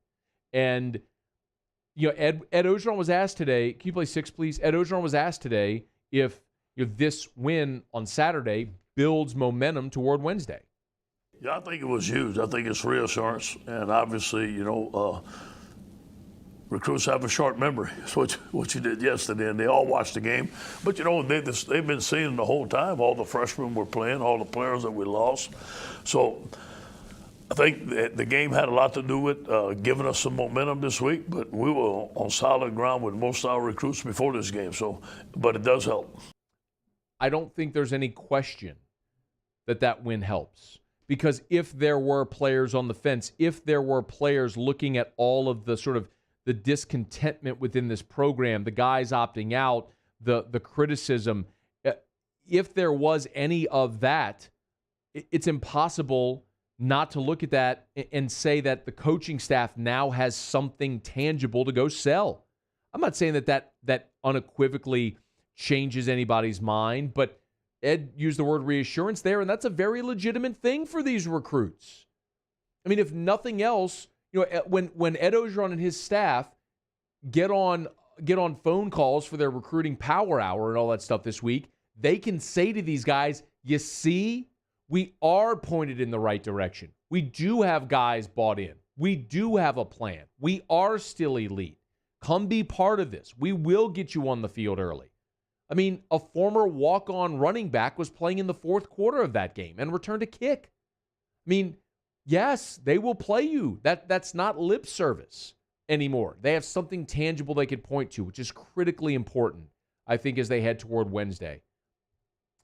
And, you know, Ed Ogeron was asked today, can you play 6, please? Ed Ogeron was asked today if this win on Saturday builds momentum toward Wednesday. Yeah, I think it was huge. I think it's reassurance. And obviously, you know, recruits have a short memory. It's what you did yesterday, and they all watched the game. But, you know, they've been seeing the whole time. All the freshmen were playing, all the players that we lost. So I think the game had a lot to do with giving us some momentum this week, but we were on solid ground with most of our recruits before this game. But it does help. I don't think there's any question that win helps. Because if there were players on the fence, if there were players looking at all of the sort of the discontentment within this program, the guys opting out, the criticism, if there was any of that, it's impossible not to look at that and say that the coaching staff now has something tangible to go sell. I'm not saying that unequivocally changes anybody's mind, but Ed used the word reassurance there, and that's a very legitimate thing for these recruits. I mean, if nothing else, you know, when Ed Ogeron and his staff get on phone calls for their recruiting power hour and all that stuff this week, they can say to these guys, you see, we are pointed in the right direction. We do have guys bought in. We do have a plan. We are still elite. Come be part of this. We will get you on the field early. I mean, a former walk-on running back was playing in the fourth quarter of that game and returned a kick. I mean, yes, they will play you. That's not lip service anymore. They have something tangible they could point to, which is critically important, I think, as they head toward Wednesday.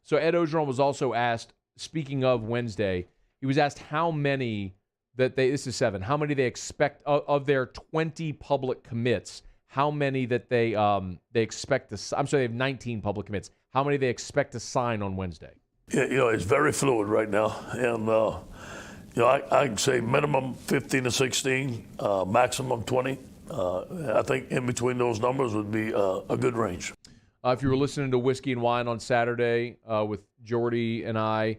So Ed Ogeron was also asked, speaking of Wednesday, he was asked how many this is 7, how many they expect of their 20 public commits, how many that they expect to, I'm sorry, they have 19 public commits, how many they expect to sign on Wednesday? Yeah, you know, it's very fluid right now. And, you know, I'd say minimum 15 to 16, maximum 20. I think in between those numbers would be a good range. If you were listening to Whiskey and Wine on Saturday with Jordy and I,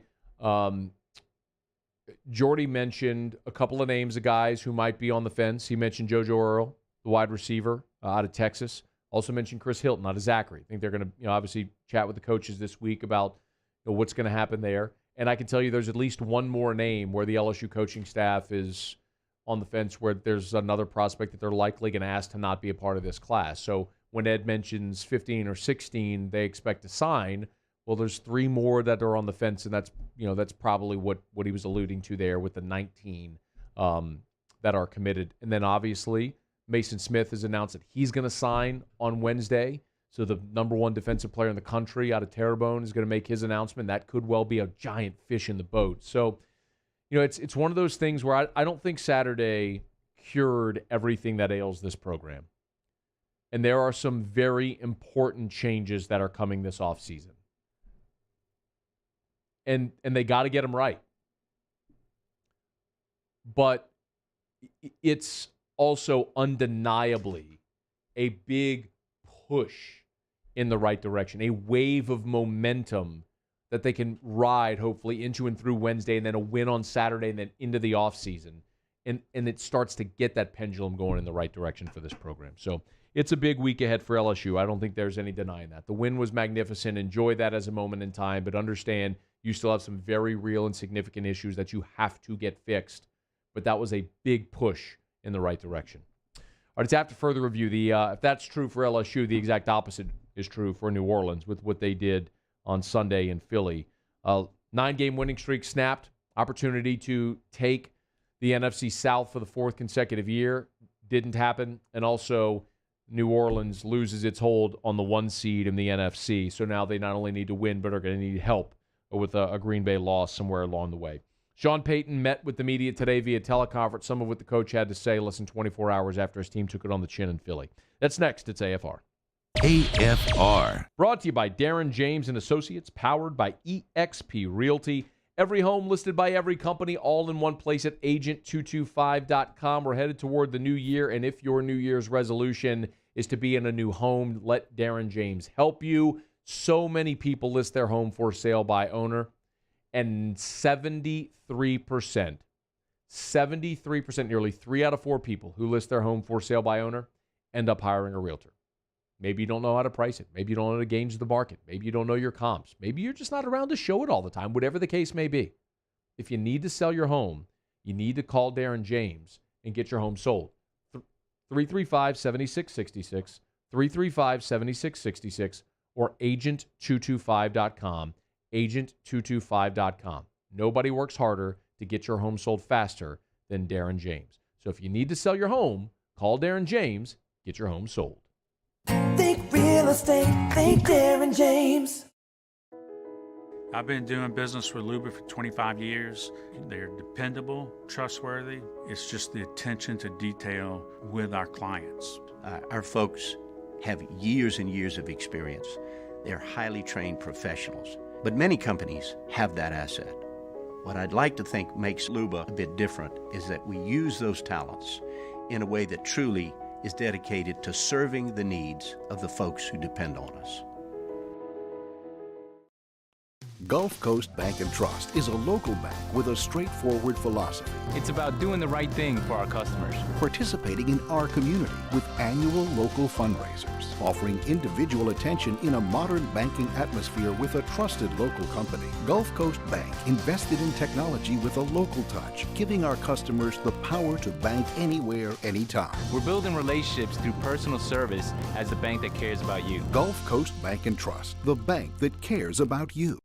Jordy mentioned a couple of names of guys who might be on the fence. He mentioned JoJo Earl, the wide receiver out of Texas. Also mentioned Chris Hilton out of Zachary. I think they're going to, obviously chat with the coaches this week about what's going to happen there. And I can tell you there's at least one more name where the LSU coaching staff is on the fence, where there's another prospect that they're likely going to ask to not be a part of this class. So when Ed mentions 15 or 16 they expect to sign, well, there's 3 more that are on the fence, and that's probably what he was alluding to there with the 19 that are committed. And then obviously Mason Smith has announced that he's going to sign on Wednesday. So the number 1 defensive player in the country out of Terrebonne is going to make his announcement. That could well be a giant fish in the boat. So, it's one of those things where I don't think Saturday cured everything that ails this program. And there are some very important changes that are coming this offseason. And they got to get them right. But it's also undeniably a big push in the right direction, a wave of momentum that they can ride, hopefully, into and through Wednesday, and then a win on Saturday, and then into the offseason. And it starts to get that pendulum going in the right direction for this program. So it's a big week ahead for LSU. I don't think there's any denying that. The win was magnificent. Enjoy that as a moment in time, but understand you still have some very real and significant issues that you have to get fixed. But that was a big push in the right direction. All right, it's after further review. If that's true for LSU, the exact opposite is true for New Orleans with what they did on Sunday in Philly. 9-game winning streak snapped. Opportunity to take the NFC South for the fourth consecutive year. Didn't happen. And also, New Orleans loses its hold on the 1 seed in the NFC. So now they not only need to win, but are going to need help with a Green Bay loss somewhere along the way. Sean Payton met with the media today via teleconference. Some of what the coach had to say less than 24 hours after his team took it on the chin in Philly. That's next. It's AFR. AFR. Brought to you by Darren James and Associates, powered by eXp Realty. Every home listed by every company, all in one place at agent225.com. We're headed toward the new year, and if your New Year's resolution is to be in a new home, let Darren James help you. So many people list their home for sale by owner, and 73%, nearly 3 out of 4 people who list their home for sale by owner end up hiring a realtor. Maybe you don't know how to price it. Maybe you don't know how to gauge the market. Maybe you don't know your comps. Maybe you're just not around to show it all the time, whatever the case may be. If you need to sell your home, you need to call Darren James and get your home sold. 335-7666, 335-7666, or agent225.com, agent225.com. Nobody works harder to get your home sold faster than Darren James. So if you need to sell your home, call Darren James, get your home sold. Think real estate, think Darren James. I've been doing business with Luba for 25 years. They're dependable, trustworthy. It's just the attention to detail with our clients. Our folks have years and years of experience. They're highly trained professionals, but many companies have that asset. What I'd like to think makes Luba a bit different is that we use those talents in a way that truly is dedicated to serving the needs of the folks who depend on us. Gulf Coast Bank and Trust is a local bank with a straightforward philosophy. It's about doing the right thing for our customers. Participating in our community with annual local fundraisers. Offering individual attention in a modern banking atmosphere with a trusted local company. Gulf Coast Bank invested in technology with a local touch, giving our customers the power to bank anywhere, anytime. We're building relationships through personal service as a bank that cares about you. Gulf Coast Bank and Trust, the bank that cares about you.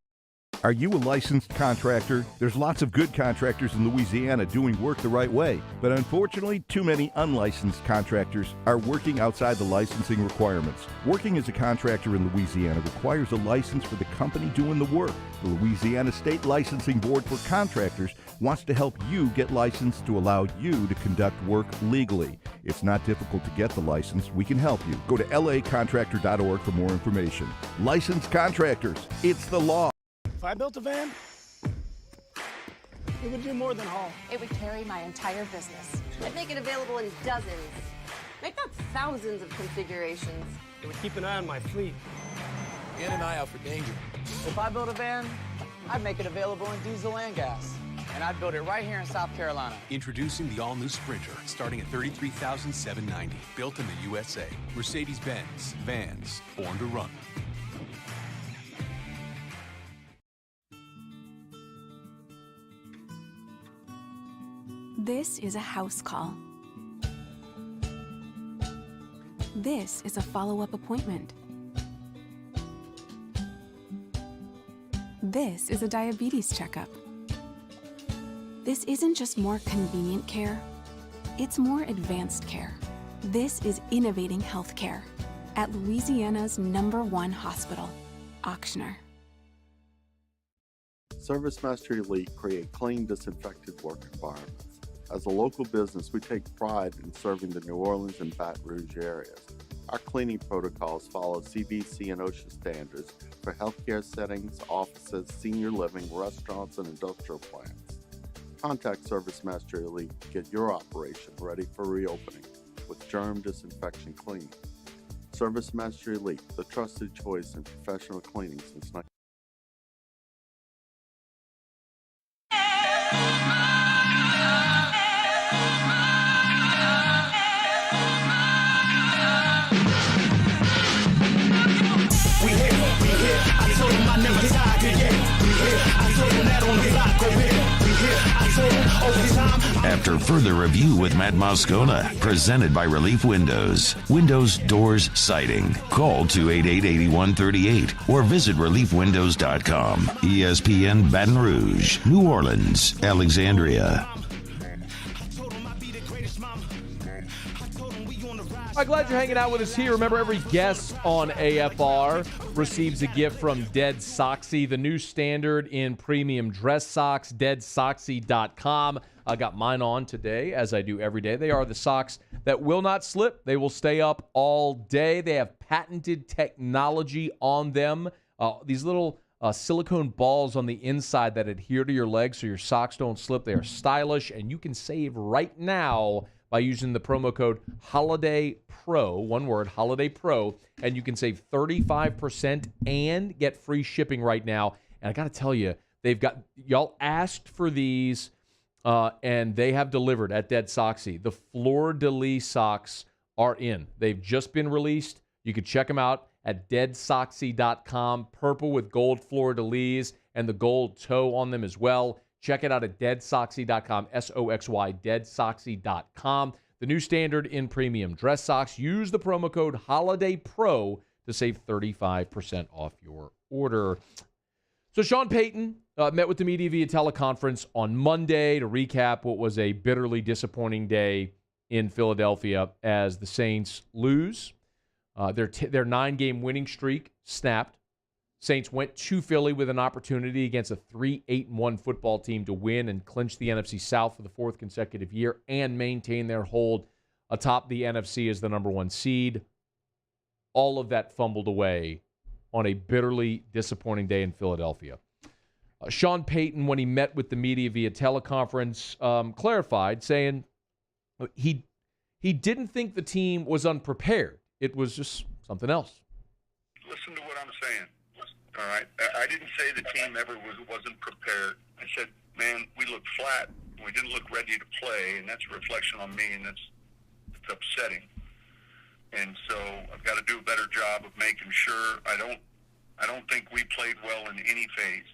Are you a licensed contractor? There's lots of good contractors in Louisiana doing work the right way, but unfortunately, too many unlicensed contractors are working outside the licensing requirements. Working as a contractor in Louisiana requires a license for the company doing the work. The Louisiana State Licensing Board for Contractors wants to help you get licensed to allow you to conduct work legally. It's not difficult to get the license. We can help you. Go to lacontractor.org for more information. Licensed contractors, it's the law. If I built a van, it would do more than haul. It would carry my entire business. I'd make it available in dozens, if not thousands of configurations. It would keep an eye on my fleet. And an eye out for danger. If I built a van, I'd make it available in diesel and gas. And I'd build it right here in South Carolina. Introducing the all-new Sprinter, starting at $33,790. Built in the USA. Mercedes-Benz. Vans. Born to run. This is a house call. This is a follow-up appointment. This is a diabetes checkup. This isn't just more convenient care, it's more advanced care. This is innovating healthcare at Louisiana's #1 hospital, Ochsner. ServiceMaster Elite create clean, disinfected work environments. As a local business, we take pride in serving the New Orleans and Baton Rouge areas. Our cleaning protocols follow CDC and OSHA standards for healthcare settings, offices, senior living, restaurants, and industrial plants. Contact Service Master Elite to get your operation ready for reopening with germ disinfection cleaning. Service Master Elite, the trusted choice in professional cleaning since 19. We hit, I told him I never tired yet. We hit, I told him that on the clock, go hit. We hit, I told him overtime. After further review with Matt Moscona, presented by Relief Windows. Windows, doors, siding. Call 288-8138 or visit reliefwindows.com. ESPN Baton Rouge, New Orleans, Alexandria. I'm glad you're hanging out with us here. Remember, every guest on AFR receives a gift from Dead Soxy, the new standard in premium dress socks, deadsoxy.com. I got mine on today, as I do every day. They are the socks that will not slip. They will stay up all day. They have patented technology on them. These little silicone balls on the inside that adhere to your legs so your socks don't slip. They are stylish, and you can save right now by using the promo code HOLIDAYPRO, one word, Holiday Pro, and you can save 35% and get free shipping right now. And I got to tell you, y'all asked for these, and they have delivered at Dead Soxy. The Fleur de Lis socks are in. They've just been released. You can check them out at deadsoxy.com. Purple with gold Fleur de Lis and the gold toe on them as well. Check it out at deadsoxy.com, S-O-X-Y, deadsoxy.com. The new standard in premium dress socks. Use the promo code HOLIDAYPRO to save 35% off your order. So Sean Payton met with the media via teleconference on Monday to recap what was a bitterly disappointing day in Philadelphia as the Saints lose. Their 9-game winning streak snapped. Saints went to Philly with an opportunity against a 3-8-1 football team to win and clinch the NFC South for the 4th consecutive year and maintain their hold atop the NFC as the number 1 seed. All of that fumbled away on a bitterly disappointing day in Philadelphia. Sean Payton, when he met with the media via teleconference, clarified, saying he didn't think the team was unprepared. It was just something else. Listen to what I'm saying. All right, I didn't say the team ever wasn't prepared. I said, man, we looked flat. We didn't look ready to play, and that's a reflection on me, and it's upsetting. And so I've got to do a better job of making sure. I don't think we played well in any phase.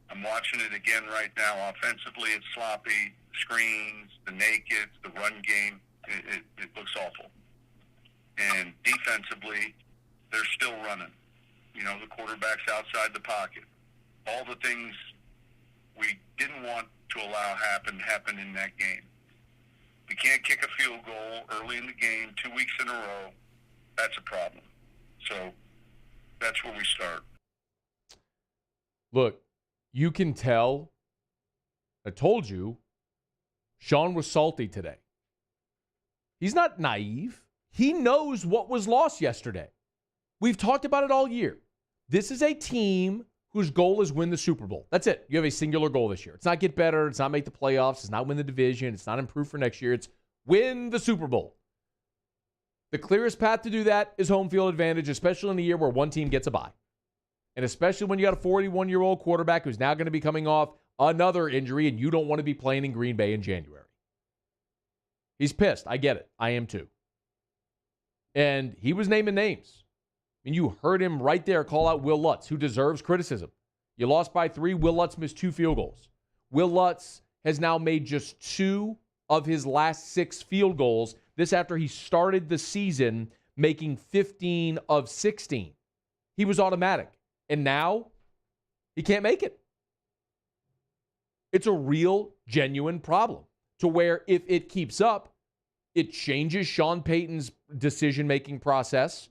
I'm watching it again right now. Offensively, it's sloppy. Screens, the naked, the run game, it looks awful. And defensively, they're still running. You know, the quarterback's outside the pocket. All the things we didn't want to allow happen in that game. We can't kick a field goal early in the game, 2 weeks in a row. That's a problem. So that's where we start. Look, you can tell. I told you, Sean was salty today. He's not naive. He knows what was lost yesterday. We've talked about it all year. This is a team whose goal is win the Super Bowl. That's it. You have a singular goal this year. It's not get better. It's not make the playoffs. It's not win the division. It's not improve for next year. It's win the Super Bowl. The clearest path to do that is home field advantage, especially in a year where one team gets a bye. And especially when you got a 41-year-old quarterback who's now going to be coming off another injury and you don't want to be playing in Green Bay in January. He's pissed. I get it. I am too. And he was naming names. I mean, you heard him right there call out Will Lutz, who deserves criticism. You lost by 3. Will Lutz missed 2 field goals. Will Lutz has now made just 2 of his last 6 field goals. This after he started the season making 15 of 16. He was automatic. And now he can't make it. It's a real, genuine problem to where if it keeps up, it changes Sean Payton's decision-making process.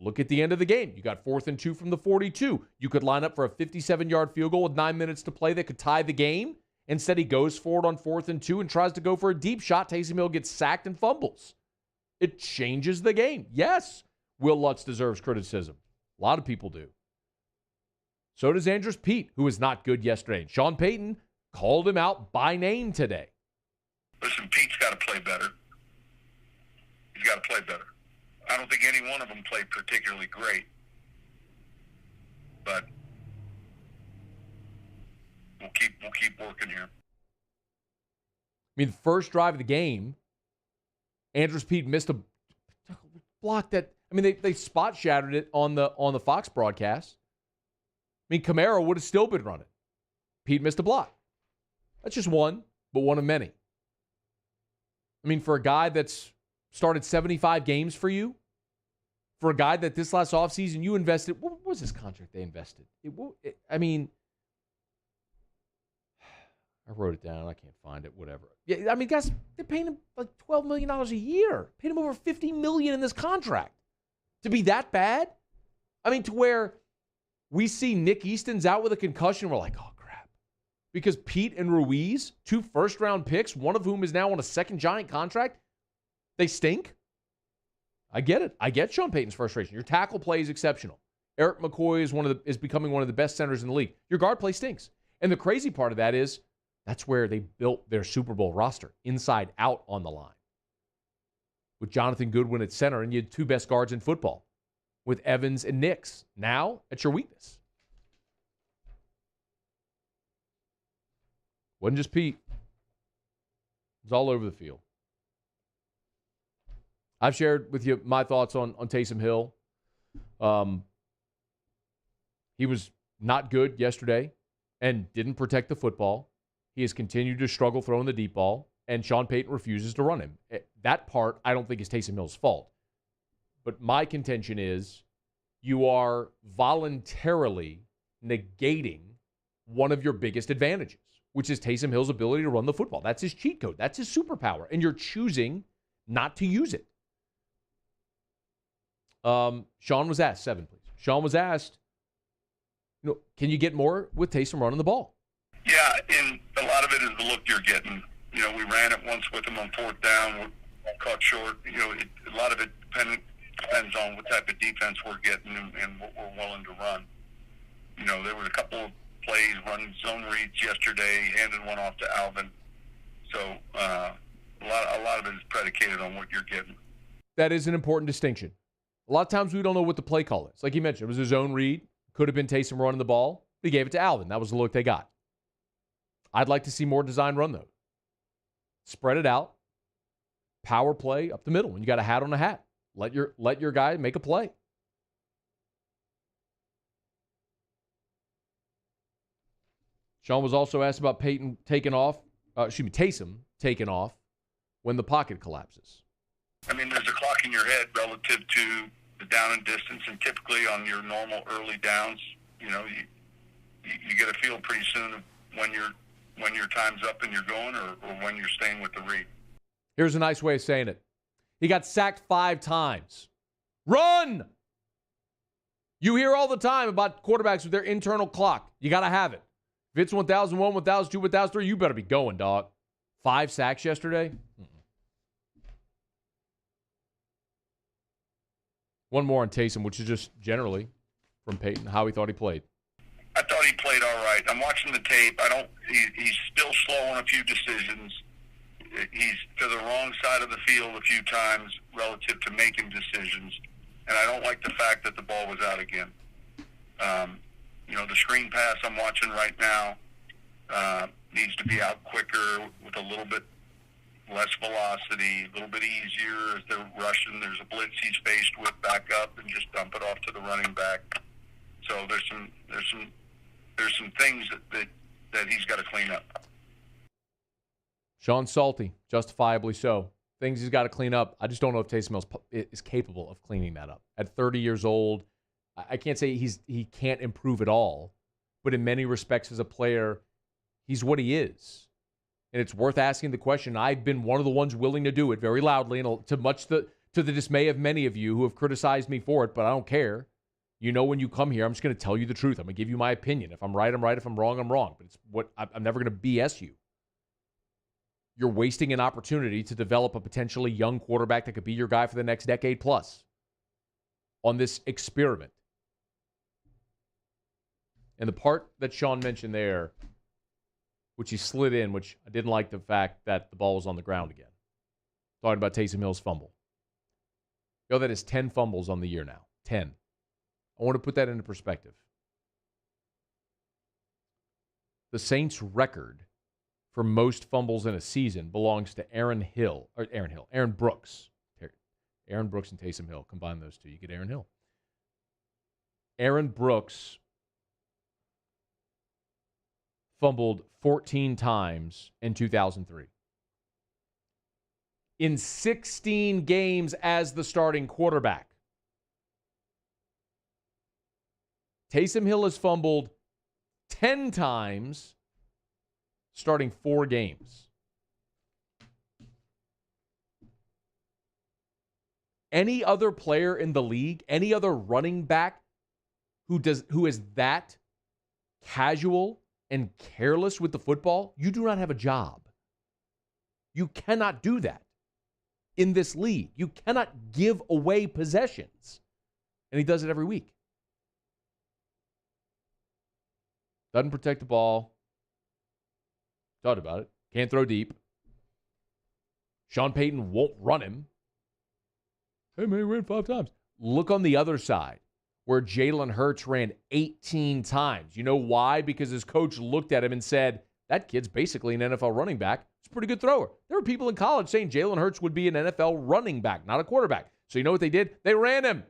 Look at the end of the game. You got 4th and 2 from the 42. You could line up for a 57-yard field goal with 9 minutes to play that could tie the game. Instead, he goes forward on 4th and 2 and tries to go for a deep shot. Taysom Hill gets sacked and fumbles. It changes the game. Yes, Will Lutz deserves criticism. A lot of people do. So does Andrews Pete, who was not good yesterday. Sean Payton called him out by name today. Listen, Pete's got to play better. He's got to play better. I don't think any one of them played particularly great. But we'll keep working here. I mean, the first drive of the game, Andrews Pete missed a block that, I mean, they spot shattered it on the Fox broadcast. I mean, Camaro would have still been running. Pete missed a block. That's just one, but one of many. I mean, for a guy that's started 75 games for you, for a guy that this last offseason you invested, what was this contract they invested? I mean, I wrote it down. I can't find it. Whatever. Yeah, I mean, guys, they're paying him like $12 million a year. Paid him over $50 million in this contract. To be that bad? I mean, to where we see Nick Easton's out with a concussion. We're like, oh, crap. Because Pete and Ruiz, 2 first-round picks, one of whom is now on a second giant contract, they stink? I get it. I get Sean Payton's frustration. Your tackle play is exceptional. Eric McCoy is becoming one of the best centers in the league. Your guard play stinks. And the crazy part of that is that's where they built their Super Bowl roster, inside out on the line. With Jonathan Goodwin at center, and you had 2 best guards in football with Evans and Nix. Now, it's your weakness. Wasn't just Pete. It was all over the field. I've shared with you my thoughts on Taysom Hill. He was not good yesterday and didn't protect the football. He has continued to struggle throwing the deep ball, and Sean Payton refuses to run him. That part, I don't think is Taysom Hill's fault. But my contention is you are voluntarily negating one of your biggest advantages, which is Taysom Hill's ability to run the football. That's his cheat code. That's his superpower, and you're choosing not to use it. Sean was asked, 7, please. Sean was asked, can you get more with Taysom running the ball? Yeah, and a lot of it is the look you're getting. We ran it once with him on 4th down. We're caught short. A lot of it depends on what type of defense we're getting and what we're willing to run. There was a couple of plays, running zone reads yesterday, handed one off to Alvin. So a lot of it is predicated on what you're getting. That is an important distinction. A lot of times we don't know what the play call is. Like you mentioned, it was a zone read. Could have been Taysom running the ball. They gave it to Alvin. That was the look they got. I'd like to see more design run, though. Spread it out. Power play up the middle. When you got a hat on a hat, let your guy make a play. Sean was also asked about Taysom taking off when the pocket collapses. I mean, there's a clock in your head relative to the down and distance, and typically on your normal early downs, you get a feel pretty soon of when your time's up and you're going, or when you're staying with the read. Here's a nice way of saying it. He got sacked 5 times. Run! You hear all the time about quarterbacks with their internal clock. You got to have it. If it's 1,001, 1,002, 1,003, you better be going, dog. 5 sacks yesterday? One more on Taysom, which is just generally from Peyton, how he thought he played. I thought he played all right. I'm watching the tape. He's still slow on a few decisions. He's to the wrong side of the field a few times relative to making decisions. And I don't like the fact that the ball was out again. The screen pass I'm watching right now needs to be out quicker with a little bit less velocity, a little bit easier as they're rushing. There's a blitz he's faced with, back up and just dump it off to the running back. So there's some things that he's got to clean up. Sean salty, justifiably so. Things he's got to clean up. I just don't know if Taysom Hill is capable of cleaning that up. At 30 years old, I can't say he can't improve at all, but in many respects as a player, he's what he is. And it's worth asking the question. I've been one of the ones willing to do it very loudly, and to the dismay of many of you who have criticized me for it, but I don't care. When you come here, I'm just going to tell you the truth. I'm going to give you my opinion. If I'm right, I'm right. If I'm wrong, I'm wrong. But I'm never going to BS you. You're wasting an opportunity to develop a potentially young quarterback that could be your guy for the next decade plus on this experiment. And the part that Sean mentioned there which he slid in, which I didn't like the fact that the ball was on the ground again. Talking about Taysom Hill's fumble. That is 10 fumbles on the year now. 10. I want to put that into perspective. The Saints' record for most fumbles in a season belongs to Aaron Brooks. Aaron Brooks and Taysom Hill. Combine those two, you get Aaron Hill. Aaron Brooks fumbled 14 times in 2003. In 16 games as the starting quarterback. Taysom Hill has fumbled 10 times starting 4 games. Any other player in the league, any other running back who is that casual and careless with the football, you do not have a job. You cannot do that in this league. You cannot give away possessions. And he does it every week. Doesn't protect the ball. Thought about it. Can't throw deep. Sean Payton won't run him. Hey, man, he ran 5 times. Look on the other side where Jalen Hurts ran 18 times. You know why? Because his coach looked at him and said, that kid's basically an NFL running back. He's a pretty good thrower. There were people in college saying Jalen Hurts would be an NFL running back, not a quarterback. So you know what they did? They ran him.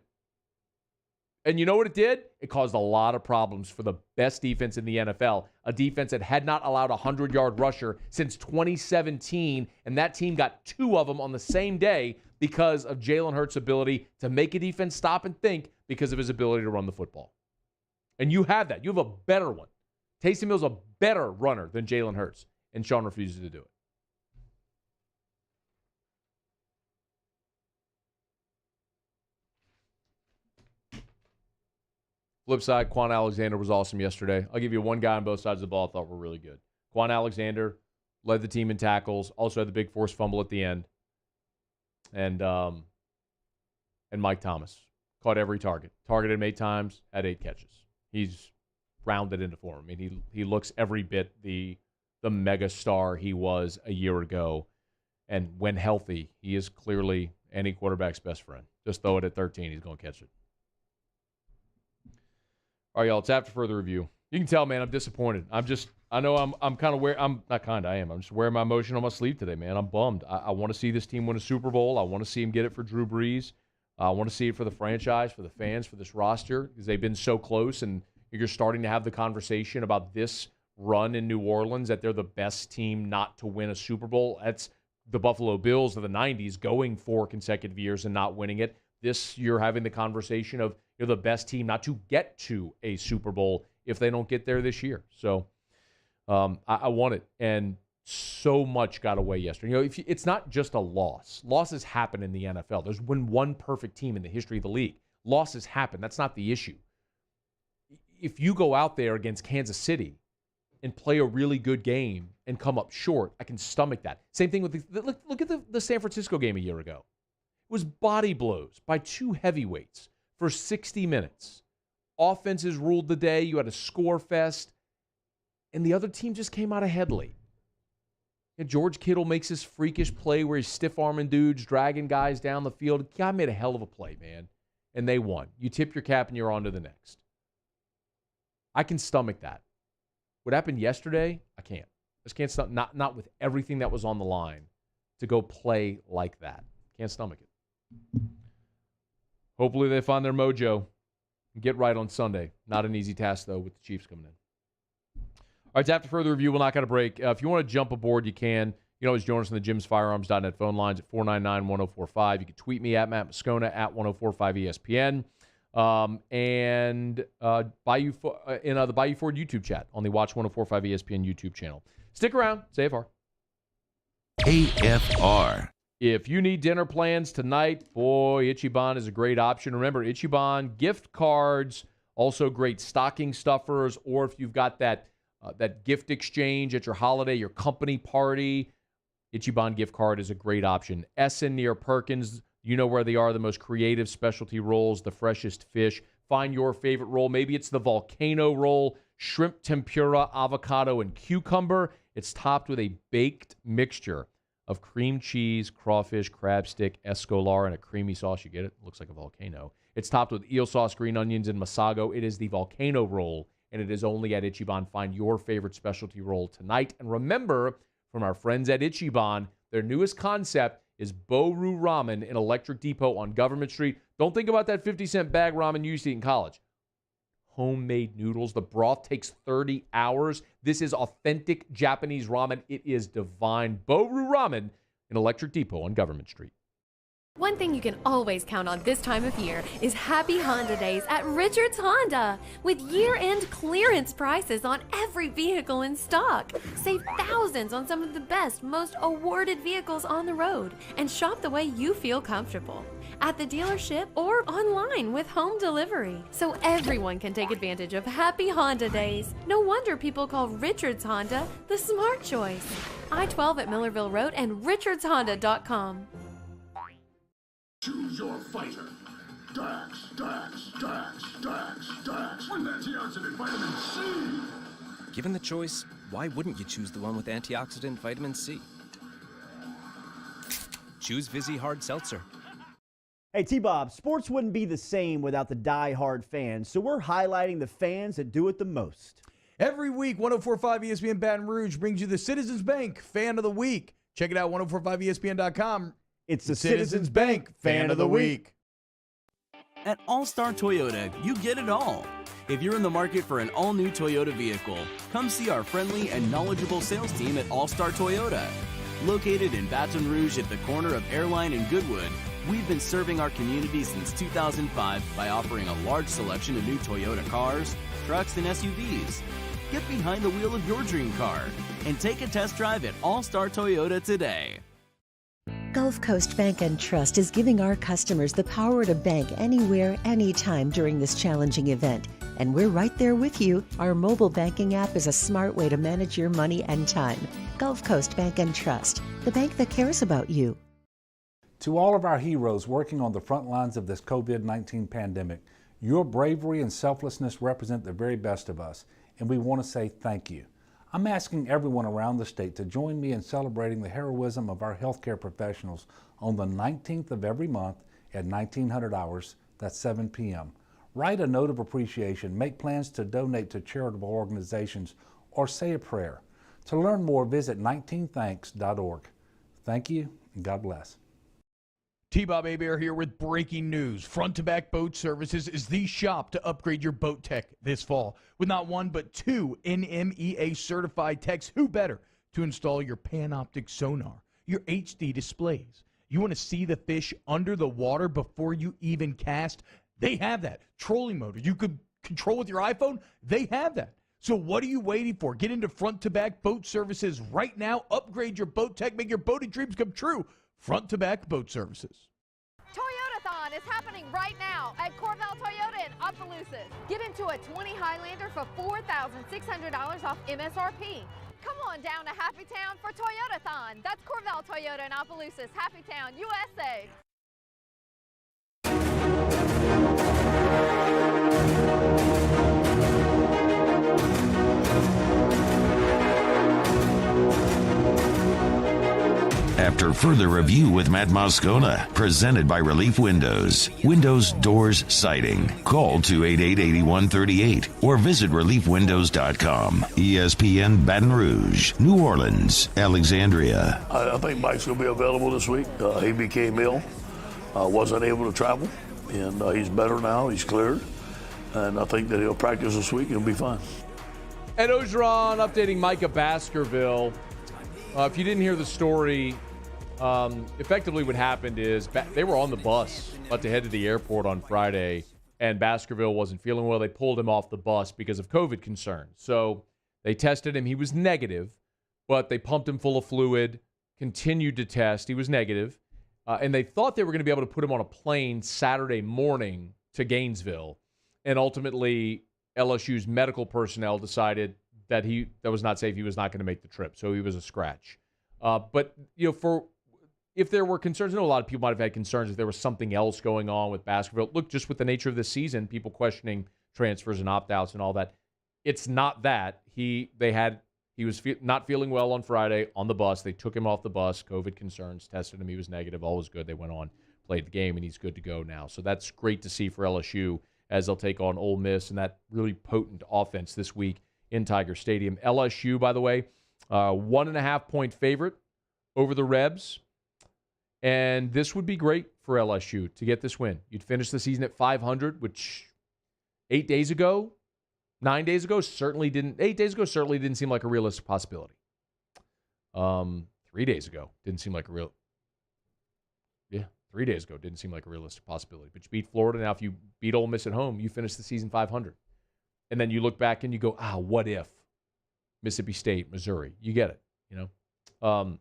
And you know what it did? It caused a lot of problems for the best defense in the NFL, a defense that had not allowed a 100-yard rusher since 2017, and that team got 2 of them on the same day because of Jalen Hurts' ability to make a defense stop and think because of his ability to run the football. And you have that. You have a better one. Taysom Hill's a better runner than Jalen Hurts, and Sean refuses to do it. Flip side, Quan Alexander was awesome yesterday. I'll give you one guy on both sides of the ball I thought were really good. Quan Alexander led the team in tackles, also had the big forced fumble at the end. And Mike Thomas caught every target. Targeted him 8 times, had 8 catches. He's rounded into form. I mean, he looks every bit the mega star he was a year ago. And when healthy, he is clearly any quarterback's best friend. Just throw it at 13, he's going to catch it. All right, y'all, it's after further review. You can tell, man, I'm disappointed. I'm just I'm just wearing my emotion on my sleeve today, man. I'm bummed. I want to see this team win a Super Bowl. I want to see him get it for Drew Brees. I want to see it for the franchise, for the fans, for this roster, because they've been so close, and you're starting to have the conversation about this run in New Orleans, that they're the best team not to win a Super Bowl. That's the Buffalo Bills of the 90s going 4 consecutive years and not winning it. This, you're having the conversation of you're the best team not to get to a Super Bowl if they don't get there this year. So I want it. And so much got away yesterday. You know, it's not just a loss. Losses happen in the NFL. There's been one perfect team in the history of the league. Losses happen. That's not the issue. If you go out there against Kansas City and play a really good game and come up short, I can stomach that. Same thing with look at the San Francisco game a year ago. It was body blows by 2 heavyweights for 60 minutes. Offenses ruled the day. You had a score fest. And the other team just came out ahead late. And George Kittle makes this freakish play where he's stiff-arming dudes, dragging guys down the field. The guy made a hell of a play, man. And they won. You tip your cap and you're on to the next. I can stomach that. What happened yesterday, I can't. I just can't stomach, not with everything that was on the line to go play like that. Can't stomach it. Hopefully they find their mojo and get right on Sunday. Not an easy task, though, with the Chiefs coming in. All right, after further review, we'll not going to break. If you want to jump aboard, you can. You can always join us on the JimsFirearms.net phone lines at 499-1045. You can tweet me at Matt Moscona at 1045ESPN. And the Bayou Ford YouTube chat on the Watch 1045 ESPN YouTube channel. Stick around. It's AFR. AFR. If you need dinner plans tonight, boy, Ichiban is a great option. Remember, Ichiban gift cards, also great stocking stuffers, or if you've got that gift exchange at your holiday, your company party, Ichiban gift card is a great option. Essen near Perkins, you know where they are, the most creative specialty rolls, the freshest fish. Find your favorite roll. Maybe it's the volcano roll. shrimp tempura, avocado, and cucumber. It's topped with a baked mixture of cream cheese, crawfish, crab stick, escolar, and a creamy sauce. You get it? Looks like a volcano. It's topped with eel sauce, green onions, and masago. It is the volcano roll, and it is only at Ichiban. Find your favorite specialty roll tonight. And remember, from our friends at Ichiban, their newest concept is Boru Ramen in Electric Depot on Government Street. Don't think about that 50-cent bag ramen you used to eat in college. Homemade noodles. The broth takes 30 hours. This is authentic Japanese ramen. It is divine. Boru Ramen in Electric Depot on Government Street. One thing you can always count on this time of year is Happy Honda Days at Richards Honda. With year-end clearance prices on every vehicle in stock. Save thousands on some of the best, most awarded vehicles on the road. And shop the way you feel comfortable. At the dealership or online with home delivery. So everyone can take advantage of Happy Honda Days. No wonder people call Richards Honda the smart choice. I-12 at Millerville Road and richardshonda.com. Choose your fighter. Dax. With antioxidant vitamin C. Given the choice, why wouldn't you choose the one with antioxidant vitamin C? Choose Vizzy Hard Seltzer. Hey, T-Bob, sports wouldn't be the same without the die-hard fans, so we're highlighting the fans that do it the most. Every week, 104.5 ESPN Baton Rouge brings you the Citizens Bank Fan of the Week. Check it out, 1045ESPN.com. It's the Citizens Bank Fan of the Week. At All-Star Toyota, you get it all. If you're in the market for an all-new Toyota vehicle, come see our friendly and knowledgeable sales team at All-Star Toyota. Located in Baton Rouge at the corner of Airline and Goodwood, we've been serving our community since 2005 by offering a large selection of new Toyota cars, trucks, and SUVs. Get behind the wheel of your dream car and take a test drive at All-Star Toyota today. Gulf Coast Bank and Trust is giving our customers the power to bank anywhere, anytime during this challenging event. And we're right there with you. Our mobile banking app is a smart way to manage your money and time. Gulf Coast Bank and Trust, the bank that cares about you. To all of our heroes working on the front lines of this COVID-19 pandemic, your bravery and selflessness represent the very best of us, and we want to say thank you. I'm asking everyone around the state to join me in celebrating the heroism of our healthcare professionals on the 19th of every month at 1900 hours, that's 7 p.m. Write a note of appreciation, make plans to donate to charitable organizations, or say a prayer. To learn more, visit 19thanks.org. Thank you, and God bless. T-Bob Hebert here with breaking news. Front to Back Boat Services is the shop to upgrade your boat tech this fall. With not one but two NMEA certified techs, who better to install your Panoptic sonar, your HD displays. You want to see the fish under the water before you even cast? They have that. Trolling motor you could control with your iPhone? They have that. So what are you waiting for? Get into Front to Back Boat Services right now. Upgrade your boat tech. Make your boating dreams come true. Front to Back Boat Services. Toyotathon is happening right now at Corval Toyota in Opelousas. Get into a 20 Highlander for $4,600 off MSRP. Come on down to Happy Town for Toyotathon. That's Corval Toyota in Opelousas, Happy Town, USA. After further review with Matt Moscona, presented by Relief Windows. Windows, doors, siding. Call 288-8138 or visit reliefwindows.com. ESPN Baton Rouge, New Orleans, Alexandria. I think Mike's going to be available this week. He became ill, wasn't able to travel, and he's better now. He's cleared, and I think that he'll practice this week and he'll be fine. Ed Ogeron updating Micah Baskerville. If you didn't hear the story, effectively what happened is they were on the bus about to head to the airport on Friday, and Baskerville wasn't feeling well. They pulled him off the bus because of COVID concerns. So they tested him. He was negative, but they pumped him full of fluid, continued to test. He was negative, and they thought they were going to be able to put him on a plane Saturday morning to Gainesville, and ultimately LSU's medical personnel decided that that was not safe. He was not going to make the trip, so he was a scratch. But if there were concerns, I know a lot of people might have had concerns if there was something else going on with Baskerville. Look, just with the nature of this season, people questioning transfers and opt-outs and all that. it's not that. He was not feeling well on Friday on the bus. They took him off the bus. COVID concerns, tested him. He was negative. All was good. They went on, played the game, and he's good to go now. So that's great to see for LSU as they'll take on Ole Miss and that really potent offense this week in Tiger Stadium. LSU, by the way, 1.5-point favorite over the Rebs. And this would be great for LSU to get this win. You'd finish the season at 500, which 8 days ago, 9 days ago, certainly didn't seem like a realistic possibility. 3 days ago didn't seem like a real. Yeah, 3 days ago didn't seem like a realistic possibility. But you beat Florida. Now, if you beat Ole Miss at home, you finish the season 500. And then you look back and you go, what if? Mississippi State, Missouri. You get it, you know?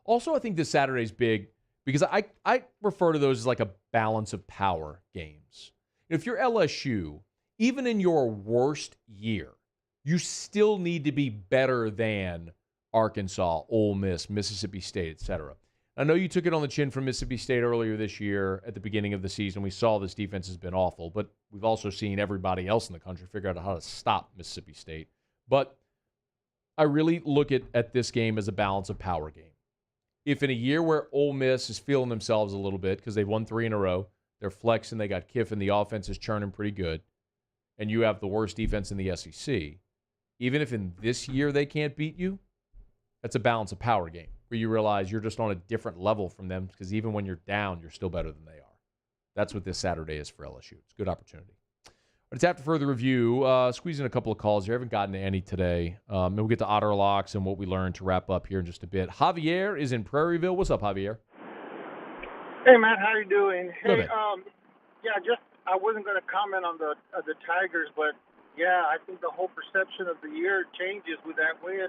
Also, I think this Saturday's big because I refer to those as like a balance of power games. If you're LSU, even in your worst year, you still need to be better than Arkansas, Ole Miss, Mississippi State, etc. I know you took it on the chin from Mississippi State earlier this year at the beginning of the season. We saw this defense has been awful, but we've also seen everybody else in the country figure out how to stop Mississippi State. But I really look at this game as a balance of power game. If in a year where Ole Miss is feeling themselves a little bit because they've won 3 in a row, they're flexing, they got Kiffin, the offense is churning pretty good, and you have the worst defense in the SEC, even if in this year they can't beat you, that's a balance of power game where you realize you're just on a different level from them because even when you're down, you're still better than they are. That's what this Saturday is for LSU. It's a good opportunity. But it's after further review. Squeeze in a couple of calls here. I haven't gotten to any today. And we'll get to Otter Locks and what we learned to wrap up here in just a bit. Javier is in Prairieville. What's up, Javier? Hey, Matt. How you doing? Good, Hey, I wasn't going to comment on the Tigers, but, yeah, I think the whole perception of the year changes with that win.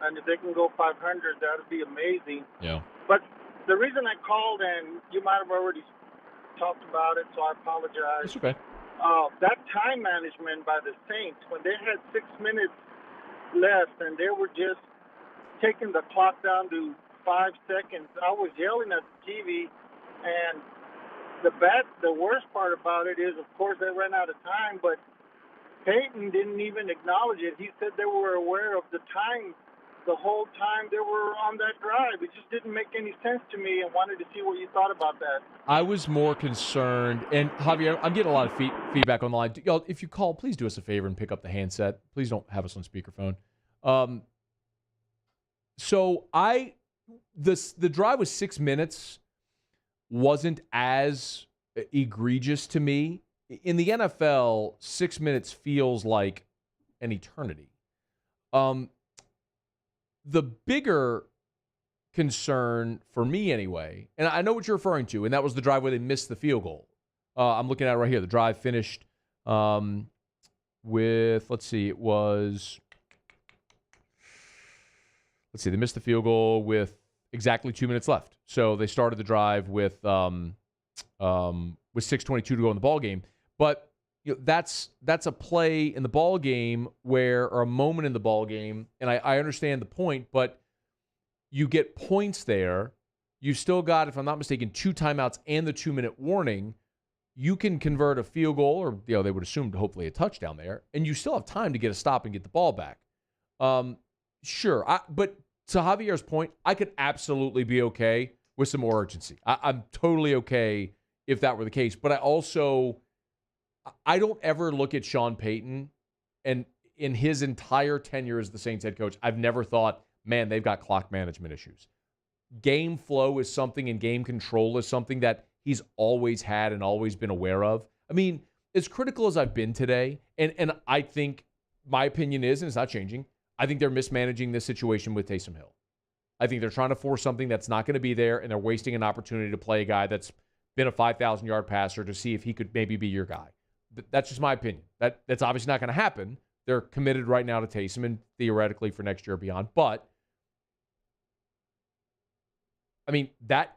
And if they can go 500, that would be amazing. Yeah. But the reason I called, and you might have already talked about it, so I apologize. It's okay. That time management by the Saints, when they had 6 minutes left and they were just taking the clock down to 5 seconds, I was yelling at the TV. And the worst part about it is, of course, they ran out of time, but Peyton didn't even acknowledge it. He said they were aware of the time the whole time they were on that drive. It just didn't make any sense to me, and wanted to see what you thought about that. I was more concerned, and Javier, I'm getting a lot of feedback on the line. Y'all, if you call, please do us a favor and pick up the handset. Please don't have us on speakerphone. So the drive was 6 minutes, wasn't as egregious to me. In the NFL, 6 minutes feels like an eternity. The bigger concern for me anyway, and I know what you're referring to, and that was the drive where they missed the field goal. I'm looking at it right here. The drive finished with, they missed the field goal with exactly 2 minutes left. So they started the drive with 6:22 to go in the ball game. But that's a play in the ball game or a moment in the ball game, and I understand the point, but you get points there. You still got, if I'm not mistaken, 2 timeouts and the 2-minute warning. You can convert a field goal, or they would assume hopefully a touchdown there, and you still have time to get a stop and get the ball back. Sure, but to Javier's point, I could absolutely be okay with some more urgency. I'm totally okay if that were the case, but I don't ever look at Sean Payton, and in his entire tenure as the Saints head coach, I've never thought, man, they've got clock management issues. Game flow is something, and game control is something that he's always had and always been aware of. I mean, as critical as I've been today, and I think my opinion is, and it's not changing, I think they're mismanaging this situation with Taysom Hill. I think they're trying to force something that's not going to be there, and they're wasting an opportunity to play a guy that's been a 5,000-yard passer to see if he could maybe be your guy. That's just my opinion. That's obviously not going to happen. They're committed right now to Taysom and theoretically for next year or beyond. But, I mean, that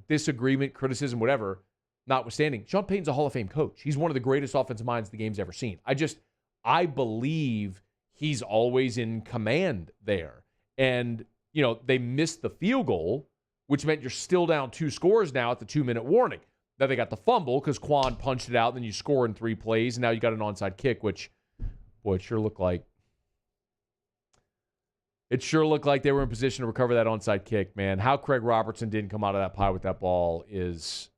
disagreement, criticism, whatever, notwithstanding, Sean Payton's a Hall of Fame coach. He's one of the greatest offensive minds the game's ever seen. I believe he's always in command there. And, they missed the field goal, which meant you're still down 2 scores now at the 2-minute warning. Then they got the fumble because Quan punched it out, and then you score in 3 plays, and now you got an onside kick, which boy, it sure looked like they were in position to recover that onside kick, man. How Craig Robertson didn't come out of that pie with that ball is,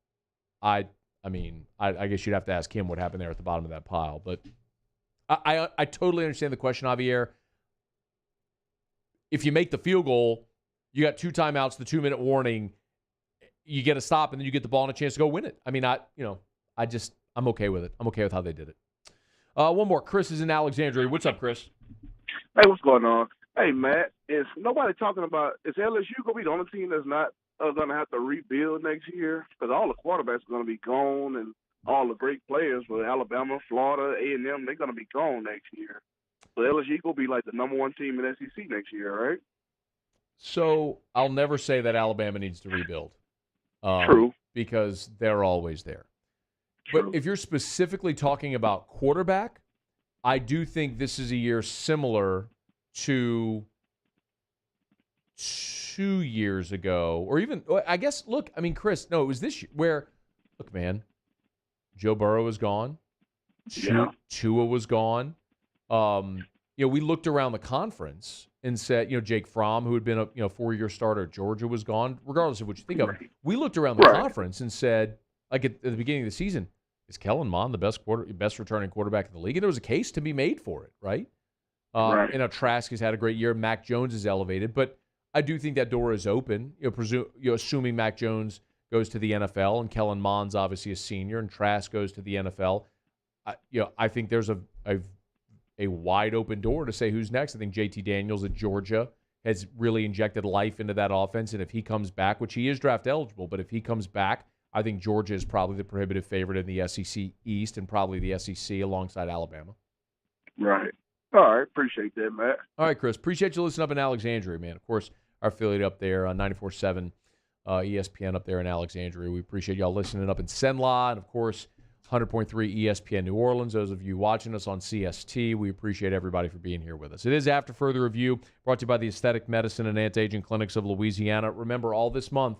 I guess you'd have to ask him what happened there at the bottom of that pile. But I totally understand the question, Javier. If you make the field goal, you got 2 timeouts, the 2-minute warning, you get a stop, and then you get the ball and a chance to go win it. I mean, I'm okay with it. I'm okay with how they did it. One more. Chris is in Alexandria. What's up, Chris? Hey, what's going on? Hey, Matt, is nobody talking about, is LSU going to be the only team that's not going to have to rebuild next year? Because all the quarterbacks are going to be gone, and all the great players with Alabama, Florida, A&M, they're going to be gone next year. So LSU will be like the number 1 team in SEC next year, right? So I'll never say that Alabama needs to rebuild. True. Because they're always there. True. But if you're specifically talking about quarterback, I do think this is a year similar to 2 years ago, or even, I guess, look, I mean, Chris, no, it was this year where, look, man, Joe Burrow was gone. Tua was gone. We looked around the conference and said, Jake Fromm, who had been a 4-year starter at Georgia, was gone. Regardless of what you think of him, we looked around the conference and said, like at the beginning of the season, is Kellen Mond the best returning quarterback in the league? And there was a case to be made for it, right? Trask has had a great year. Mac Jones is elevated, but I do think that door is open. Assuming Mac Jones goes to the NFL and Kellen Mond's obviously a senior and Trask goes to the NFL. I think there's a wide open door to say who's next. I think JT Daniels at Georgia has really injected life into that offense, and if he comes back, which he is draft eligible, but if he comes back, I think Georgia is probably the prohibitive favorite in the SEC East and probably the SEC alongside Alabama. Right. All right. Appreciate that, Matt. All right, Chris. Appreciate you listening up in Alexandria, man. Of course, our affiliate up there on 94.7 ESPN up there in Alexandria. We appreciate y'all listening up in Senla, and, of course, 100.3 ESPN New Orleans. Those of you watching us on CST, we appreciate everybody for being here with us. It is After Further Review, brought to you by the Aesthetic Medicine and Anti-Aging Clinics of Louisiana. Remember, all this month,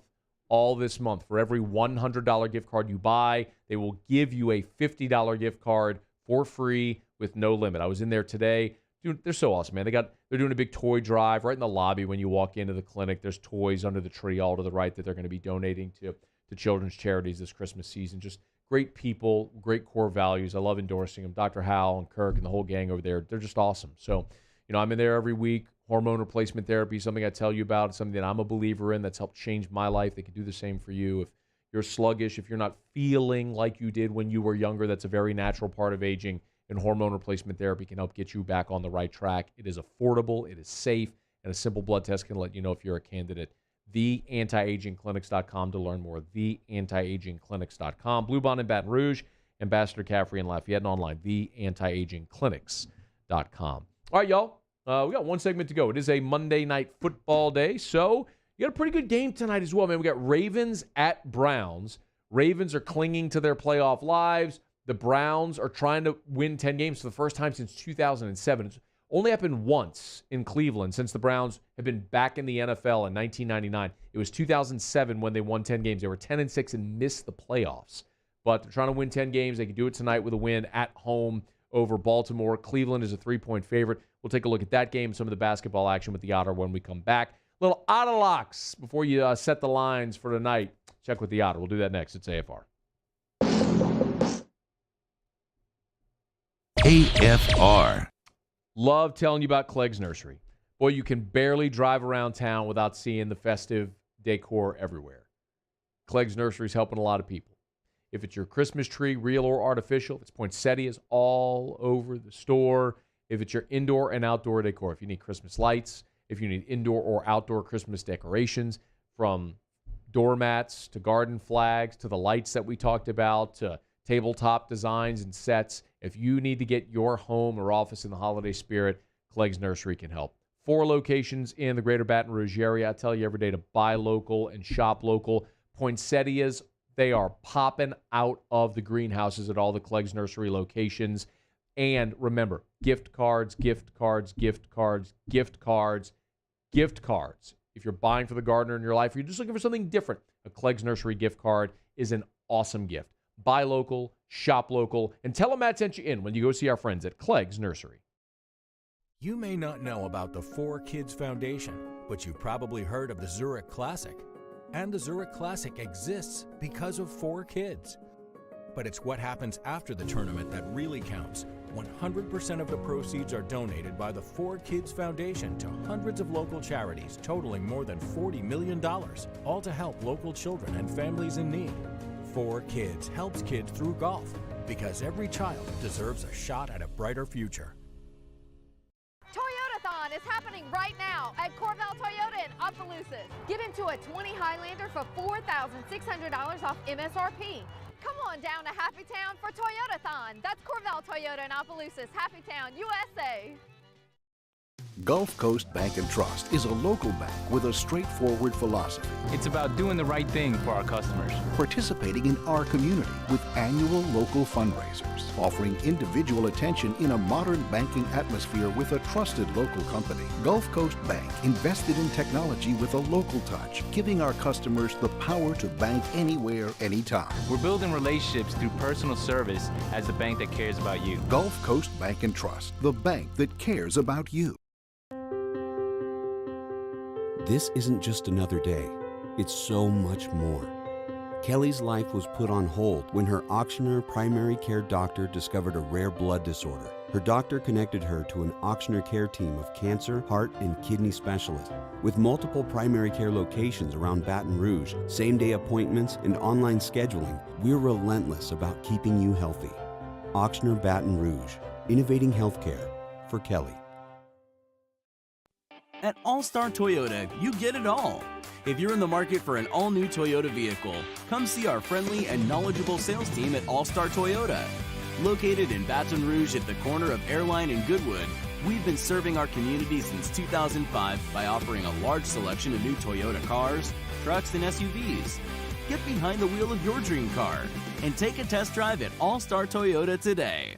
for every $100 gift card you buy, they will give you a $50 gift card for free with no limit. I was in there today. Dude, they're so awesome, man. They're doing a big toy drive right in the lobby when you walk into the clinic. There's toys under the tree all to the right that they're going to be donating to children's charities this Christmas season. Just great people, great core values. I love endorsing them. Dr. Howell and Kirk and the whole gang over there, they're just awesome. So, I'm in there every week. Hormone replacement therapy is something I tell you about. It's something that I'm a believer in that's helped change my life. They can do the same for you. If you're sluggish, if you're not feeling like you did when you were younger, that's a very natural part of aging, and hormone replacement therapy can help get you back on the right track. It is affordable, it is safe, and a simple blood test can let you know if you're a candidate. TheAntiAgingClinics.com to learn more. TheAntiAgingClinics.com. Blue Bond in Baton Rouge, Ambassador Caffrey in Lafayette, and online, TheAntiAgingClinics.com. All right, y'all. We got one segment to go. It is a Monday night football day, so you got a pretty good game tonight as well, man. We got Ravens at Browns. Ravens are clinging to their playoff lives. The Browns are trying to win 10 games for the first time since 2007. It's only happened once in Cleveland since the Browns have been back in the NFL in 1999. It was 2007 when they won 10 games. They were 10-6 and missed the playoffs. But they're trying to win 10 games. They can do it tonight with a win at home over Baltimore. Cleveland is a 3-point favorite. We'll take a look at that game, some of the basketball action with the Otter when we come back. Little Otter locks before you set the lines for tonight. Check with the Otter. We'll do that next. It's AFR. AFR. Love telling you about Clegg's Nursery. Boy, you can barely drive around town without seeing the festive decor everywhere. Clegg's Nursery is helping a lot of people. If it's your Christmas tree, real or artificial, if it's poinsettias all over the store, if it's your indoor and outdoor decor, if you need Christmas lights, if you need indoor or outdoor Christmas decorations, from doormats to garden flags to the lights that we talked about to tabletop designs and sets, if you need to get your home or office in the holiday spirit, Clegg's Nursery can help. 4 locations in the greater Baton Rouge area. I tell you every day to buy local and shop local. Poinsettias, they are popping out of the greenhouses at all the Clegg's Nursery locations. And remember, gift cards, gift cards, gift cards, gift cards, gift cards. If you're buying for the gardener in your life, or you're just looking for something different, a Clegg's Nursery gift card is an awesome gift. Buy local, shop local, and tell them Matt sent you in when you go see our friends at Clegg's Nursery. You may not know about the 4Kids Foundation, but you've probably heard of the Zurich Classic. And the Zurich Classic exists because of 4Kids. But it's what happens after the tournament that really counts. 100% of the proceeds are donated by the 4Kids Foundation to hundreds of local charities, totaling more than $40 million, all to help local children and families in need. 4Kids helps kids through golf, because every child deserves a shot at a brighter future. Toyotathon is happening right now at Corval Toyota in Opelousas. Get into a 20 Highlander for $4,600 off MSRP. Come on down to Happy Town for Toyotathon. That's Corval Toyota in Opelousas, Happy Town, USA. Gulf Coast Bank and Trust is a local bank with a straightforward philosophy. It's about doing the right thing for our customers. Participating in our community with annual local fundraisers, offering individual attention in a modern banking atmosphere with a trusted local company. Gulf Coast Bank invested in technology with a local touch, giving our customers the power to bank anywhere, anytime. We're building relationships through personal service as the bank that cares about you. Gulf Coast Bank and Trust, the bank that cares about you. This isn't just another day. It's so much more. Kelly's life was put on hold when her auctioneer primary care doctor discovered a rare blood disorder. Her doctor connected her to an auctioneer care team of cancer, heart, and kidney specialists. With multiple primary care locations around Baton Rouge, same-day appointments, and online scheduling, we're relentless about keeping you healthy. Auctioneer Baton Rouge, innovating healthcare for Kelly. At All-Star Toyota, you get it all. If you're in the market for an all-new Toyota vehicle, come see our friendly and knowledgeable sales team at All-Star Toyota. Located in Baton Rouge at the corner of Airline and Goodwood, we've been serving our community since 2005 by offering a large selection of new Toyota cars, trucks, and SUVs. Get behind the wheel of your dream car and take a test drive at All-Star Toyota today.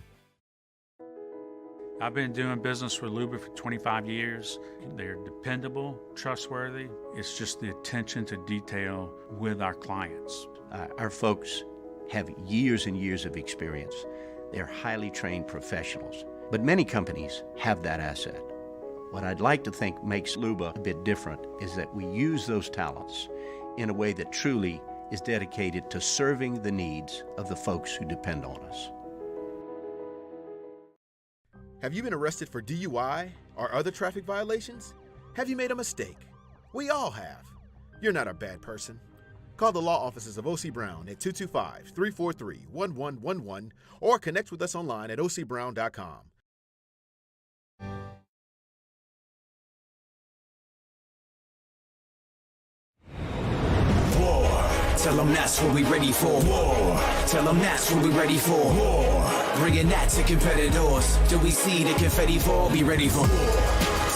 I've been doing business with Luba for 25 years. They're dependable, trustworthy. It's just the attention to detail with our clients. Our folks have years and years of experience. They're highly trained professionals, but many companies have that asset. What I'd like to think makes Luba a bit different is that we use those talents in a way that truly is dedicated to serving the needs of the folks who depend on us. Have you been arrested for DUI or other traffic violations? Have you made a mistake? We all have. You're not a bad person. Call the law offices of O.C. Brown at 225-343-1111 or connect with us online at ocbrown.com. Tell them that's what we ready for. War. Tell them that's what we ready for. War. Bringing that to competitors. Do we see the confetti fall? Be ready for war.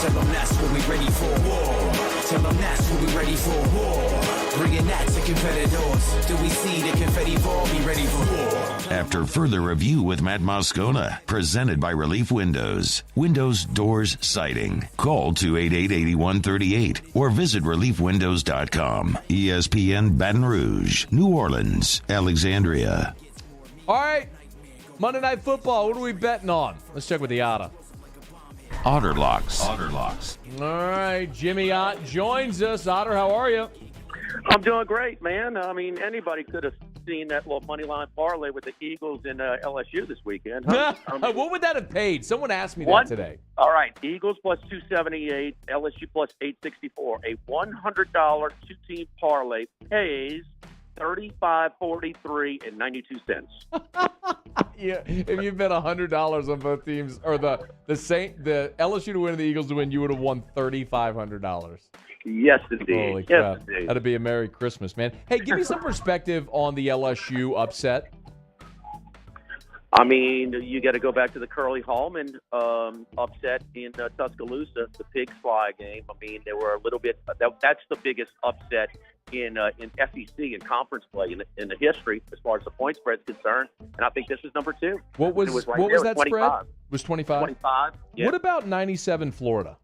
Tell them that's what we ready for. War. Tell them that's what we ready for. War. Bringing that to competitors. Do we see the confetti fall? Be ready for war. After further review with Matt Moscona, presented by Relief Windows. Windows, doors, siding. Call 288-8138 or visit reliefwindows.com. ESPN Baton Rouge, New Orleans, Alexandria. All right, Monday Night Football. What are we betting on? Let's check with the Otta. Otter Locks. All right, Jimmy Ott joins us. Otter, how are you? I'm doing great, man. I mean, anybody could have seen that little money line parlay with the Eagles and LSU this weekend. Huh? What would that have paid? Someone asked me that today. All right, Eagles plus 278, LSU plus 864. A $100 two-team parlay pays $35.43.92. Yeah, if you bet $100 on both teams, or the LSU to win and the Eagles to win, you would have won $3,500. Yes, indeed. Holy yes, crap. indeed. That'd be a Merry Christmas, man. Hey, give me some perspective on the LSU upset. I mean, you got to go back to the Curly Hallman upset in Tuscaloosa, the Pig Fly game. I mean, they were a little bit. That's the biggest upset in SEC and conference play in the history as far as the point spread is concerned. And I think this is number 2. What was right what there, was that 25. spread? It was 25. 25. Yeah. What about 97 Florida?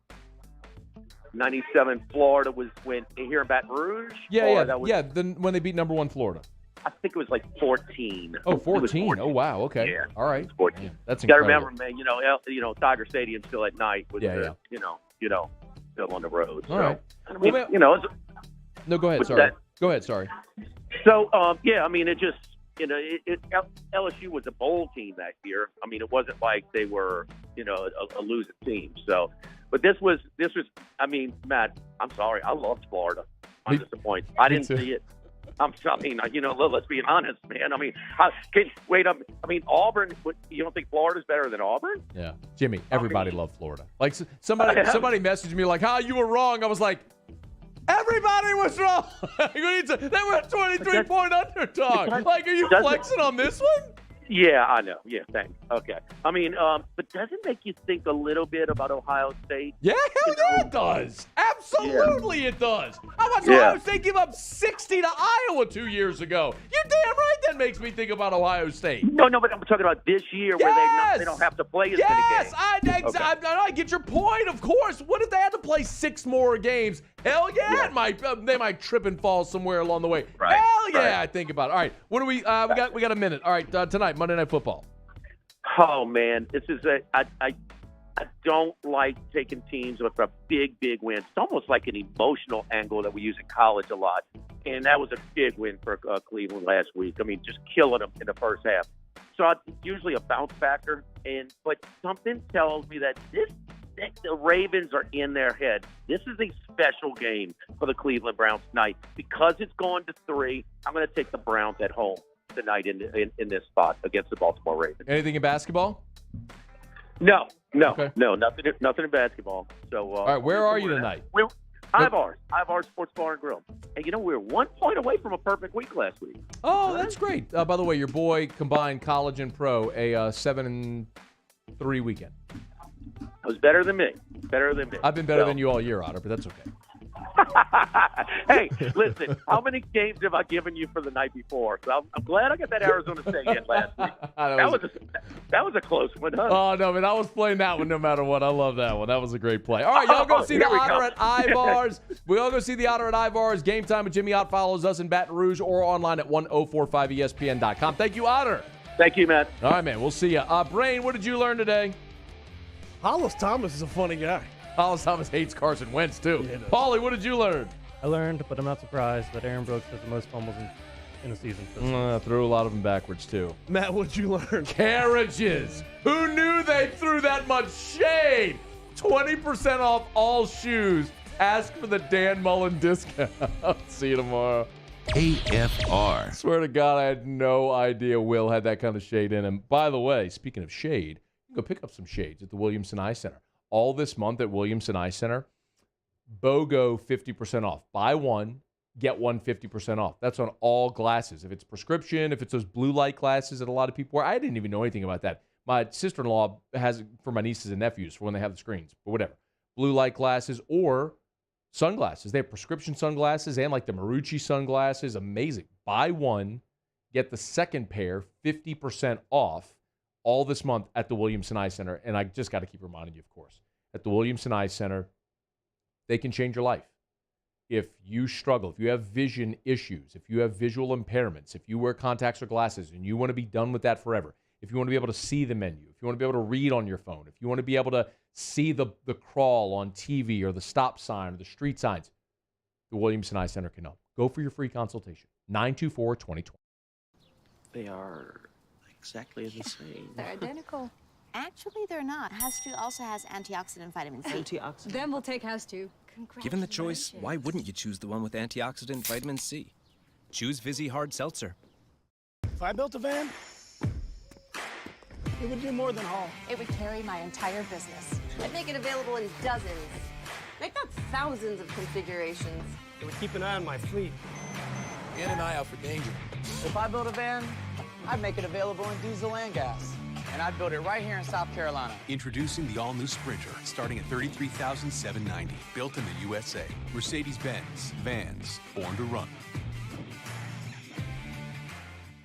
97 Florida was when here in Baton Rouge. Yeah. That was, When they beat number 1 Florida. I think it was like 14. Oh, 14. Oh, wow. Okay. Yeah. All right. 14. Man, that's You got to incredible. remember, man. Tiger Stadium still at night with Yeah. still on the road. All so, right. I mean, Well, no, go ahead. what's Sorry. that? Go ahead. Sorry. So, I mean, it just, LSU was a bowl team that year. I mean, it wasn't like they were, a losing team. So, but this was, I mean, Matt, I'm sorry. I loved Florida. I'm disappointed. I didn't see it. Let's be honest, man. I mean, Auburn, you don't think Florida's better than Auburn? Yeah. Jimmy, everybody loved Florida. Like somebody messaged me like, you were wrong. I was like, everybody was wrong. They were a 23-point underdog. Like, are you flexing on this one? Yeah, I know. Yeah, thanks. Okay. I mean, but does it make you think a little bit about Ohio State? Yeah, hell yeah, it does. Absolutely it does. How much Ohio State give up 60 to Iowa 2 years ago? You're damn right that makes me think about Ohio State. No, but I'm talking about this year where they don't have to play as many games. I get your point, of course. What if they had to play 6 more games? Hell yeah, they might trip and fall somewhere along the way. Right. Hell yeah, I think about it. All right, what do we got a minute. All right, tonight, Monday Night Football. Oh man, this is I don't like taking teams with a big win. It's almost like an emotional angle that we use in college a lot, and that was a big win for Cleveland last week. I mean, just killing them in the first half. So it's usually a bounce factor, but something tells me that the Ravens are in their head. This is a special game for the Cleveland Browns tonight because it's going to 3. I'm going to take the Browns at home tonight in this spot against the Baltimore Ravens. Anything in basketball? No, Okay. no, nothing in basketball. So, all right, where are you tonight? IVAR Sports Bar and Grill. Hey, we were 1 point away from a perfect week last week. Oh, that's great. By the way, your boy combined college and pro a 7-3 weekend. It was better than me. I've been better than you all year, Otter, but that's okay. Hey, listen, how many games have I given you for the night before? So I'm glad I got that Arizona State in last week. That was a close one, huh? Oh, no, man, I was playing that one no matter what. I love that one. That was a great play. All right, y'all go see the Otter at Ivars. We all go see the Otter at Ivars. Game Time with Jimmy Ott follows us in Baton Rouge or online at 1045ESPN.com. Thank you, Otter. Thank you, Matt. All right, man, we'll see you. Brain, what did you learn today? Hollis Thomas is a funny guy. Hollis Thomas hates Carson Wentz, too. Paulie, what did you learn? I learned, but I'm not surprised, that Aaron Brooks has the most fumbles in a season. Threw a lot of them backwards, too. Matt, what'd you learn? Carriages. Who knew they threw that much shade? 20% off all shoes. Ask for the Dan Mullen discount. See you tomorrow. AFR. Swear to God, I had no idea Will had that kind of shade in him. By the way, speaking of shade, you can go pick up some shades at the Williamson Eye Center. All this month at Williamson Eye Center, BOGO 50% off. Buy one, get one 50% off. That's on all glasses. If it's prescription, if it's those blue light glasses that a lot of people wear. I didn't even know anything about that. My sister-in-law has it for my nieces and nephews for when they have the screens, but whatever. Blue light glasses or sunglasses. They have prescription sunglasses and like the Marucci sunglasses. Amazing. Buy one, get the second pair 50% off all this month at the Williamson Eye Center. And I just got to keep reminding you, of course, at the Williamson Eye Center, they can change your life. If you struggle, if you have vision issues, if you have visual impairments, if you wear contacts or glasses and you want to be done with that forever, if you want to be able to see the menu, if you want to be able to read on your phone, if you want to be able to see the crawl on TV or the stop sign or the street signs, the Williamson Eye Center can help. Go for your free consultation. 924-2020. They are exactly the same. They're identical. Actually, they're not. Has2 also has antioxidant vitamin C. Antioxidant? Then we'll take Has2. Given the choice, why wouldn't you choose the one with antioxidant vitamin C? Choose Vizzy Hard Seltzer. If I built a van, it would do more than haul. It would carry my entire business. I'd make it available in dozens. Make that thousands of configurations. It would keep an eye on my fleet. And an eye out for danger. If I built a van, I'd make it available in diesel and gas. And I'd build it right here in South Carolina. Introducing the all-new Sprinter, starting at $33,790. Built in the USA. Mercedes-Benz. Vans. Born to run.